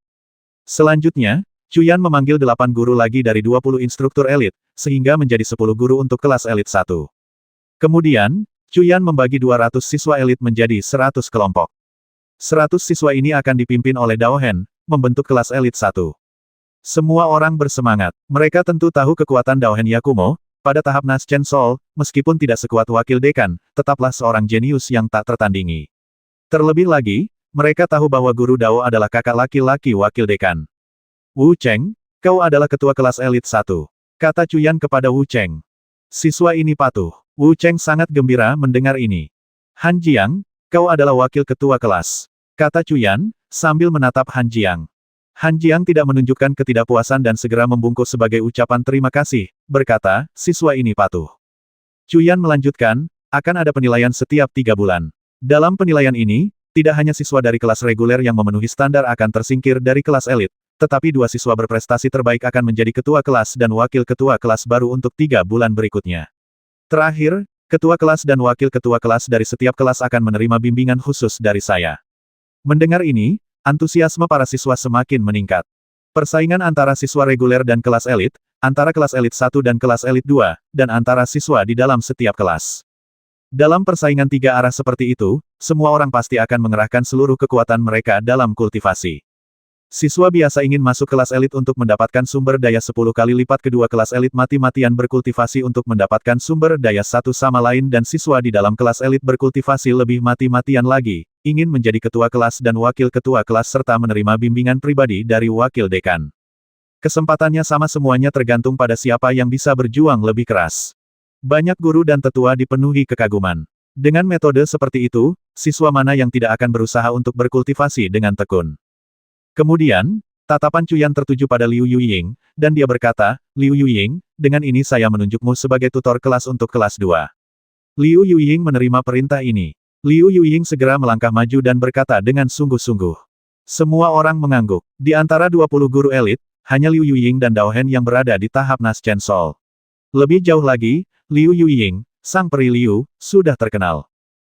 Selanjutnya, Cuyan memanggil 8 guru lagi dari 20 instruktur elit, sehingga menjadi 10 guru untuk kelas elit 1. Kemudian, Cuyan membagi 200 siswa elit menjadi 100 kelompok. 100 siswa ini akan dipimpin oleh Daohen, membentuk kelas elit 1. Semua orang bersemangat. Mereka tentu tahu kekuatan Daohen Yakumo, pada tahap Naschen Sol, meskipun tidak sekuat wakil dekan, tetaplah seorang jenius yang tak tertandingi. Terlebih lagi, mereka tahu bahwa Guru Dao adalah kakak laki-laki wakil dekan. Wu Cheng, kau adalah ketua kelas elit 1. Kata Cuyan kepada Wu Cheng. Siswa ini patuh. Wu Cheng sangat gembira mendengar ini. Han Jiang, kau adalah wakil ketua kelas. Kata Cuyan, sambil menatap Han Jiang. Han Jiang tidak menunjukkan ketidakpuasan dan segera membungkuk sebagai ucapan terima kasih, berkata, siswa ini patuh. Cuyan melanjutkan, Akan ada penilaian setiap 3 bulan. Dalam penilaian ini, tidak hanya siswa dari kelas reguler yang memenuhi standar akan tersingkir dari kelas elit, tetapi 2 siswa berprestasi terbaik akan menjadi ketua kelas dan wakil ketua kelas baru untuk 3 bulan berikutnya. Terakhir, ketua kelas dan wakil ketua kelas dari setiap kelas akan menerima bimbingan khusus dari saya. Mendengar ini, antusiasme para siswa semakin meningkat. Persaingan antara siswa reguler dan kelas elit, antara kelas elit 1 dan kelas elit 2, dan antara siswa di dalam setiap kelas. Dalam persaingan 3 arah seperti itu, semua orang pasti akan mengerahkan seluruh kekuatan mereka dalam kultivasi. Siswa biasa ingin masuk kelas elit untuk mendapatkan sumber daya 10 kali lipat, kedua kelas elit mati-matian berkultivasi untuk mendapatkan sumber daya satu sama lain, dan siswa di dalam kelas elit berkultivasi lebih mati-matian lagi, ingin menjadi ketua kelas dan wakil ketua kelas serta menerima bimbingan pribadi dari wakil dekan. Kesempatannya sama, semuanya tergantung pada siapa yang bisa berjuang lebih keras. Banyak guru dan tetua dipenuhi kekaguman. Dengan metode seperti itu, siswa mana yang tidak akan berusaha untuk berkultivasi dengan tekun? Kemudian, tatapan Cuyan tertuju pada Liu Yuying, dan dia berkata, "Liu Yuying, dengan ini saya menunjukmu sebagai tutor kelas untuk kelas 2. Liu Yuying menerima perintah ini. Liu Yuying segera melangkah maju dan berkata dengan sungguh-sungguh. Semua orang mengangguk. Di antara 20 guru elit, hanya Liu Yuying dan Dao Hen yang berada di tahap Naschen Sol. Lebih jauh lagi, Liu Yuying, sang peri Liu, sudah terkenal.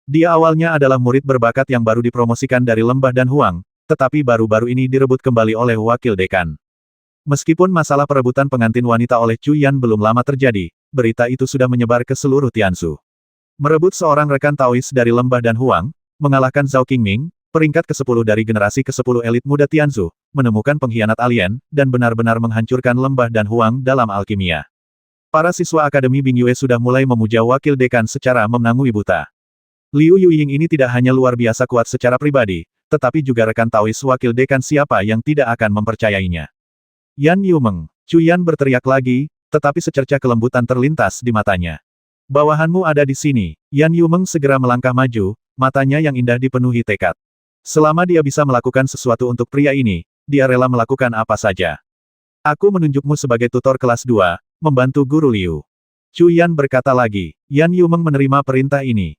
Dia awalnya adalah murid berbakat yang baru dipromosikan dari Lembah Dan Huang, tetapi baru-baru ini direbut kembali oleh wakil dekan. Meskipun masalah perebutan pengantin wanita oleh Cuyan belum lama terjadi, berita itu sudah menyebar ke seluruh Tianzu. Merebut seorang rekan Taois dari Lembah Dan Huang, mengalahkan Zhao Qingming, peringkat ke-10 dari generasi ke-10 elit muda Tianzu, menemukan pengkhianat alien, dan benar-benar menghancurkan Lembah Dan Huang dalam alkimia. Para siswa Akademi Bingyue sudah mulai memuja wakil dekan secara menangui buta. Liu Yuying ini tidak hanya luar biasa kuat secara pribadi, tetapi juga rekan Taois wakil dekan, siapa yang tidak akan mempercayainya. Yan Yumeng, Cuyan berteriak lagi, tetapi secercah kelembutan terlintas di matanya. Bawahanmu ada di sini. Yan Yumeng segera melangkah maju, matanya yang indah dipenuhi tekad. Selama dia bisa melakukan sesuatu untuk pria ini, dia rela melakukan apa saja. Aku menunjukmu sebagai tutor kelas 2, membantu guru Liu. Cuyan berkata lagi. Yan Yumeng menerima perintah ini.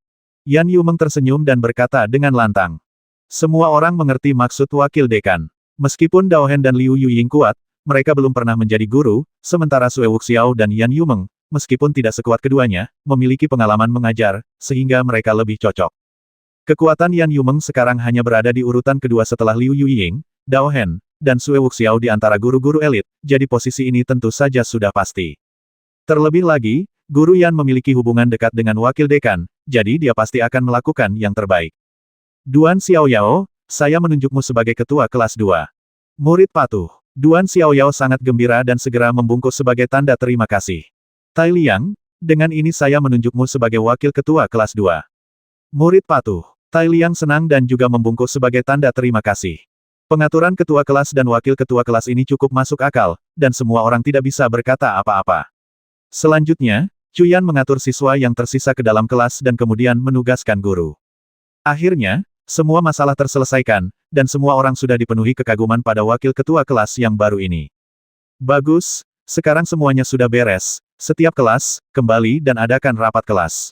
Yan Yumeng tersenyum dan berkata dengan lantang. Semua orang mengerti maksud wakil dekan. Meskipun Dao Hen dan Liu Yuying kuat, mereka belum pernah menjadi guru, sementara Sue Wuxiao dan Yan Yumeng, meskipun tidak sekuat keduanya, memiliki pengalaman mengajar, sehingga mereka lebih cocok. Kekuatan Yan Yumeng sekarang hanya berada di urutan kedua setelah Liu Yuying, Dao Hen, dan Sue Wuxiao di antara guru-guru elit, jadi posisi ini tentu saja sudah pasti. Terlebih lagi, Guru Yan memiliki hubungan dekat dengan wakil dekan, jadi dia pasti akan melakukan yang terbaik. Duan Xiaoyao, saya menunjukmu sebagai ketua kelas 2. Murid patuh. Duan Xiaoyao sangat gembira dan segera membungkuk sebagai tanda terima kasih. Tai Liang, dengan ini saya menunjukmu sebagai wakil ketua kelas 2. Murid patuh. Tai Liang senang dan juga membungkuk sebagai tanda terima kasih. Pengaturan ketua kelas dan wakil ketua kelas ini cukup masuk akal, dan semua orang tidak bisa berkata apa-apa. Selanjutnya, Cuyan mengatur siswa yang tersisa ke dalam kelas dan kemudian menugaskan guru. Akhirnya, semua masalah terselesaikan, dan semua orang sudah dipenuhi kekaguman pada wakil ketua kelas yang baru ini. Bagus, sekarang semuanya sudah beres. Setiap kelas, kembali dan adakan rapat kelas.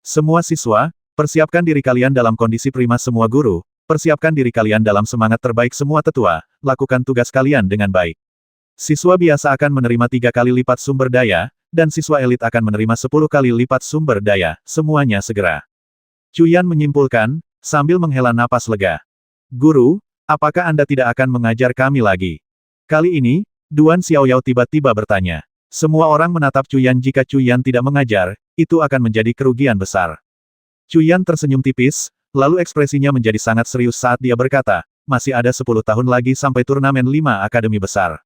Semua siswa, persiapkan diri kalian dalam kondisi prima. Semua guru, persiapkan diri kalian dalam semangat terbaik. Semua tetua, lakukan tugas kalian dengan baik. Siswa biasa akan menerima 3 kali lipat sumber daya, dan siswa elit akan menerima 10 kali lipat sumber daya, semuanya segera. Cuyan menyimpulkan, sambil menghela napas lega. Guru, apakah Anda tidak akan mengajar kami lagi? Kali ini, Duan Xiaoyao tiba-tiba bertanya. Semua orang menatap Cuyan. Jika Cuyan tidak mengajar, itu akan menjadi kerugian besar. Cuyan tersenyum tipis, lalu ekspresinya menjadi sangat serius saat dia berkata, masih ada 10 tahun lagi sampai turnamen 5 akademi besar.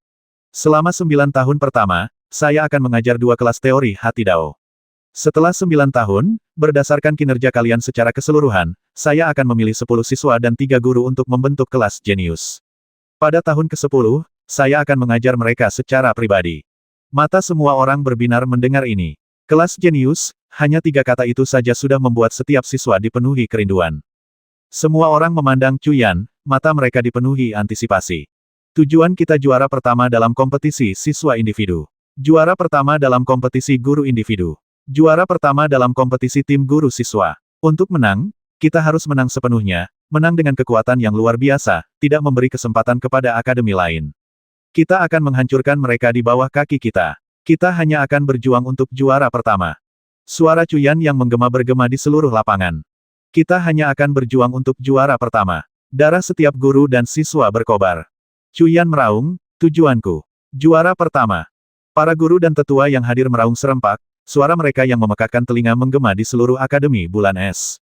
Selama 9 tahun pertama, saya akan mengajar 2 kelas teori hati Dao. Setelah 9 tahun, berdasarkan kinerja kalian secara keseluruhan, saya akan memilih 10 siswa dan 3 guru untuk membentuk kelas jenius. Pada tahun ke-10, saya akan mengajar mereka secara pribadi. Mata semua orang berbinar mendengar ini. Kelas jenius, hanya 3 kata itu saja sudah membuat setiap siswa dipenuhi kerinduan. Semua orang memandang Cuyan, mata mereka dipenuhi antisipasi. Tujuan kita juara pertama dalam kompetisi siswa individu. Juara pertama dalam kompetisi guru individu. Juara pertama dalam kompetisi tim guru siswa. Untuk menang, kita harus menang sepenuhnya, menang dengan kekuatan yang luar biasa, tidak memberi kesempatan kepada akademi lain. Kita akan menghancurkan mereka di bawah kaki kita. Kita hanya akan berjuang untuk juara pertama. Suara Cuyan yang menggema-bergema di seluruh lapangan. Kita hanya akan berjuang untuk juara pertama. Darah setiap guru dan siswa berkobar. Cuyan meraung, tujuanku. Juara pertama. Para guru dan tetua yang hadir meraung serempak, suara mereka yang memekakkan telinga menggema di seluruh Akademi Bulan Es.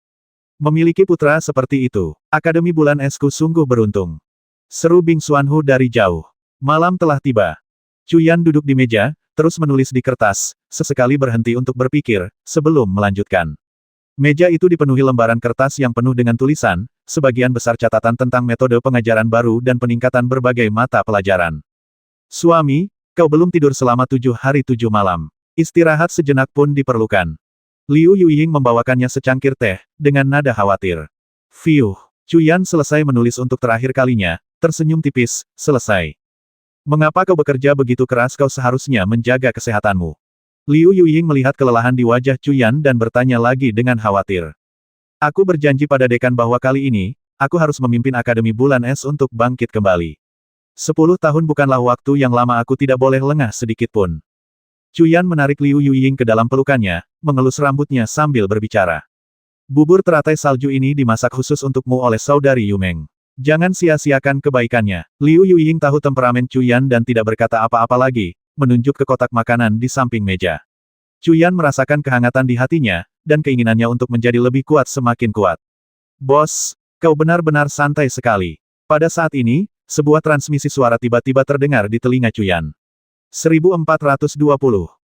Memiliki putra seperti itu, Akademi Bulan Esku sungguh beruntung. Seru Bing Xuanhu dari jauh. Malam telah tiba. Cuyan duduk di meja, terus menulis di kertas, sesekali berhenti untuk berpikir, sebelum melanjutkan. Meja itu dipenuhi lembaran kertas yang penuh dengan tulisan, sebagian besar catatan tentang metode pengajaran baru dan peningkatan berbagai mata pelajaran. Suami, kau belum tidur selama 7 hari 7 malam. Istirahat sejenak pun diperlukan. Liu Yuying membawakannya secangkir teh, dengan nada khawatir. Fiuh, Cuyan selesai menulis untuk terakhir kalinya, tersenyum tipis, selesai. Mengapa kau bekerja begitu keras? Kau seharusnya menjaga kesehatanmu. Liu Yuying melihat kelelahan di wajah Cuyan dan bertanya lagi dengan khawatir. Aku berjanji pada dekan bahwa kali ini, aku harus memimpin Akademi Bulan Es untuk bangkit kembali. 10 tahun bukanlah waktu yang lama, aku tidak boleh lengah sedikit pun. Cuyan menarik Liu Yuying ke dalam pelukannya, mengelus rambutnya sambil berbicara. Bubur teratai salju ini dimasak khusus untukmu oleh saudari Yumeng. Jangan sia-siakan kebaikannya. Liu Yuying tahu temperamen Cuyan dan tidak berkata apa-apa lagi, menunjuk ke kotak makanan di samping meja. Cuyan merasakan kehangatan di hatinya, dan keinginannya untuk menjadi lebih kuat semakin kuat. Bos, kau benar-benar santai sekali. Pada saat ini, sebuah transmisi suara tiba-tiba terdengar di telinga Cuyan. 1420.